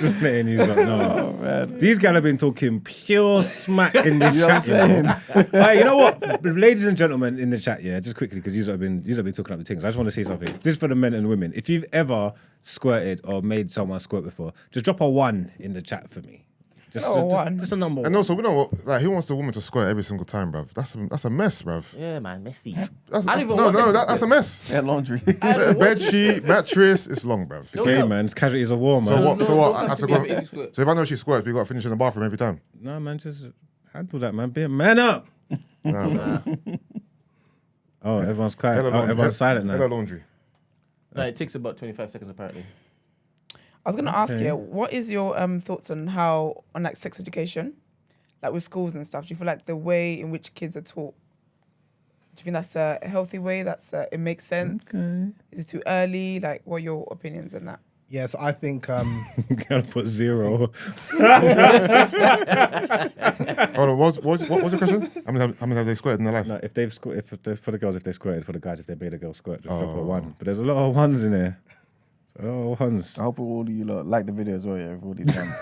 just letting you know. These guys have been talking pure smack in this You know what chat. I'm Hey, you know what, ladies and gentlemen in the chat, yeah, just quickly because you've been talking up the things. I just want to say something. This is for the men and women. If you've ever squirted or made someone squirt before, just drop a 1 in the chat for me. Just a number. And also, we don't want, like, who wants the woman to squirt every single time, bruv? That's a mess, bruv. Yeah, man, messy. That's a mess. Yeah, laundry. Bed sheet, mattress, it's long, bruv. Okay, man, it's casualties of war, man. So what? no, So what? don't I have to come to me go. if you squirt. So if I know she squirts, we got to finish in the bathroom every time. No, man, just handle that, man. Be a man up. Oh, everyone's quiet. Hello, Oh, laundry. everyone's silent Hello, now. laundry. No, it takes about 25 seconds apparently. I was going to ask you, what is your thoughts on like sex education, like with schools and stuff? Do you feel like the way in which kids are taught, do you think that's a healthy way? It makes sense? Okay. Is it too early? Like, what are your opinions on that? Yeah, so I think Gotta put 0. Hold on, what was the question? How many have they squirted in their life? No, if they've for the girls, if they squirted, for the guys, if they made a girl squirt, just drop a 1. But there's a lot of 1s in there. A lot of 1s. I hope all you lot like the video as well, yeah, with all these ones.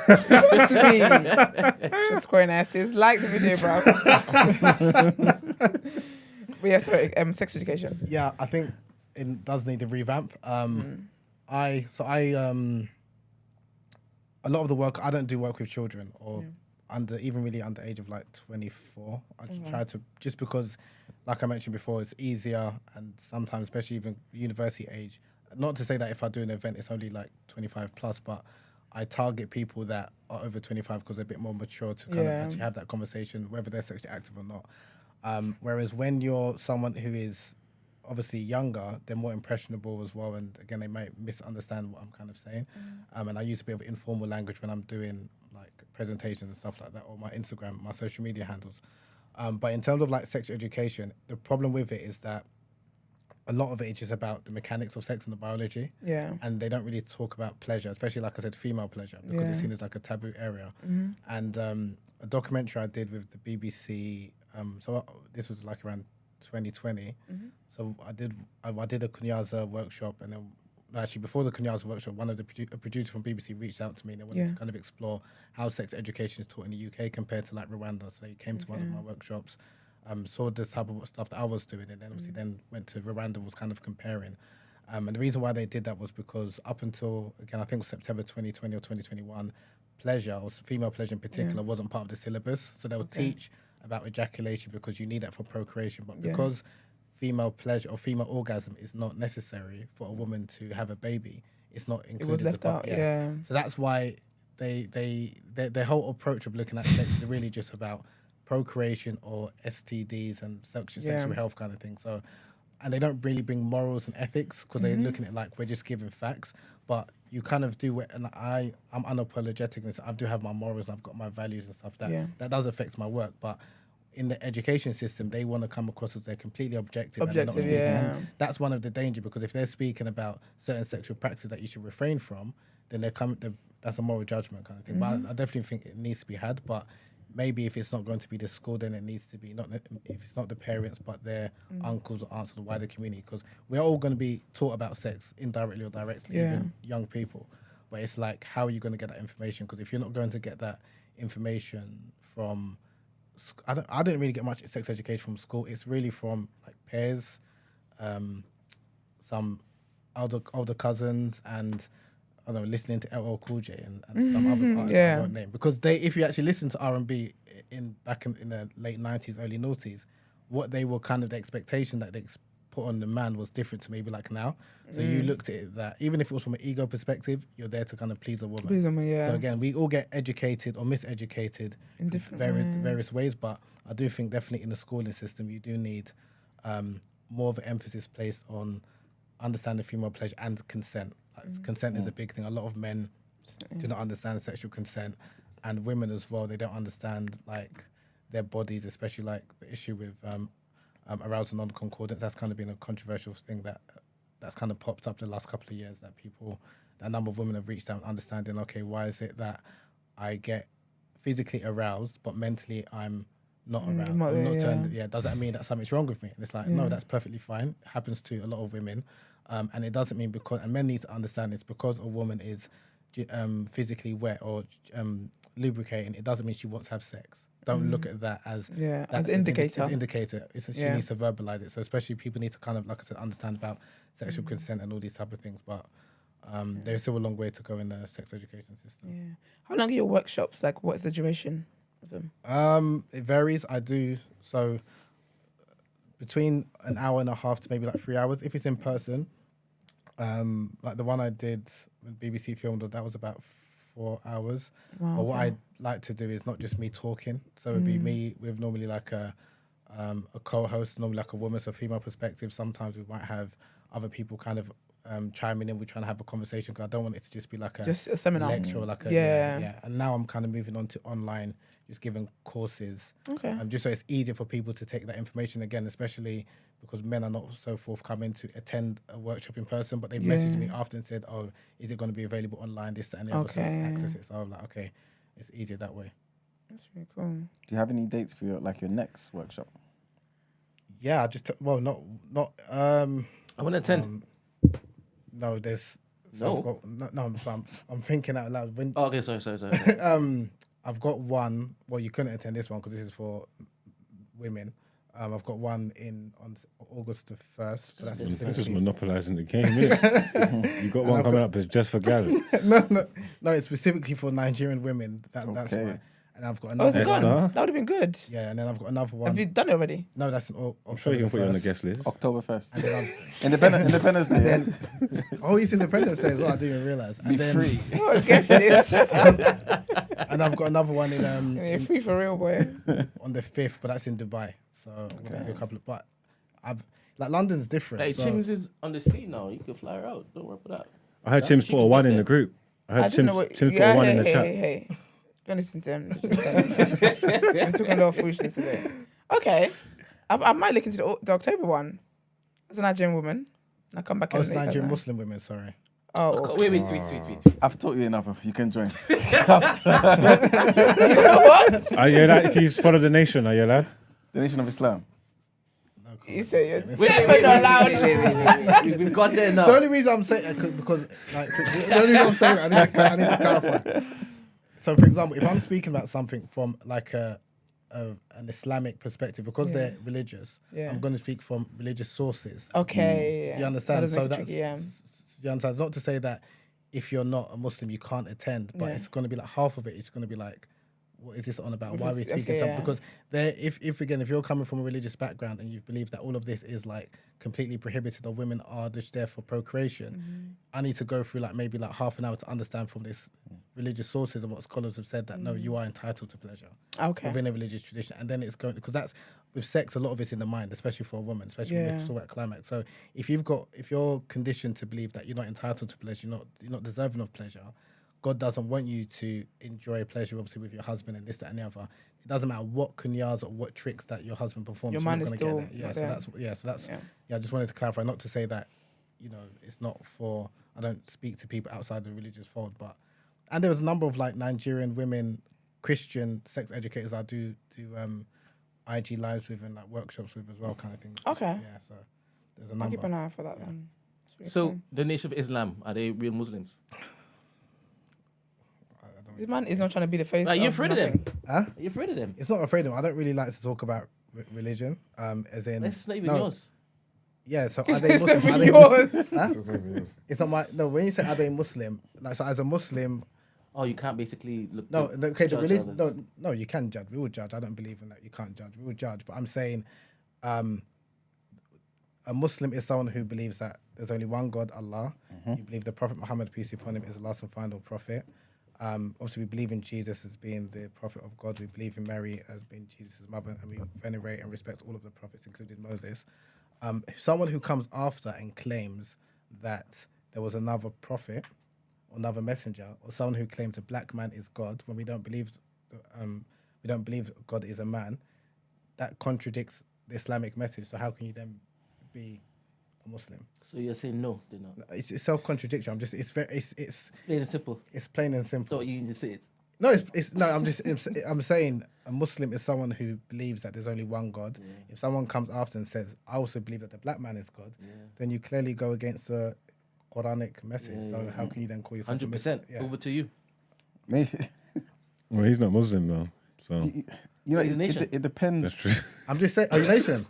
Just squaring asses. Like the video, bro. But yeah, sorry, sex education. yeah, I think it does need a revamp. A lot of the work, I don't do work with children or under the age of like 24. I try to, just because, like I mentioned before, it's easier, and sometimes, especially even university age, not to say that if I do an event, it's only like 25 plus, but I target people that are over 25 because they're a bit more mature to kind of actually have that conversation, whether they're sexually active or not. Whereas when you're someone who is obviously younger, they're more impressionable as well. And again, they might misunderstand what I'm kind of saying. And I use a bit of informal language when I'm doing like presentations and stuff like that, or my Instagram, my social media handles. But in terms of like sex education, the problem with it is that a lot of it is just about the mechanics of sex and the biology. Yeah. And they don't really talk about pleasure, especially like I said, female pleasure, because it's seen as like a taboo area. And a documentary I did with the BBC, this was like around 2020. So I did a Kunyaza workshop, and then actually before the Kunyaza workshop, one of the a producer from BBC reached out to me and they wanted to kind of explore how sex education is taught in the UK compared to like Rwanda. So they came to one of my workshops, saw the type of stuff that I was doing, and then obviously then went to Rwanda and was kind of comparing. And the reason why they did that was because up until, again, I think it was September 2020 or 2021, pleasure, or female pleasure in particular, wasn't part of the syllabus. So they would teach about ejaculation because you need that for procreation. But because female pleasure or female orgasm is not necessary for a woman to have a baby, it's not included. It was left out, So that's why their whole approach of looking at sex is really just about procreation or STDs and sexual health kind of thing. So, and they don't really bring morals and ethics because they're looking at like, we're just giving facts, but you kind of do it. And I'm unapologetic in this. I do have my morals and I've got my values and stuff that does affect my work. But in the education system, they want to come across as they're completely objective. And they're not speaking. And that's one of the danger, because if they're speaking about certain sexual practices that you should refrain from, then that's a moral judgment kind of thing. But I definitely think it needs to be had. But maybe if it's not going to be the school, then it needs to be if it's not the parents, but their uncles or aunts or the wider community, because we're all going to be taught about sex indirectly or directly, even young people. But it's like, how are you going to get that information? Because if you're not going to get that information from, I didn't really get much sex education from school. It's really from like peers, some older cousins, and I don't know, listening to LL Cool J and some other artists I won't name. Because if you actually listen to R&B back in the late 90s, early noughties, what they were kind of the expectation that they put on the man was different to maybe like now. So you looked at it that even if it was from an ego perspective, you're there to kind of please a woman. So again, we all get educated or miseducated in different various ways, but I do think definitely in the schooling system, you do need more of an emphasis placed on understanding female pleasure and consent. Consent is a big thing. A lot of men do not understand sexual consent, and women as well. They don't understand like their bodies, especially like the issue with arousal non-concordance. That's kind of been a controversial thing that's kind of popped up the last couple of years, that a number of women have reached out understanding, okay, why is it that I get physically aroused but mentally I'm not aroused? I'm not turned. Does that mean that something's wrong with me? And it's like, no, that's perfectly fine. It happens to a lot of women. And it doesn't mean and men need to understand it's because a woman is physically wet or lubricating, it doesn't mean she wants to have sex. Don't look at that as an indicator. It's an indicator. She needs to verbalize it. So especially people need to kind of, like I said, understand about sexual consent and all these type of things. But there's still a long way to go in the sex education system. Yeah. How long are your workshops? Like, what is the duration of them? It varies. I do so between an hour and a half to maybe like 3 hours if it's in person. Like the one I did when BBC filmed, that was about 4 hours. Wow, but what I like to do is not just me talking. So it'd be me with normally like a co-host, normally like a woman, so female perspective. Sometimes we might have other people kind of chiming in. We're trying to have a conversation because I don't want it to just be like a seminar lecture or like a And now I'm kind of moving on to online, just giving courses. Okay. Just so it's easier for people to take that information again, especially because men are not so forthcoming to attend a workshop in person, but they've messaged me after and said, oh, is it going to be available online, this, that, and the other, so I can access it. So I'm like, okay, it's easier that way. That's really cool. Do you have any dates for your next workshop? Yeah, not. I want to attend. No, there's. No? I'm thinking out loud. Okay, sorry. I've got one. Well, you couldn't attend this one because this is for women. I've got one on August the 1st. But that's You're just monopolising the game, innit? You've got one coming up that's just for Gary. No, it's specifically for Nigerian women. That's why. And I've got Oh, is another it gone? Esther. That would have been good. Yeah, and then I've got another one. Have you done it already? No, that's in I'm sure you can put you on the guest list. Oktoberfest. And then Independence Day. Yeah? oh, it's Independence Day as well. I didn't even realize. And Be then, free. Oh, I guess it is. And I've got another one You're free for real, boy. on the 5th, but that's in Dubai. So I'm gonna do a couple of. But I've like London's different. Hey, so Chims is on the sea now. You can fly her out. Don't worry about that. I heard Chim's She put a can 1 get in the there. group. I heard didn't know what. Chim's put a 1 in the chat. Hey. Don't listen to him. I'm talking a lot of foolishness today. Okay. I might look into the October one. As a Nigerian woman. And I come back Oh, in it's later, Nigerian man. Muslim women. Sorry. Oh, Wait. I've taught you enough. You can join. you know what? Are you allowed, if you follow the nation, are you allowed? The Nation of Islam. You say you're Wait, definitely not allowed. We've got there now. The only reason I'm saying because like the only reason I'm saying it, I need to clarify. So, for example, if I'm speaking about something from like an Islamic perspective, because they're religious, Yeah. I'm going to speak from religious sources. Okay. Do you understand? That does So make it that's tricky, yeah. do you understand? It's not to say that if you're not a Muslim you can't attend, but Yeah. it's going to be like half of it. It's going to be like, what is this on about? If Why are it's- we speaking okay, something? yeah. Because there, if again, if you're coming from a religious background and you believe that all of this is like completely prohibited or women are just there for procreation, Mm-hmm. I need to go through like maybe like half an hour to understand from this religious sources and what scholars have said that no, you are entitled to pleasure Okay. within a religious tradition, and then it's going because that's with sex. A lot of it's in the mind, especially for a woman, especially when Yeah. we talk about climax. So if you're conditioned to believe that you're not entitled to pleasure, you're not deserving of pleasure. God doesn't want you to enjoy pleasure, obviously, with your husband and this, that, and the other. It doesn't matter what kunyas or what tricks that your husband performs. Your you're mind not is gonna still get there. not there. So that's Yeah. I just wanted to clarify, not to say that it's not for. I don't speak to people outside the religious fold, and there was a number of like Nigerian women, Christian sex educators I do IG lives with and like workshops with as well, kind of things. Okay. Yeah, so there's a I'll number. keep an eye out for that then. That's really So cool. the Nation of Islam, are they real Muslims? This man is not trying to be the face. Are you of afraid of nothing. them? Huh? Are you afraid of them? It's not afraid of. I don't really like to talk about religion. As in, That's not even no. yours. Yeah, so are It's they not Muslim? even Are they, yours. huh? It's not my. No, when you say are they Muslim, like so as a Muslim, Oh, you can't basically look. no, to okay, the judge religion. others. No, you can judge. We will judge. I don't believe in that. You can't judge. We will judge. But I'm saying, a Muslim is someone who believes that there's only one God, Allah. You believe the Prophet Muhammad, peace be upon him, is the last and final prophet. Obviously, we believe in Jesus as being the prophet of God. We believe in Mary as being Jesus' mother, and we venerate and respect all of the prophets, including Moses. Someone who comes after and claims that there was another prophet, or another messenger, or someone who claims a black man is God, when we don't believe God is a man, that contradicts the Islamic message. So how can you then be a Muslim? So you're saying no, they're not. It's self-contradiction. It's Plain and simple. it's plain and simple. Don't you need to say it. No, I'm saying a Muslim is someone who believes that there's only one God. Yeah. If someone comes after and says, I also believe that the black man is God, then you clearly go against the Quranic message. So how can you then call yourself a 100%. Muslim? Yeah. Over to you. Me, Well, he's not Muslim though, so you know, He's a nation. it depends. that's true. I'm just saying, are you nation?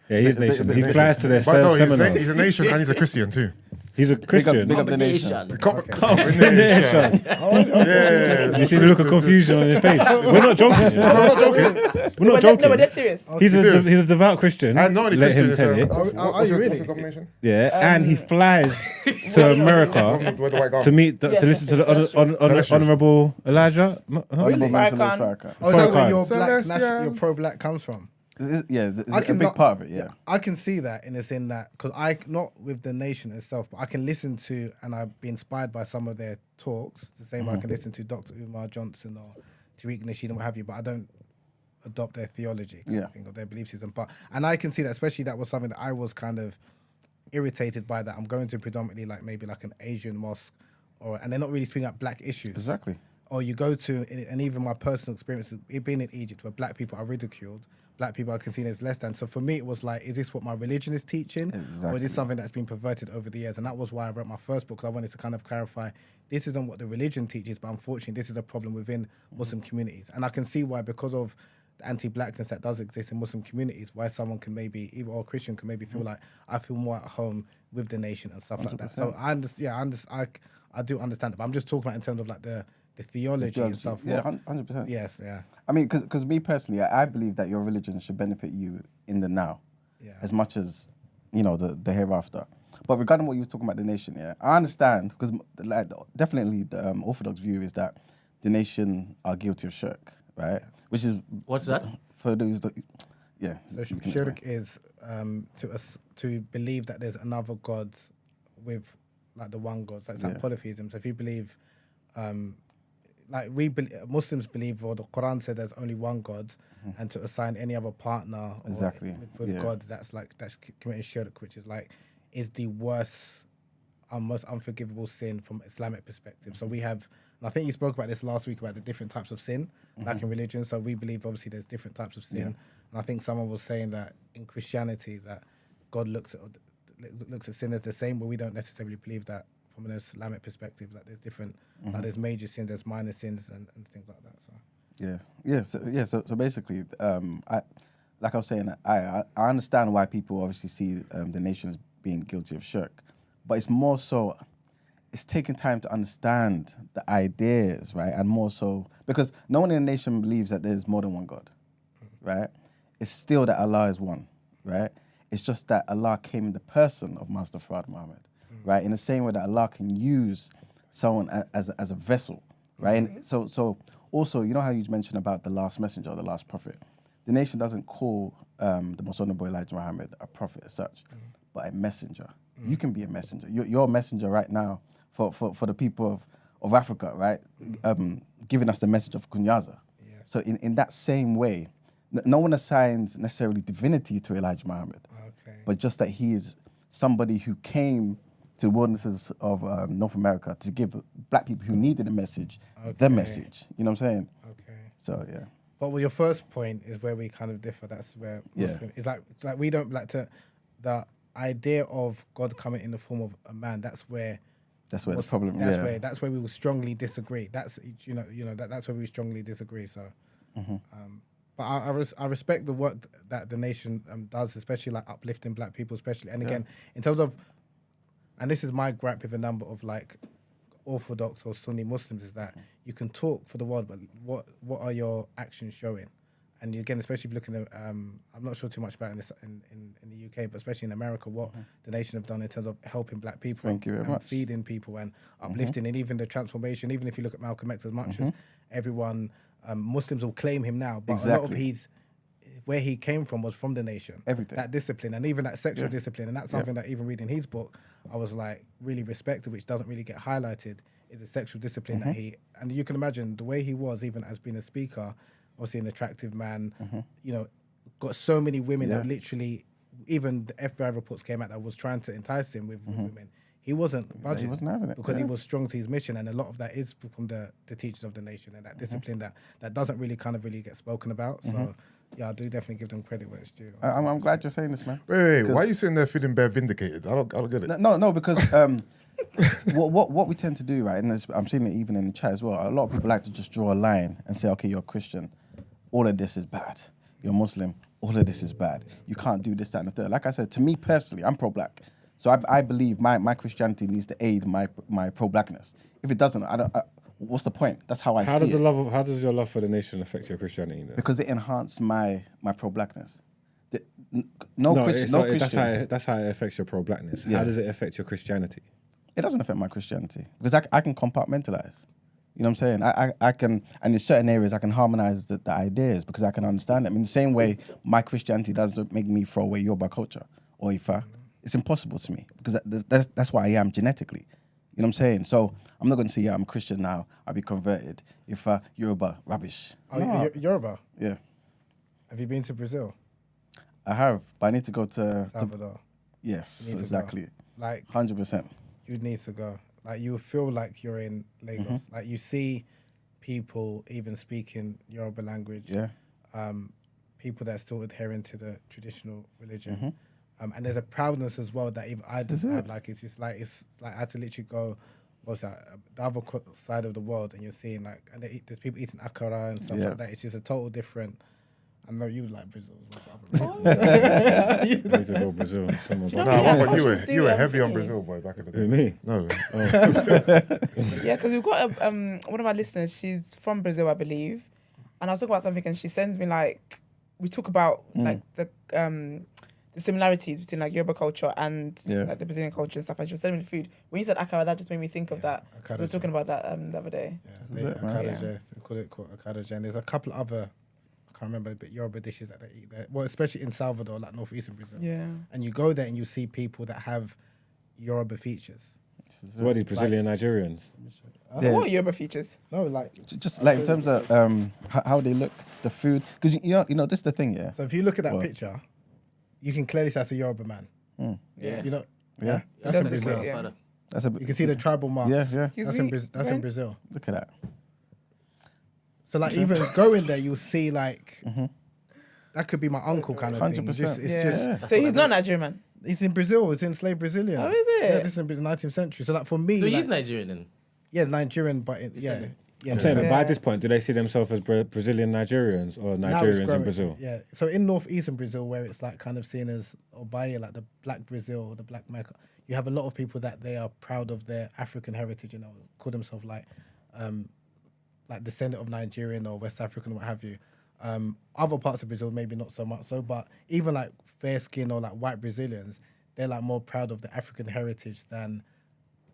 Yeah, he's nation. He flies to their But no, seminars. he's a nation and he's a Christian too. He's a Christian. big up the nation. Combination. Okay. You see the look of confusion on his face. We're not joking. No, I'm not joking. We're not No, but joking. that's serious. He's serious. a devout Christian. And not only Let Christian. him tell it. Are you really? What's the combination? Yeah, and he flies to America Where do I go? to meet Yes, to listen to the Celestial. honourable Elijah. Really? Farrakhan. Oh, is that where your Celestial. your pro-black comes from? Yeah, it's I a can big not- part of it. Yeah. I can see that in that because I not with the nation itself, but I can listen to and I've been inspired by some of their talks. The same way I can listen to Dr. Umar Johnson or Tariq Nasheed and what have you, but I don't adopt their theology kind of thing or their belief system. And I can see that, especially that was something that I was kind of irritated by. That I'm going to predominantly like maybe like an Asian mosque, and they're not really speaking up black issues. Exactly. Or you go to, and even my personal experience, being in Egypt, where black people are ridiculed, black people are considered as less than. So for me, it was like, is this what my religion is teaching? Or is Exactly. this something that's been perverted over the years? And that was why I wrote my first book, because I wanted to kind of clarify, this isn't what the religion teaches, but unfortunately, this is a problem within Muslim communities. And I can see why, because of the anti-blackness that does exist in Muslim communities, why someone can maybe, even or a Christian can maybe feel like, I feel more at home with the nation and stuff like that. So I understand, I do understand it, but I'm just talking about in terms of like the the theology and stuff. Yeah, what- 100%. Yes, yeah, I mean, because me personally, I believe that your religion should benefit you in the now, yeah. as much as the hereafter. But regarding what you were talking about the nation, yeah, I understand because like definitely the Orthodox view is that the nation are guilty of shirk, right? Which is What's that? for those that, yeah. So you can shirk explain. is to believe that there's another god with like the one god. So it's like Yeah. polytheism. So if you believe, like Muslims believe, or the Quran said there's only one god, and to assign any other partner or Exactly, with yeah. God, that's committing shirk, which is the worst and most unforgivable sin from Islamic perspective. So we have, and I think you spoke about this last week about the different types of sin, like in religion. So we believe obviously there's different types of sin, and I think someone was saying that in Christianity that God looks at sin as the same, but we don't necessarily believe that from an Islamic perspective. That there's different, like there's major sins, there's minor sins, and things like that. So So basically, like I was saying, I understand why people obviously see the nation as being guilty of shirk, but it's more so, it's taking time to understand the ideas, right? And more so, because no one in the nation believes that there's more than one God, right? It's still that Allah is one, right? It's just that Allah came in the person of Master Farad Muhammad, right? In the same way that Allah can use someone as a vessel, right? And so also, you know how you mentioned about the last messenger or the last prophet? The nation doesn't call the Most Honorable Elijah Muhammad a prophet as such, but a messenger. You can be a messenger. You're a messenger right now for the people of Africa, right? Giving us the message of Kunyaza. Yeah. So in that same way, no one assigns necessarily divinity to Elijah Muhammad, okay, but just that he is somebody who came to the wildernesses of North America to give black people who needed a message, the Okay. message. You know what I'm saying? okay. So, yeah. But with your first point is where we kind of differ. That's where Muslim, it's like we don't like to the idea of God coming in the form of a man. That's where That's where the Muslim- problem, That's yeah. where we will strongly disagree. That's that's where we strongly disagree. So, but I respect the work that the nation does, especially like uplifting black people, especially. And again, in terms of, and this is my gripe with a number of like Orthodox or Sunni Muslims is that you can talk for the world, but what are your actions showing? And again, especially if you're looking at, I'm not sure too much about this in the UK, but especially in America, what the nation have done in terms of helping black people, Thank you very and much. feeding people and uplifting, and even the transformation. Even if you look at Malcolm X, as much as everyone, Muslims will claim him now, but a lot of Exactly. where he came from was from the nation. Everything. That discipline, and even that sexual discipline, and that's something that even reading his book, I was like really respected, which doesn't really get highlighted, is the sexual discipline that he, and you can imagine the way he was, even as being a speaker, obviously an attractive man, got so many women that literally, even the FBI reports came out that was trying to entice him with women. He wasn't budging wasn't having it, because he yeah. was strong to his mission, and a lot of that is from the teachers of the nation and that discipline that doesn't really get spoken about. So yeah, I do definitely give them credit where it's due. I'm glad you're saying this, man. Wait, why are you sitting there feeling bare vindicated? I don't get it. No, because what we tend to do, right, and I'm seeing it even in the chat as well, a lot of people like to just draw a line and say, okay, you're a Christian, all of this is bad. You're Muslim, all of this is bad. You can't do this, that, and the third. Like I said, to me personally, I'm pro-black. So I believe my Christianity needs to aid my pro-blackness. If it doesn't, what's the point? That's how I How see does it. how does your love for the nation affect your Christianity then? Because it enhanced my pro-blackness. That's Christian. that's how it affects your pro-blackness. Yeah. How does it affect your Christianity? It doesn't affect my Christianity because I can compartmentalize. You know what I'm saying? I can, and in certain areas, I can harmonize the ideas because I can understand them. In the same way, my Christianity doesn't make me throw away Yoruba culture or Ifa. It's impossible to me because that's why I am genetically. You know what I'm saying? So I'm not going to say, yeah, I'm a Christian now, I'll be converted. Ifa, Yoruba, rubbish. Oh, No. Yoruba. Yeah, Have you been to Brazil? I have, but I need to go to Salvador. yes, You need to exactly. go. Like 100%. you need to go. Like you feel like you're in Lagos. Like you see people even speaking Yoruba language. Yeah. People that are still adhering to the traditional religion. And there's a proudness as well that even I didn't have. Like it's like I had to literally go. What's that? The other side of the world, and you're seeing like, and there's people eating akara and stuff Yeah. like that. It's just a total different. I know you like Brazil as well. I need to go Brazil. Someone's You know, like, No, yeah, what about you? coaches do, You were heavy on thingy. Brazil, boy, back in the day. who, me? No. Yeah, because we've got one of our listeners. She's from Brazil, I believe, and I was talking about something, and she sends me like we talk about like the similarities between like Yoruba culture and like the Brazilian culture and stuff. And she was sending me the food. When you said akara, that just made me think of that. So we were talking about that the other day. They call it akaraja. And there's a couple other, I can't remember, but Yoruba dishes that they eat there. Well, especially in Salvador, like northeastern Brazil. Yeah. And you go there and you see people that have Yoruba features. What are these Brazilian Nigerians? What are Yoruba features? No, like Just like in terms of how they look, the food, because you know this is the thing, yeah. so. If you look at that Well- picture, you can clearly see that's a Yoruba man. Yeah. You know, Yeah. that's Does in look Brazil. like, yeah. Father. That's a You can see the tribal marks. yeah. Excuse That's me, that's in when? Brazil. Look at that. So like even going there, you'll see like that could be my uncle kind of thing. 100%. It's Yeah. just So he's not Nigerian man. he's in Brazil. It's enslaved Brazilian. Oh, is it? Yeah, this is in the 19th century. So like for me, So like, he's Nigerian then. yeah, Nigerian, but yeah. I'm saying that Yeah. by this point, do they see themselves as Brazilian Nigerians or Now it's Nigerians in growing, Brazil? Yeah. So in northeastern Brazil, where it's like kind of seen as Obaye, like the black Brazil or the black Mecca, you have a lot of people that they are proud of their African heritage and call themselves like descendant of Nigerian or West African, what have you. Other parts of Brazil, maybe not so much so, but even like fair skin or like white Brazilians, they're like more proud of the African heritage than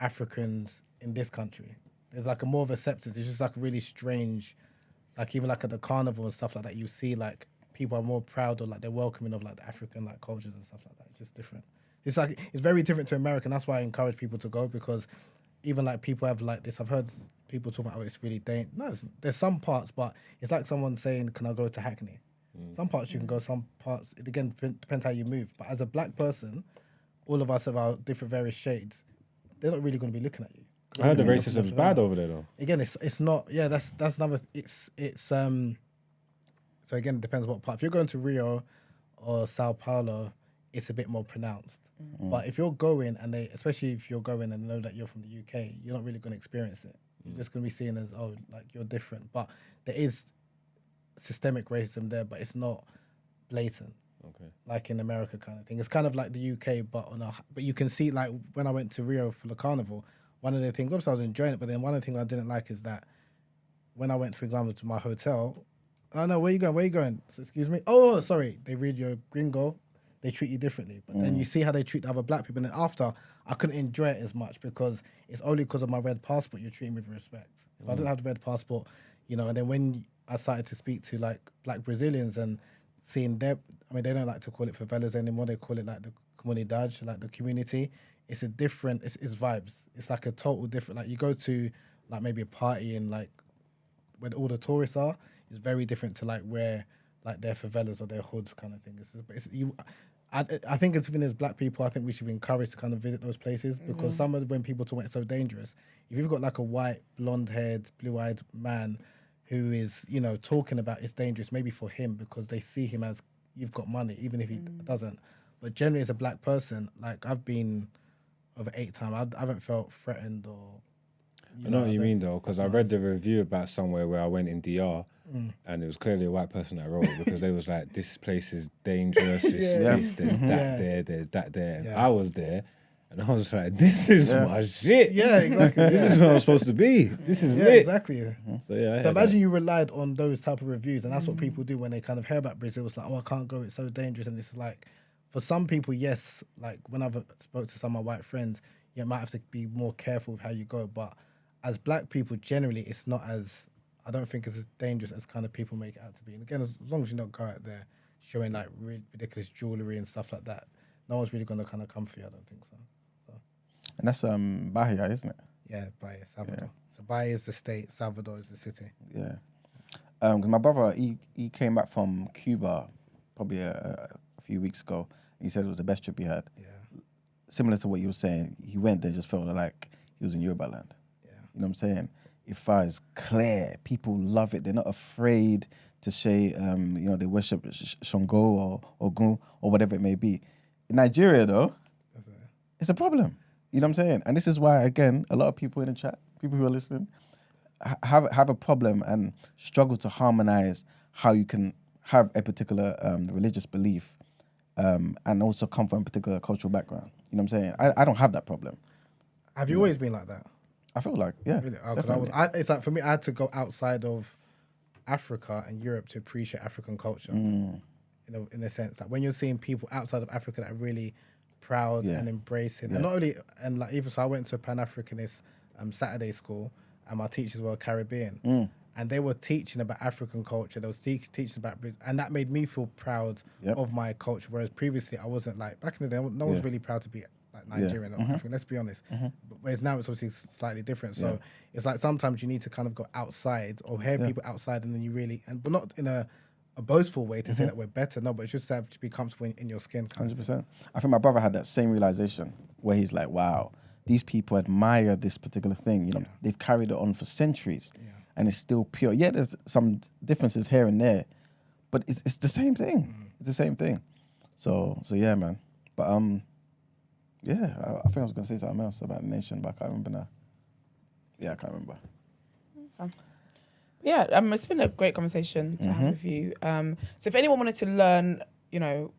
Africans in this country. There's like a more of acceptance. It's just like really strange, like even like at the carnival and stuff like that, you see like people are more proud or like they're welcoming of like the African like cultures and stuff like that. It's just different. It's like it's very different to America. And that's why I encourage people to go, because even like people have like this. I've heard people talk about, oh, it's really dangerous. No, there's some parts, but it's like someone saying, can I go to Hackney? Some parts you can go, some parts, it again depends how you move. But as a black person, all of us have our different various shades. They're not really going to be looking at you. I heard the racism's bad over there though. Again, it's not. Yeah, that's another. It's So again, it depends what part. If you're going to Rio or Sao Paulo, it's a bit more pronounced. But if you're going and especially if you're going and know that you're from the UK, you're not really going to experience it. You're just going to be seen as, oh, like you're different. But there is systemic racism there, but it's not blatant. Okay. Like in America kind of thing. It's kind of like the UK, but but you can see like when I went to Rio for the carnival, one of the things, obviously I was enjoying it, but then one of the things I didn't like is that when I went, for example, to my hotel, oh no, where you going? Where you going? So, excuse me. Oh, sorry. They read your gringo. They treat you differently. But then you see how they treat the other black people. And then after, I couldn't enjoy it as much because it's only because of my red passport you're treating me with respect. If I didn't have the red passport, you know, and then when I started to speak to like black Brazilians and seeing their, I mean, they don't like to call it favelas anymore. They call it like the comunidade, like the community. It's a different, it's vibes. It's like a total different, like you go to like maybe a party in like where all the tourists are, it's very different to like where like their favelas or their hoods kind of thing. I think as even as black people, I think we should be encouraged to kind of visit those places because some of when people talk about it's so dangerous, if you've got like a white, blonde-haired, blue-eyed man who is, you know, talking about it's dangerous, maybe for him because they see him as you've got money, even if he doesn't. But generally as a black person, like I've been over 8 times, I haven't felt threatened or... I know what you mean though, because I read the review about somewhere where I went in DR and it was clearly a white person that wrote it because they was like, this place is dangerous, it's this, there's that there, there's that there. And I was there and I was like, this is my shit. Yeah, exactly. This is where I'm supposed to be. This is Yeah, lit. exactly. So yeah, I So heard imagine you relied on those type of reviews, and that's what people do when they kind of hear about Brazil. It's like, oh, I can't go, it's so dangerous. And it's like, for some people, yes, like when I've spoke to some of my white friends, you might have to be more careful with how you go. But as black people, generally, it's not as, I don't think it's as dangerous as kind of people make it out to be. And again, as long as you don't go out there showing like really ridiculous jewelry and stuff like that, no one's really going to kind of come for you, I don't think so. And that's Bahia, isn't it? Yeah, Bahia, Salvador. So Bahia is the state, Salvador is the city. Yeah. Because my brother, he came back from Cuba probably a few weeks ago. He said it was the best trip he had. Yeah. Similar to what you were saying, he went there, just felt like he was in Yoruba land. Yeah. You know what I'm saying? It fires clear. People love it. They're not afraid to say, you know, they worship Shango or Ogun or whatever it may be. In Nigeria, though, it's a problem. You know what I'm saying? And this is why, again, a lot of people in the chat, people who are listening, have a problem and struggle to harmonize how you can have a particular religious belief and also come from a particular cultural background. You know what I'm saying? I don't have that problem. Have you always been like that? I feel like, yeah. Really? Oh, 'cause definitely. it's like for me, I had to go outside of Africa and Europe to appreciate African culture. Mm. In a sense, like when you're seeing people outside of Africa that are really proud Yeah. and embracing, Yeah. and not only and like even so, I went to a Pan-Africanist Saturday school, and my teachers were Caribbean, and they were teaching about African culture. They were teaching about Brazil, and that made me feel proud Yep. of my culture. Whereas previously, I wasn't like back in the day. No one was really proud to be like Nigerian or African. Let's be honest. But whereas now it's obviously slightly different. So it's like sometimes you need to kind of go outside or hear people outside, and then you really but not in a boastful way to say that we're better. No, but it's just to have to be comfortable in your skin. Kind of thing. 100%. I think my brother had that same realization where he's like, wow, these people admire this particular thing. You know, they've carried it on for centuries and it's still pure. Yeah, there's some differences here and there, but it's the same thing. It's the same thing. So yeah, man. But yeah, I think I was going to say something else about the nation, but I can't remember now. Yeah, I can't remember. Yeah, it's been a great conversation to have with you. So if anyone wanted to learn, you know,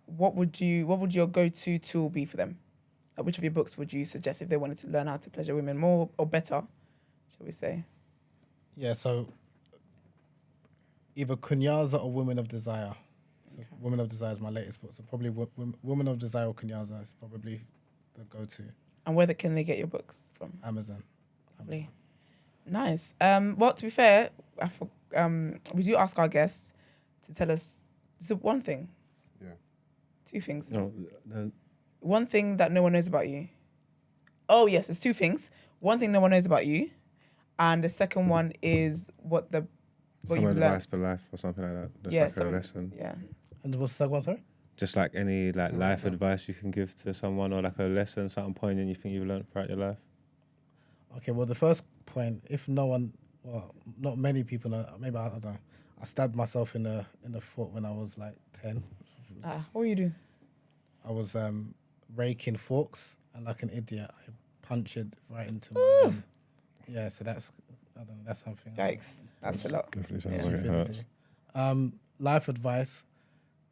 what would your go-to tool be for them? Like, which of your books would you suggest if they wanted to learn how to pleasure women more or better, shall we say? Yeah, so either Kunyaza or Women of Desire. So Women of Desire is my latest book. So probably Women of Desire or Kunyaza is probably the go-to. And where can they get your books from? Amazon. Lovely. Nice. Well, to be fair, we do ask our guests to tell us one thing. Yeah. Two things. No, One thing that no one knows about you. Oh, yes, it's two things. One thing no one knows about you. And the second one is what some you've advice learned. for life or something like that. Just Yeah, like a lesson. Yeah. And what's the second one, sorry? Just like any like life advice you can give to someone, or like a lesson, something poignant you think you've learned throughout your life. Okay, well, the first point, if no one, well, not many people know, maybe I don't know. I stabbed myself in the foot when I was like 10. What were you doing? I was raking forks, and like an idiot, I punched it right into my. Yeah, so that's something. Yikes. That's a lot. Definitely sounds Yeah. like it hurts. Life advice: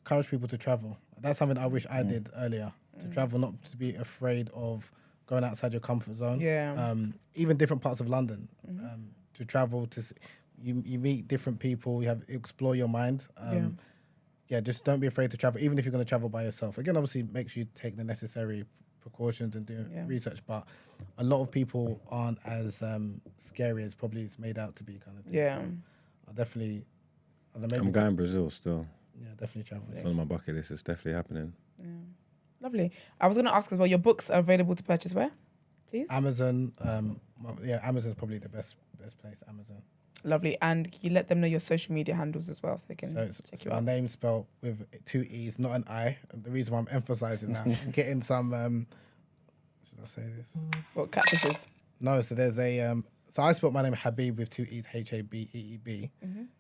encourage people to travel. That's something I wish I did earlier. To travel, not to be afraid of going outside your comfort zone. Yeah. Even different parts of London. To travel to, you meet different people. You explore your mind. Yeah, just don't be afraid to travel, even if you're going to travel by yourself. Again, obviously, make sure you take the necessary precautions and do research. But a lot of people aren't as scary as probably it's made out to be, kind of thing. Yeah. So I definitely. I'm going Brazil still. Yeah, definitely travel. It's on my bucket list. It's definitely happening. Yeah. Lovely. I was going to ask as well, your books are available to purchase where, please? Amazon. Amazon's probably the best place. Amazon. Lovely. And can you let them know your social media handles as well so they can check you my out? name spelled with 2 E's, not an I. And the reason why I'm emphasizing that, I'm getting some. Should I say this? What, catfishes? No. So there's a. So I spelled my name Habeeb with 2 E's, Habeeb.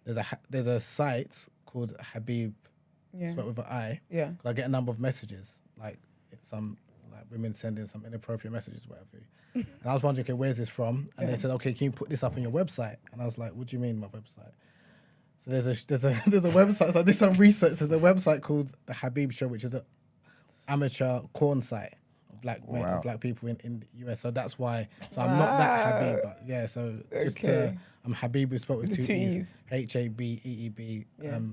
There's a site called Habeeb, spelled with an I. Yeah. 'Cause I get a number of messages, like some women sending some inappropriate messages, whatever. And I was wondering, okay, where's this from? And they said, okay, can you put this up on your website? And I was like, what do you mean my website? So there's a website. So I did some research. There's a website called the Habeeb Show, which is an amateur corn site of black people in the US. So that's why. So I'm not that Habeeb, but yeah. So just I'm Habeeb, is spelled with 2 E's, Habeeb _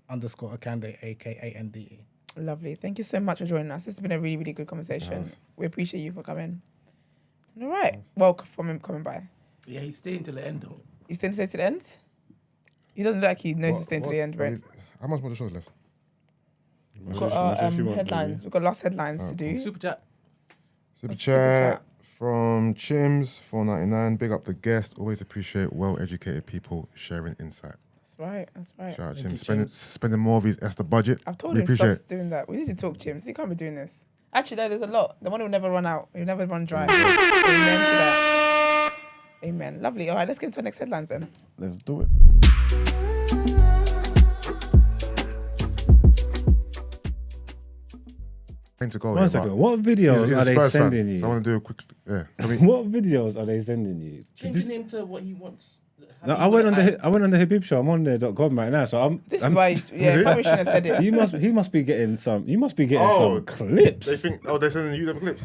Akande, Akande. Lovely. Thank you so much for joining us. This has been a really, really good conversation. We appreciate you for coming. All right. Well, from him coming by. Yeah, he's staying till the end though. He's staying to stay to the end? He doesn't look like he knows he's staying to the end, right? How much more the show left? We've got our headlines. We've got last headlines to do. Super chat. Super Super chat chat. from Chims, $4.99. Big up the guest. Always appreciate well-educated people sharing insight. That's right. That's right. Shout out Thank Chims. you, Chims. Spending more of his Esther budget. I've told We him appreciate stop doing that. We need to talk, James. He can't be doing this. Actually, there's a lot. The money will never run out. It will never run dry. Amen to that. Amen. Lovely. All right, let's get into our next headlines then. Let's do it. To go, One second. What videos He's a are they Spurs fan, sending you? so I want to do a quick. Yeah. What videos are they sending you? Change his name to what he wants. No, I went on the Habeeb show. I'm on there.com right now. So This is why, probably shouldn't have said it. he must be getting some. You must be getting some clips. They think, they're sending you them clips.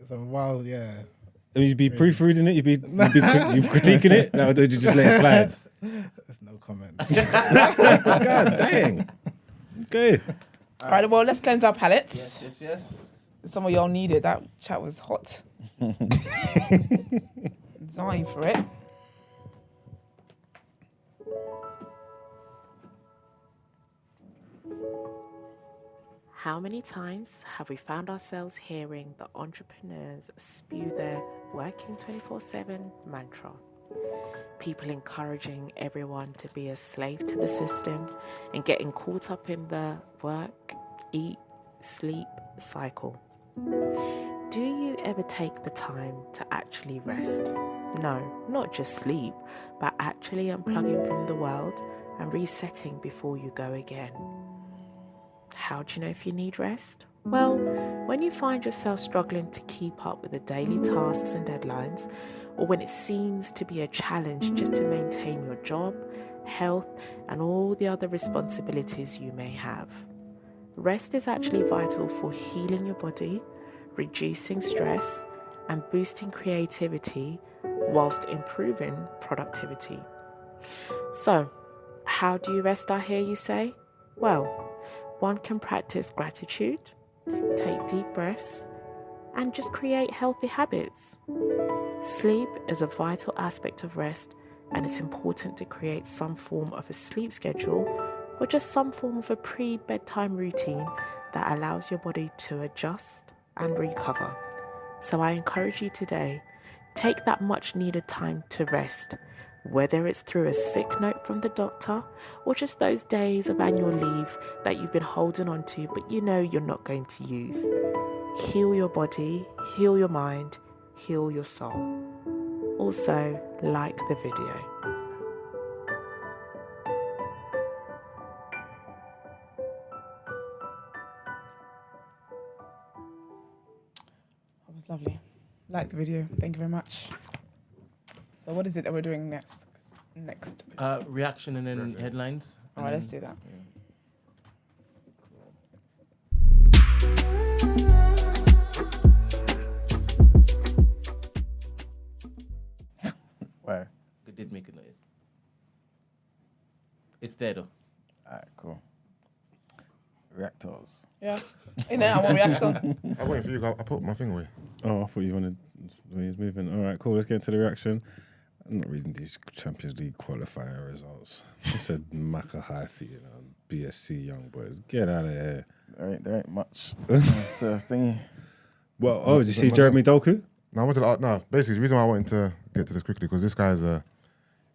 Some wild, yeah. You'd be proofreading it. You'd be critiquing it. No, or did you just let it slide? There's no comment. God dang. Okay. All right, well, let's cleanse our palates. Yes. Some of y'all needed. That chat was hot. Dying for it. How many times have we found ourselves hearing the entrepreneurs spew their working 24/7 mantra? People encouraging everyone to be a slave to the system and getting caught up in the work, eat, sleep cycle. Do you ever take the time to actually rest? No, not just sleep, but actually unplugging from the world and resetting before you go again. How do you know if you need rest? Well, when you find yourself struggling to keep up with the daily tasks and deadlines, or when it seems to be a challenge just to maintain your job, health, and all the other responsibilities you may have. Rest is actually vital for healing your body, reducing stress, and boosting creativity whilst improving productivity. So, how do you rest, I hear you say? Well, one can practice gratitude, take deep breaths, and just create healthy habits. Sleep is a vital aspect of rest, and it's important to create some form of a sleep schedule or just some form of a pre-bedtime routine that allows your body to adjust and recover. So I encourage you today, take that much needed time to rest, whether it's through a sick note from the doctor or just those days of annual leave that you've been holding on to but you know you're not going to use. Heal your body, heal your mind, heal your soul. Also, like the video. That was lovely. Like the video. Thank you very much. So what is it that we're doing next? Reaction and then headlines. All right, let's do that. Where? It did make a noise. It's there though. Alright, cool. Reactors. Yeah. In there, I want reaction. I'm waiting for you. I put my thing away. Oh, I thought you wanted the way he's moving. All right, cool. Let's get into the reaction. I'm not reading these Champions League qualifying results. It said Maka Haifi, BSC Young Boys. Get out of here. There ain't much to thingy. Well, did you see Jeremy Doku? No, I wanted to, basically the reason why I wanted to get to this quickly because this guy's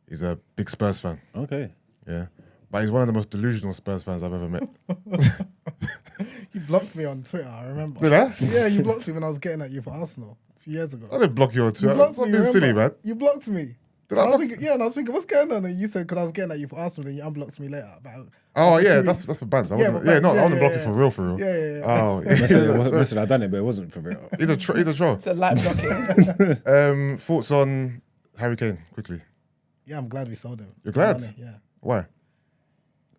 he's a big Spurs fan. Okay. Yeah. But he's one of the most delusional Spurs fans I've ever met. You blocked me on Twitter, I remember. Did I? Yeah, you blocked me when I was getting at you for Arsenal a few years ago. I didn't block you on Twitter. You blocked Stop me, being remember? silly, man. You blocked me. Did I I was block thinking, yeah, and I was thinking, what's going on? And you said, because I was getting at you for Arsenal, then you unblocked me later. Oh, after yeah, 2 that's weeks. for bands. I Yeah, wasn't, but yeah, no, bands, I wasn't yeah, blocking for real. Yeah. Oh, Listen, I done it, but it wasn't for real. He's a troll. It's a light blocking. Thoughts on Harry Kane, quickly? Yeah, I'm glad we sold him. You're glad? Money, yeah. Why?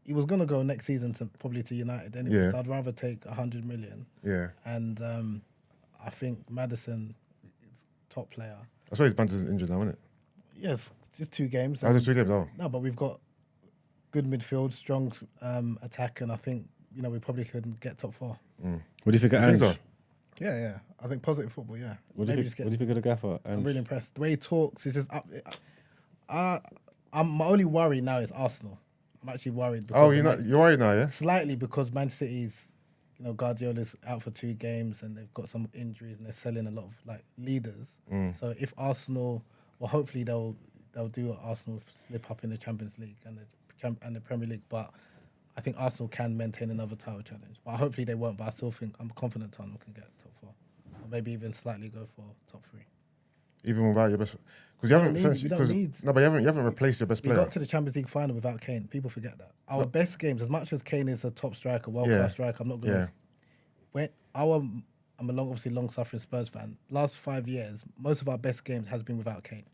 He was going to go next season probably to United anyway, Yeah. so I'd rather take 100 million. Yeah. And I think Maddison is top player. That's why his band is injured now, isn't it? Yes, just 2 games. Oh, just 2 games, oh. No, but we've got good midfield, strong attack, and I think we probably could get top 4. What do you think of I think Ange? so. Yeah. I think positive football. Yeah. What do you think of the gaffer? I'm really impressed. The way he talks is just up. My only worry now is Arsenal. I'm actually worried. Because Oh, you're worried now, yeah? Slightly because Man City's, Guardiola's out for 2 games and they've got some injuries and they're selling a lot of leaders. So if Arsenal, well, hopefully they'll do Arsenal slip up in the Champions League and the Premier League, but I think Arsenal can maintain another title challenge. But hopefully they won't. But I still think I'm confident Tottenham can get top 4, or maybe even slightly go for top 3. Even without your best... Because You don't need. No, but you haven't replaced your best We player. got to the Champions League final without Kane. People forget that. Our best games, as much as Kane is a top striker, world-class striker, I'm not going to... I'm a long-suffering Spurs fan. Last 5 years, most of our best games has been without Kane.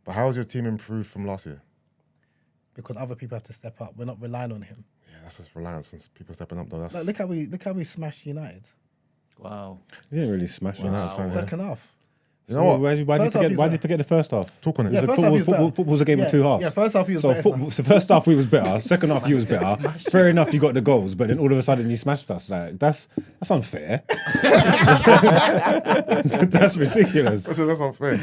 But how has your team improved from last year? because other people have to step up. We're not relying on him. Yeah, that's just reliance on people stepping up though. That's Like, look how we smashed United. Wow. He didn't really smash it. Wow. Fine, yeah. Second half. You know what? Why did you First half he was forget the first half? Talk on it. Yeah, It's a first half he was better. football's a game of two halves. Yeah, first half he was So better. so first half we was better. Second half you was better. Fair enough, you got the goals, but then all of a sudden you smashed us. Like that's unfair. That's ridiculous. That's unfair.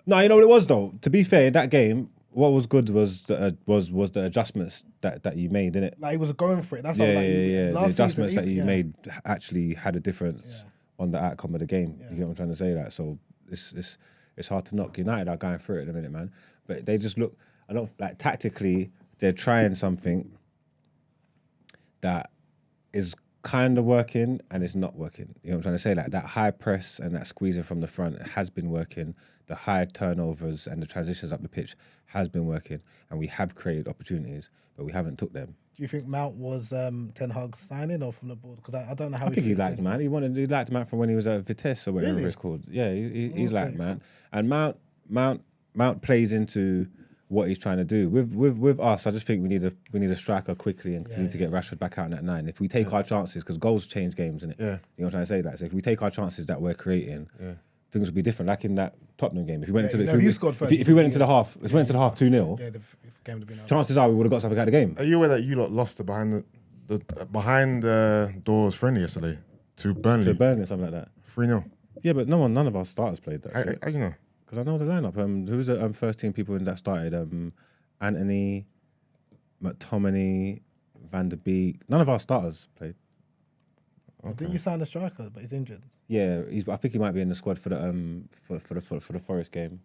No, you know what it was though. To be fair, in that game, what was good was the adjustments that you made, innit? Like he was going for it. That's Yeah, what, like, The last adjustments season, that you yeah. made actually had a difference on the outcome of the game. You get what I'm trying to say? That so it's hard to knock. United are going through it in a minute, man. But they just look. I don't like tactically. They're trying something that is kind of working and it's not working. You know what I'm trying to say? Like that high press and that squeezing from the front has been working. The high turnovers and the transitions up the pitch has been working, and we have created opportunities, but we haven't took them. Do you think Mount was Ten Hag's signing or from the board? Because I don't know how I think he fits liked in. man. He liked man from when he was at Vitesse or whatever Really? it's called. Yeah, he Okay. liked man. And Mount plays into what he's trying to do. With us, I just think we need a striker quickly and need to get Rashford back out in that 9. If we take our chances, because goals change games, innit? Yeah. You know what I'm trying to say? That. So if we take our chances that we're creating, things will be different. Like in that Tottenham game. If we went into the if you scored first, if we went into the half, if we went into the half 2-0, Yeah, the game would have been over. chances are we would have got something out of the game. Are you aware that you lot lost the behind the doors friendly yesterday to Burnley? To Burnley or something like that. 3-0. Yeah, but none of our starters played that. shit. I you know. Because I know the lineup. Who's the first team people in that started? Anthony, McTominay, Van der Beek. None of our starters played. Didn't you sign a striker, but he's injured? Yeah, I think he might be in the squad for the for the Forest game.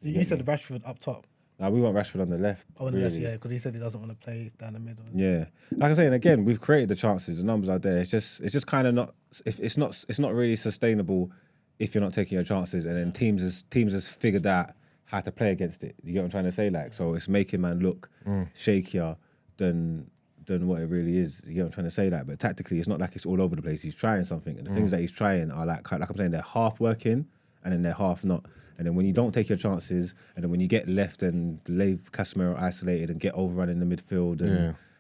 So you said Rashford up top. Now we want Rashford on the left. Oh, on the left, really. yeah, because he said he doesn't want to play down the middle. Yeah, like I'm saying again, we've created the chances. The numbers are there. It's just kind of not. It's not really sustainable if you're not taking your chances. And then teams has figured out how to play against it. You get what I'm trying to say? Like, so it's making man look shakier than what it really is. You get what I'm trying to say? That, but tactically, it's not like it's all over the place. He's trying something, and the things that he's trying are like I'm saying, they're half working, and then they're half not. And then when you don't take your chances, and then when you get left and leave Casemiro isolated and get overrun in the midfield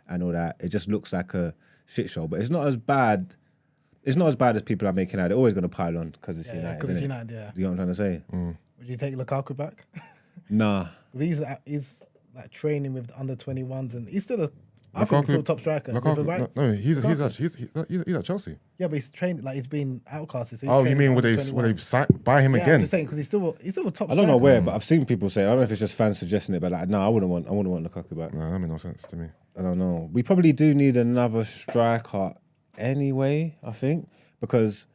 and all that, it just looks like a shit show. But it's not as bad. It's not as bad as people are making out. They're always going to pile on because it's United. because it's innit? United. Yeah. You know what I'm trying to say? Would you take Lukaku back? Nah. 'Cause he's like training with the under 21s, and he's still I think he's still a top striker. With the rights. No, he's Lukaku. at Chelsea. Yeah, but he's trained like he's been outcasted. So he's Oh, you training mean with would under they 21. buy him Yeah, I'm again? just saying because he's still a top. I don't know striker. where, but I've seen people say. I don't know if it's just fans suggesting it, but like, no, I wouldn't want Lukaku back. No, that makes no sense to me. I don't know. We probably do need another striker anyway, I think, because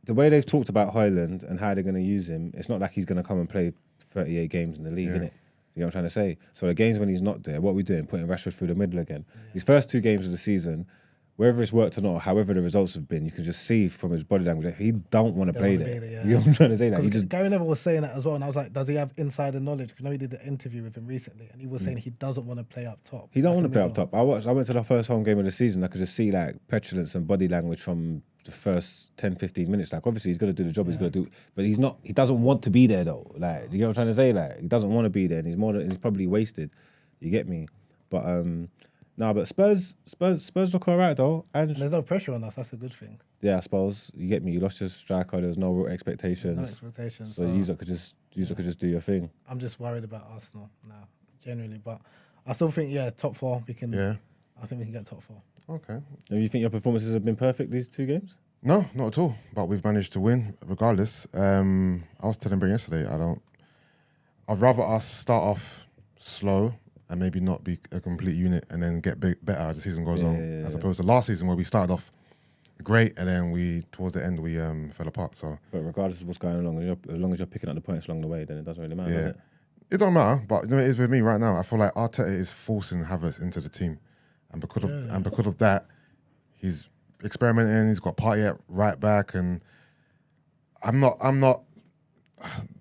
the way they've talked about Højlund and how they're going to use him, it's not like he's going to come and play 38 games in the league, innit? You know what I'm trying to say? So the games when he's not there, what are we doing? Putting Rashford through the middle again. His first 2 games of the season, whether it's worked or not, or however the results have been, you can just see from his body language that he don't want to play wanna there. be there, yeah. You know what I'm trying to say? Like, he Because just, Gary Neville was saying that as well, and I was like, does he have insider knowledge? Because I know he did the interview with him recently, and he was saying he doesn't want to play up top. he don't Like want a to play up middle. top. I went to the first home game of the season. I could just see like petulance and body language from the first 10, 15 minutes. Like, obviously he's going to do the job he's going to do, but he doesn't want to be there though. Like, you know what I'm trying to say? Like, he doesn't want to be there, and he's probably wasted. You get me? But no, but Spurs look alright though. And And there's no pressure on us. That's a good thing. yeah, I suppose you get me. You lost your striker. There was no real expectations. No expectations. So you could just do your thing. I'm just worried about Arsenal now, generally. But I still think, top 4. We can. Yeah. I think we can get top 4. Okay. And you think your performances have been perfect these 2 games? No, not at all. But we've managed to win regardless. I was telling Ben yesterday, I'd rather us start off slow and maybe not be a complete unit and then get better as the season goes on, as opposed to last season where we started off great and then towards the end we fell apart. So, But regardless of what's going on, as long as you're picking up the points along the way, then it doesn't really matter, does it? it don't matter. But you know, it is with me right now. I feel like Arteta is forcing Havertz into the team, and because of that, he's experimenting. He's got Partey at right back, and I'm not.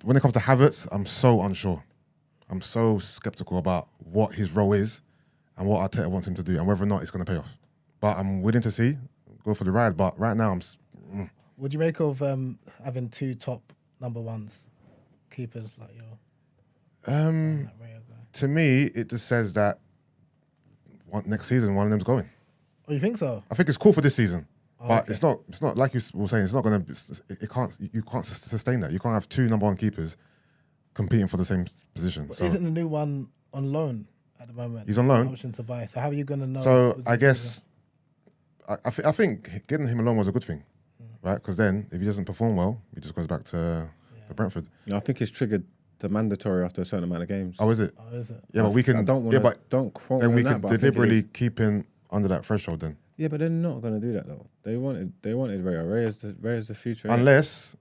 When it comes to Havertz, I'm so unsure. I'm so skeptical about what his role is and what Arteta wants him to do and whether or not it's going to pay off. But I'm willing to go for the ride. But right now, Would you make of having 2 top number 1s keepers like your? to me, it just says that next season one of them's going. Oh, you think so? I think it's cool for this season, but okay. it's not like you were saying. It's not gonna. You can't sustain that. You can't have two number one keepers competing for the same position. But So isn't the new one on loan at the moment? He's on loan? Option to buy. So how are you going to know? So who's I the guess I think getting him alone was a good thing, right? Because then if he doesn't perform well, he just goes back to Brentford. No, I think it's triggered the mandatory after a certain amount of games. Oh, is it? Oh, is it? Yeah, but we can. I don't want yeah, but don't quote then me we on can that, but I think it deliberately is. keep him under that threshold. Then Yeah, but they're not going to do that though. They wanted Raya. Raya's the future. unless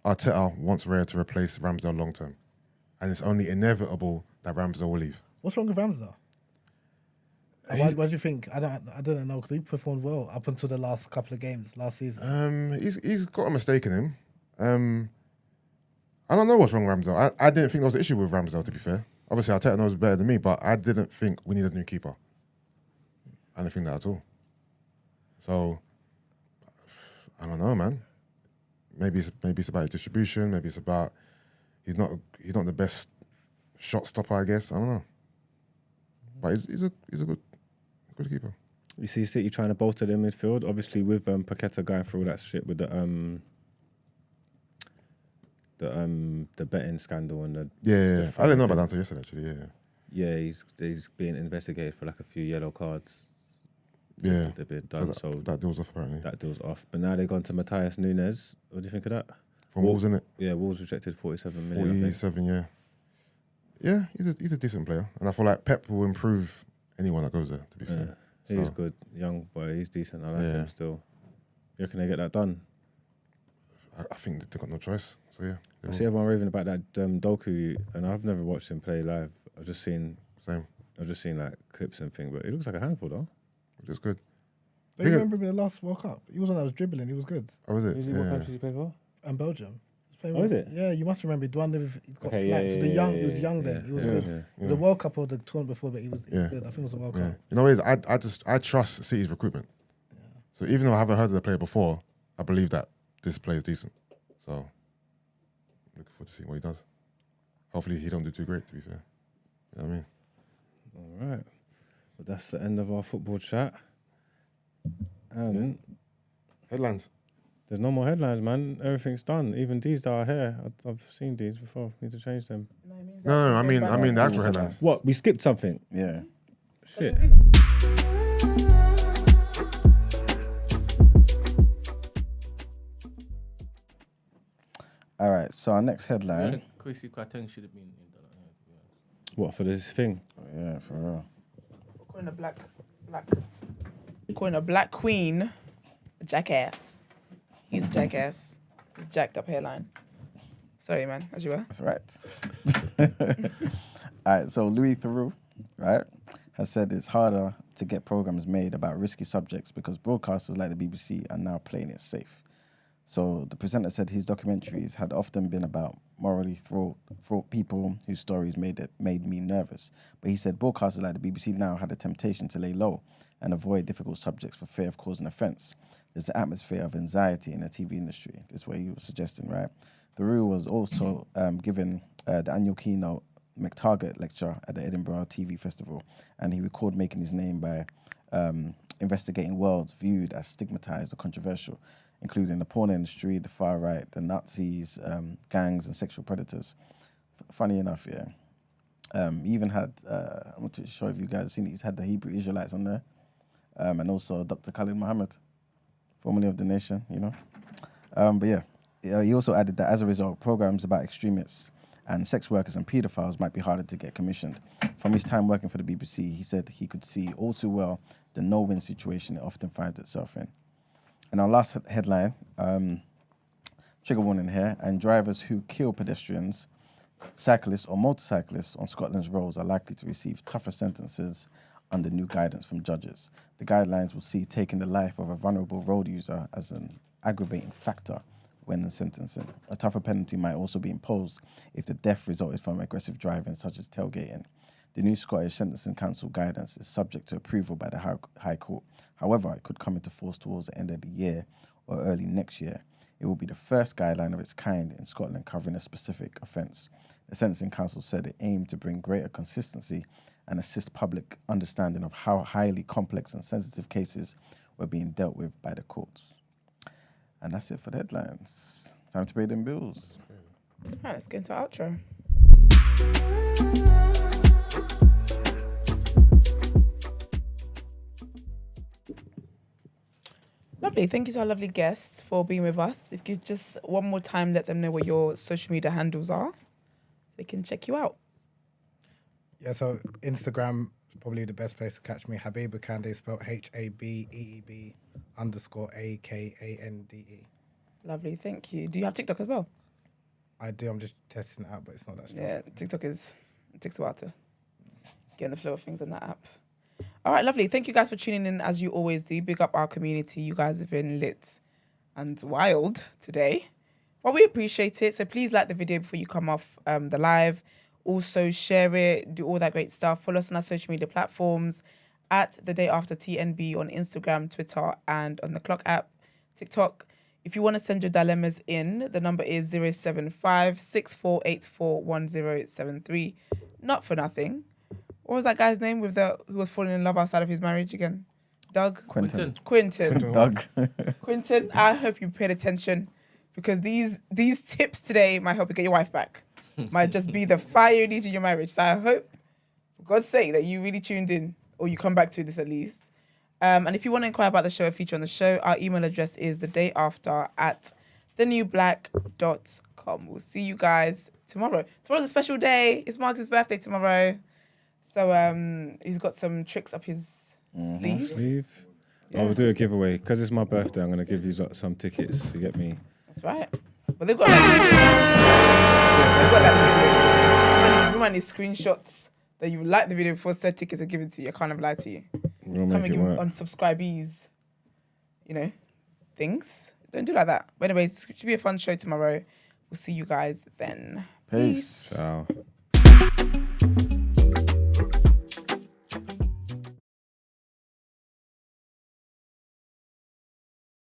Arteta wants Raya to replace Ramsdale long term, and it's only inevitable that Ramsdale will leave. What's wrong with Ramsdale? Why do you think? I don't know because he performed well up until the last couple of games last season. He's got a mistake in him. I don't know what's wrong with Ramsdale. I didn't think there was an issue with Ramsdale, to be fair. Obviously, Arteta knows better than me, but I didn't think we needed a new keeper. I didn't think that at all. So, I don't know, man. Maybe it's about his distribution. Maybe it's about he's not the best shot stopper, I guess. I don't know. But he's a good keeper. You see City trying to bolster their midfield, obviously with Paqueta going through all that shit with the betting scandal and the Yeah. I didn't know about that until yesterday, actually. Yeah, he's being investigated for like a few yellow cards. Yeah. They've been done, so that deal's off apparently. that deal's off. But now they've gone to Matheus Nunes. What do you think of that? From Wolves, innit? Yeah, Wolves rejected 47 million. I think. 47, yeah. Yeah, he's a decent player, and I feel like Pep will improve anyone that goes there. To be fair, He's So, good, young boy. He's decent. I like Yeah. him still. You reckon they get that done? I think they've got no choice. So yeah, they I will. see everyone raving about that Doku, and I've never watched him play live. I've just seen like clips and things, but it looks like a handful though. which is good. Do you remember him in the last World Cup? He was one that was dribbling. He was good. Oh, was it? What country did he play for? And Belgium. He was playing Oh, with- is it? Yeah, you must remember. The one with he's got Okay, yeah, lights. yeah, The yeah, young. yeah, He was young then. yeah, He was yeah, good. yeah. It was the World Cup or the tournament before, but he was Yeah. good. I think it was the World Yeah. Cup. You know what it is? I trust City's recruitment. So even though I haven't heard of the player before, I believe that this player is decent. So looking forward to seeing what he does. Hopefully he don't do too great. To be fair, you know what I mean. All right. But that's the end of our football chat. And Headlines. there's no more headlines, man. Everything's done. Even these that are here, I've seen these before. Need to change them. No, I mean the actual headlines. What? We skipped something. Yeah. Shit. All right. So our next headline. Kwesi Kwarteng should have been in that, to be honest. What for this thing? Yeah, for real. Calling a black queen a jackass. He's a jackass. He's jacked up hairline. Sorry, man. As you were. That's right. All right. So Louis Theroux, right, has said it's harder to get programs made about risky subjects because broadcasters like the BBC are now playing it safe. So the presenter said his documentaries had often been about morally fraught people whose stories made me nervous. But he said broadcasters like the BBC now had a temptation to lay low and avoid difficult subjects for fear of causing offence. There's an atmosphere of anxiety in the TV industry. This is what he was suggesting, right? Theroux was also given the annual keynote McTarget lecture at the Edinburgh TV Festival, and he recalled making his name by investigating worlds viewed as stigmatised or controversial, including the porn industry, the far right, the Nazis, gangs and sexual predators. Funny enough, yeah. He even had, I want to show if you guys have seen it, he's had the Hebrew Israelites on there, and also Dr. Khalid Mohammed, formerly of The Nation, you know. But yeah, he also added that as a result, programs about extremists and sex workers and paedophiles might be harder to get commissioned. From his time working for the BBC, he said he could see all too well the no-win situation it often finds itself in. And our last headline, trigger warning here, and drivers who kill pedestrians, cyclists or motorcyclists on Scotland's roads are likely to receive tougher sentences under new guidance from judges. The guidelines will see taking the life of a vulnerable road user as an aggravating factor when sentencing. A tougher penalty might also be imposed if the death resulted from aggressive driving, such as tailgating. The new Scottish Sentencing Council guidance is subject to approval by the High Court. However, it could come into force towards the end of the year or early next year. It will be the first guideline of its kind in Scotland covering a specific offence. The Sentencing Council said it aimed to bring greater consistency and assist public understanding of how highly complex and sensitive cases were being dealt with by the courts. And that's it for the headlines. Time to pay them bills. All right, let's get into our outro. Lovely. Thank you to our lovely guests for being with us. If you just one more time let them know what your social media handles are, they can check you out. Yeah, so Instagram is probably the best place to catch me. Habeeb Akande, spelled HABEEB_AKANDE. Lovely. Thank you. Do you have TikTok as well? I do. I'm just testing it out, but it's not that strong. Yeah, TikTok it takes a while to get in the flow of things on that app. All right, lovely. Thank you guys for tuning in as you always do. Big up our community. You guys have been lit and wild today. Well, we appreciate it. So please like the video before you come off the live. Also share it, do all that great stuff. Follow us on our social media platforms at The Day After TNB on Instagram, Twitter, and on the Clock app, TikTok. If you want to send your dilemmas in, the number is 075-6484-1073. Not for nothing. What was that guy's name who was falling in love outside of his marriage again? Doug? Quentin. Quentin. Quentin, I hope you paid attention because these tips today might help you get your wife back. Might just be the fire you need in your marriage. So I hope, for God's sake, that you really tuned in or you come back to this at least. And if you want to inquire about the show or feature on the show, our email address is thedayafter@thenewblack.com. We'll see you guys tomorrow. Tomorrow's a special day. It's Mark's birthday tomorrow. So he's got some tricks up his sleeve. Yeah. We'll do a giveaway. Because it's my birthday, I'm going to give you some tickets. You get me? That's right. But they've got like video. We might need screenshots that you like the video before said tickets are given to you. I can't lie to you. We'll Come make and it give work. unsubscribees, things. Don't do like that. But anyways, it should be a fun show tomorrow. We'll see you guys then. Peace. Ciao.